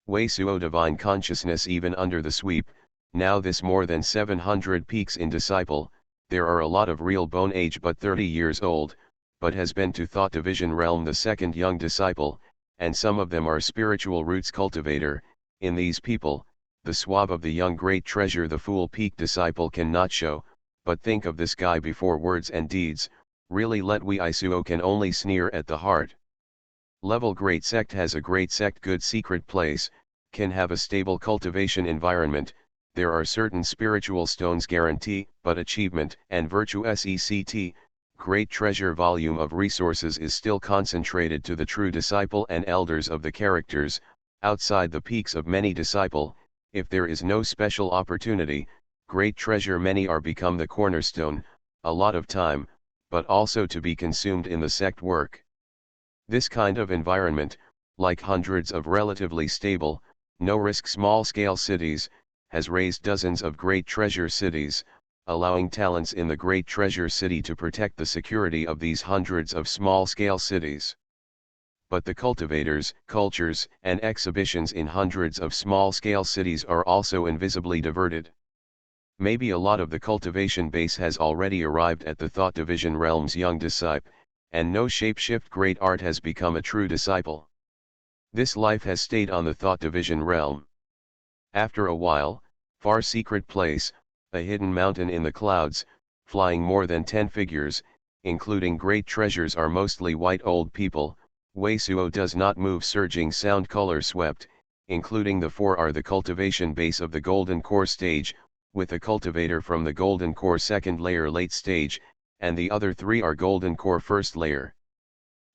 Wei Suo divine consciousness even under the sweep, now this more than 700 peaks in disciple, there are a lot of real bone age but 30 years old, but has been to thought division realm the second young disciple, and some of them are spiritual roots cultivator. In these people, the swab of the young great treasure the full peak disciple cannot show, but think of this guy before words and deeds, really let Wei Suo can only sneer at the heart. Level great sect has a great sect good secret place, can have a stable cultivation environment, there are certain spiritual stones guarantee, but achievement and virtue sect, great treasure volume of resources is still concentrated to the true disciple and elders of the characters, outside the peaks of many disciple, if there is no special opportunity, great treasure many are become the cornerstone, a lot of time, but also to be consumed in the sect work. This kind of environment, like hundreds of relatively stable, no-risk small-scale cities, has raised dozens of great treasure cities, allowing talents in the great treasure city to protect the security of these hundreds of small-scale cities. But the cultivators, cultures, and exhibitions in hundreds of small-scale cities are also invisibly diverted. Maybe a lot of the cultivation base has already arrived at the thought division realm's young disciple, and no shapeshift great art has become a true disciple. This life has stayed on the thought division realm. After a while, far secret place, a hidden mountain in the clouds, flying more than 10 figures, including great treasures are mostly white old people. Wei Suo does not move surging sound color swept, including the 4 are the cultivation base of the golden core stage, with a cultivator from the golden core second layer late stage, and the other 3 are golden core first layer.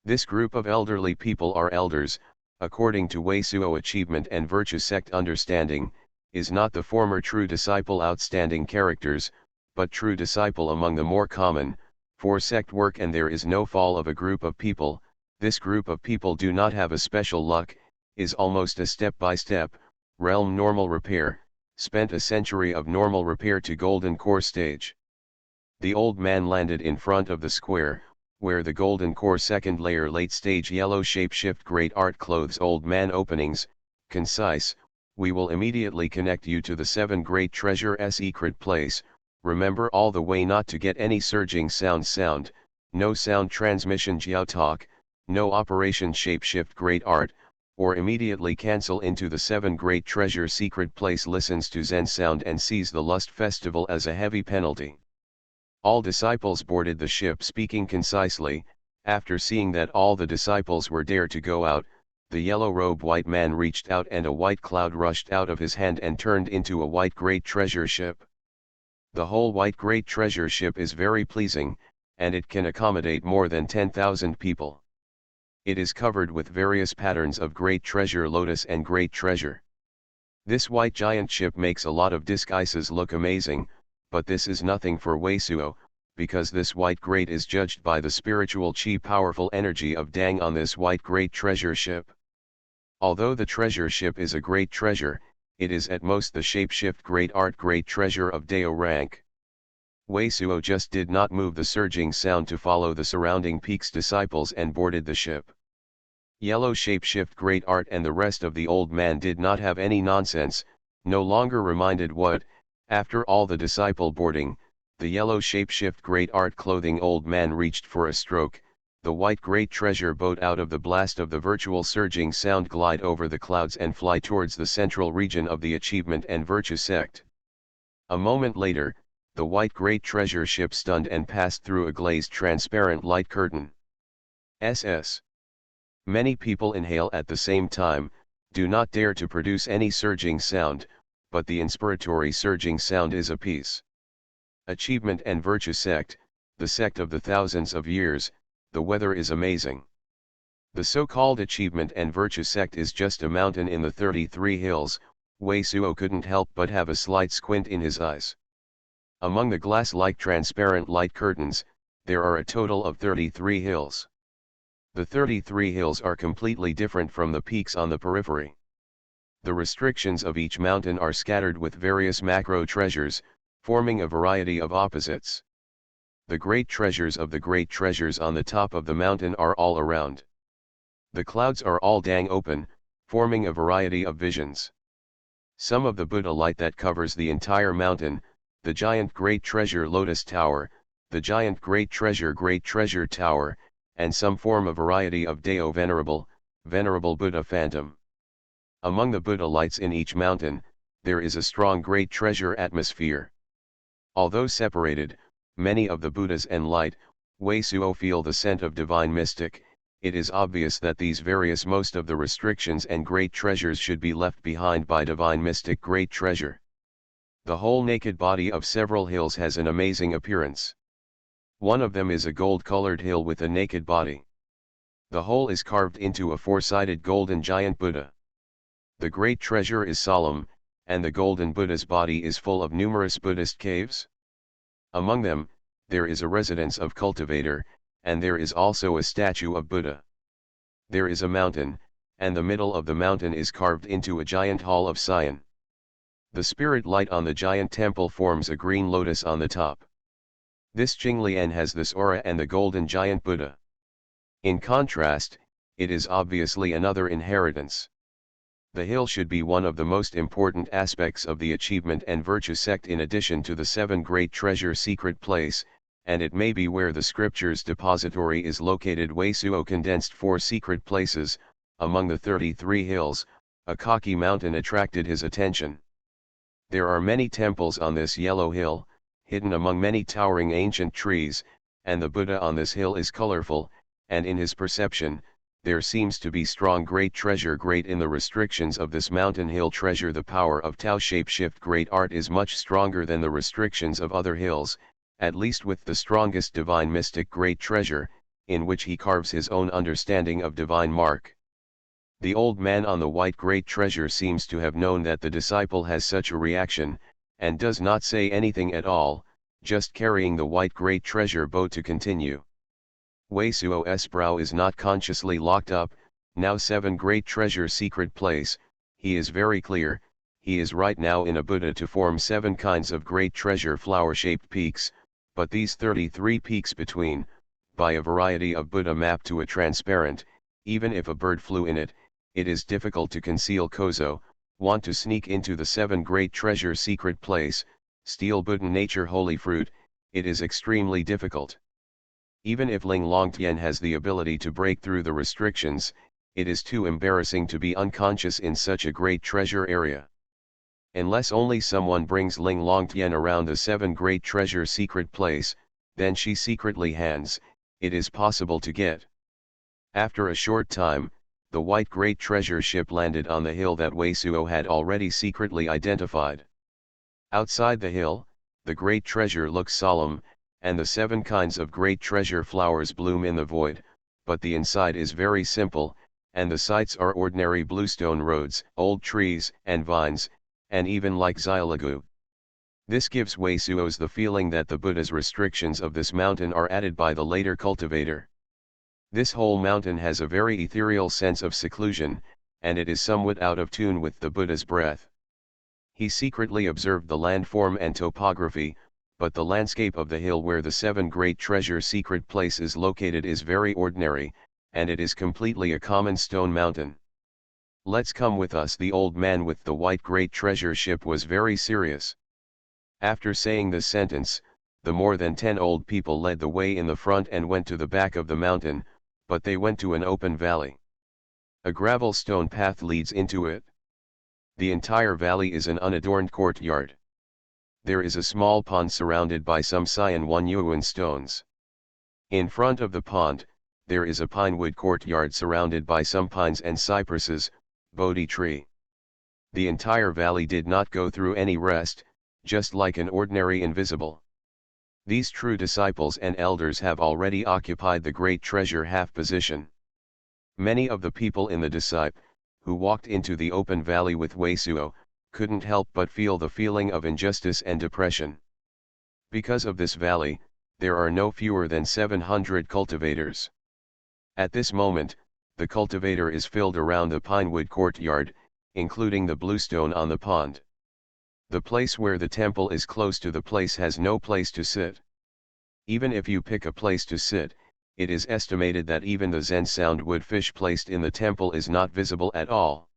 This group of elderly people are elders, according to Wei Suo achievement and virtue sect understanding, is not the former true disciple outstanding characters, but true disciple among the more common, for sect work and there is no fall of a group of people, this group of people do not have a special luck, is almost a step-by-step, realm normal repair, spent a century of normal repair to golden core stage. The old man landed in front of the square, where the golden core second layer late stage yellow shapeshift great art clothes old man openings, concise, we will immediately connect you to the 7 great treasure secret place, remember all the way not to get any surging sound, no sound transmission jiao talk, no operation shapeshift great art, or immediately cancel into the 7 great treasure secret place listens to Zen sound and sees the lust festival as a heavy penalty. All disciples boarded the ship speaking concisely, after seeing that all the disciples were dare to go out, the yellow-robed white man reached out and a white cloud rushed out of his hand and turned into a white great treasure ship. The whole white great treasure ship is very pleasing, and it can accommodate more than 10,000 people. It is covered with various patterns of great treasure lotus and great treasure. This white giant ship makes a lot of disguises look amazing, but this is nothing for Wei Suo, because this white great is judged by the spiritual chi powerful energy of Dang on this white great treasure ship. Although the treasure ship is a great treasure, it is at most the shapeshift great art great treasure of Dao rank. Wei Suo just did not move the surging sound to follow the surrounding peaks disciples and boarded the ship. Yellow shapeshift great art and the rest of the old man did not have any nonsense, no longer reminded what, after all the disciple boarding, the yellow shapeshift great art clothing old man reached for a stroke, the white great treasure boat out of the blast of the virtual surging sound glide over the clouds and fly towards the central region of the achievement and virtue sect. A moment later, the white great treasure ship stunned and passed through a glazed transparent light curtain. SS. Many people inhale at the same time, do not dare to produce any surging sound, but the inspiratory surging sound is a piece. Achievement and virtue sect, the sect of the thousands of years, the weather is amazing. The so-called achievement and virtue sect is just a mountain in the 33 hills. Wei Suo couldn't help but have a slight squint in his eyes. Among the glass-like transparent light curtains, there are a total of 33 hills. The 33 hills are completely different from the peaks on the periphery. The restrictions of each mountain are scattered with various macro treasures, forming a variety of opposites. The great treasures of the great treasures on the top of the mountain are all around. The clouds are all dang open, forming a variety of visions. Some of the Buddha light that covers the entire mountain, the giant great treasure lotus tower, the giant great treasure tower, and some form a variety of Dao venerable Buddha phantom. Among the Buddha lights in each mountain, there is a strong great treasure atmosphere. Although separated, many of the Buddhas and light, Wei Suo feel the scent of divine mystic. It is obvious that these various most of the restrictions and great treasures should be left behind by divine mystic great treasure. The whole naked body of several hills has an amazing appearance. One of them is a gold-colored hill with a naked body. The whole is carved into a four-sided golden giant Buddha. The great treasure is solemn, and the golden Buddha's body is full of numerous Buddhist caves. Among them, there is a residence of cultivator, and there is also a statue of Buddha. There is a mountain, and the middle of the mountain is carved into a giant hall of cyan. The spirit light on the giant temple forms a green lotus on the top. This Jinglian has this aura and the golden giant Buddha. In contrast, it is obviously another inheritance. The hill should be one of the most important aspects of the achievement and virtue sect in addition to the 7 great treasure secret place, and it may be where the scriptures depository is located. Wei Suo condensed 4 secret places. Among the 33 hills, a Kaki mountain attracted his attention. There are many temples on this yellow hill, hidden among many towering ancient trees, and the Buddha on this hill is colorful, and in his perception, there seems to be strong great treasure. Great in the restrictions of this mountain hill treasure. The power of Tao shapeshift great art is much stronger than the restrictions of other hills, at least with the strongest divine mystic great treasure, in which he carves his own understanding of divine mark. The old man on the white great treasure seems to have known that the disciple has such a reaction, and does not say anything at all, just carrying the white great treasure boat to continue. Wei Suo's brow is not consciously locked up. Now 7 great treasure secret place, he is very clear, he is right now in a Buddha to form 7 kinds of great treasure flower-shaped peaks, but these 33 peaks between, by a variety of Buddha map to a transparent, even if a bird flew in it, it is difficult to conceal. Kozo, want to sneak into the 7 great treasure secret place, steal Buddha nature holy fruit, it is extremely difficult. Even if Ling Longtian has the ability to break through the restrictions, it is too embarrassing to be unconscious in such a great treasure area. Unless only someone brings Ling Longtian around the 7 great treasure secret place, then she secretly hands, it is possible to get. After a short time, the white great treasure ship landed on the hill that Wei Suo had already secretly identified. Outside the hill, the great treasure looks solemn, and the 7 kinds of great treasure flowers bloom in the void, but the inside is very simple, and the sites are ordinary bluestone roads, old trees and vines, and even like Xylagu. This gives Wei Suo's the feeling that the Buddha's restrictions of this mountain are added by the later cultivator. This whole mountain has a very ethereal sense of seclusion, and it is somewhat out of tune with the Buddha's breath. He secretly observed the landform and topography, but the landscape of the hill where the 7 great treasure secret place is located is very ordinary, and it is completely a common stone mountain. "Let's come with us." The old man with the white great treasure ship was very serious. After saying this sentence, the more than 10 old people led the way in the front and went to the back of the mountain, but they went to an open valley. A gravel stone path leads into it. The entire valley is an unadorned courtyard. There is a small pond surrounded by some Xuanhuan stones. In front of the pond, there is a pinewood courtyard surrounded by some pines and cypresses, Bodhi tree. The entire valley did not go through any rest, just like an ordinary invisible. These true disciples and elders have already occupied the great treasure half position. Many of the people in the disciple, who walked into the open valley with Wei Suo, couldn't help but feel the feeling of injustice and depression. Because of this valley, there are no fewer than 700 cultivators. At this moment, the cultivator is filled around the pinewood courtyard, including the bluestone on the pond. The place where the temple is close to the place has no place to sit. Even if you pick a place to sit, it is estimated that even the Zen sound wood fish placed in the temple is not visible at all.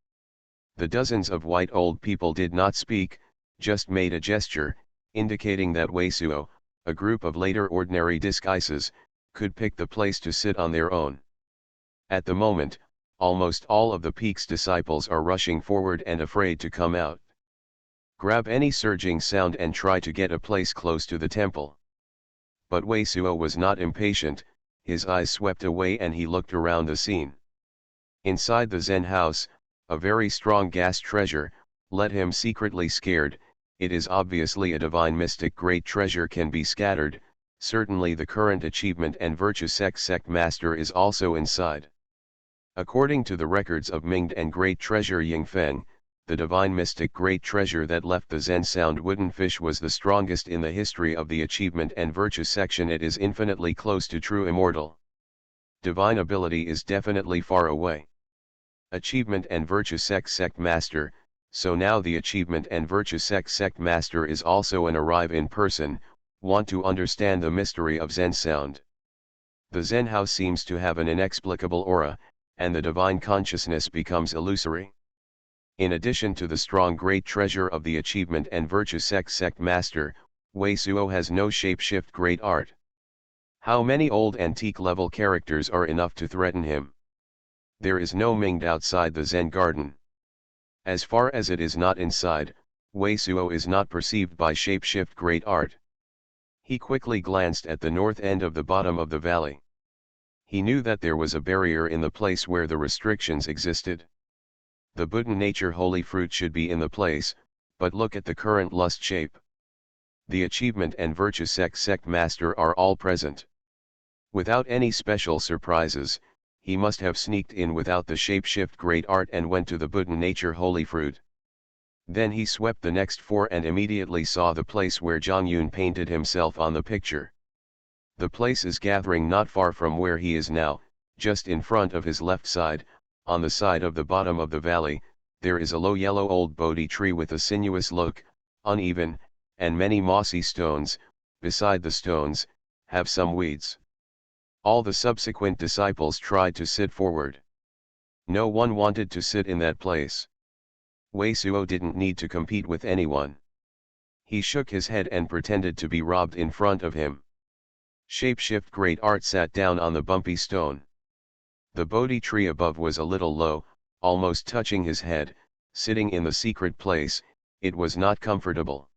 The dozens of white old people did not speak, just made a gesture, indicating that Wei Suo, a group of later ordinary disguises, could pick the place to sit on their own. At the moment, almost all of the peak's disciples are rushing forward and afraid to come out. Grab any surging sound and try to get a place close to the temple. But Wei Suo was not impatient, his eyes swept away and he looked around the scene. Inside the Zen house, a very strong gas treasure, led him secretly scared. It is obviously a divine mystic great treasure can be scattered. Certainly the current achievement and virtue sect master is also inside. According to the records of Mingde and great treasure Yingfeng, the divine mystic great treasure that left the Zen sound wooden fish was the strongest in the history of the achievement and virtue section. It is infinitely close to true immortal. Divine ability is definitely far away. Achievement and virtue sect master, so now the achievement and virtue sect master is also an arrive in person, want to understand the mystery of Zen sound. The Zen house seems to have an inexplicable aura, and the divine consciousness becomes illusory. In addition to the strong great treasure of the achievement and virtue sect master, Wei Suo has no shapeshift great art. How many old antique level characters are enough to threaten him? There is no Mingde outside the Zen garden. As far as it is not inside, Wei Suo is not perceived by shapeshift great art. He quickly glanced at the north end of the bottom of the valley. He knew that there was a barrier in the place where the restrictions existed. The Buddha nature holy fruit should be in the place, but look at the current lust shape. The achievement and virtue sect master are all present. Without any special surprises, he must have sneaked in without the shapeshift great art and went to the Buddha nature holy fruit. Then he swept the next 4 and immediately saw the place where Xuanhuan painted himself on the picture. The place is gathering not far from where he is now, just in front of his left side. On the side of the bottom of the valley, there is a low yellow old Bodhi tree with a sinuous look, uneven, and many mossy stones. Beside the stones, have some weeds. All the subsequent disciples tried to sit forward. No one wanted to sit in that place. Wei Suo didn't need to compete with anyone. He shook his head and pretended to be robbed in front of him. Shapeshift great art sat down on the bumpy stone. The Bodhi tree above was a little low, almost touching his head. Sitting in the secret place, it was not comfortable.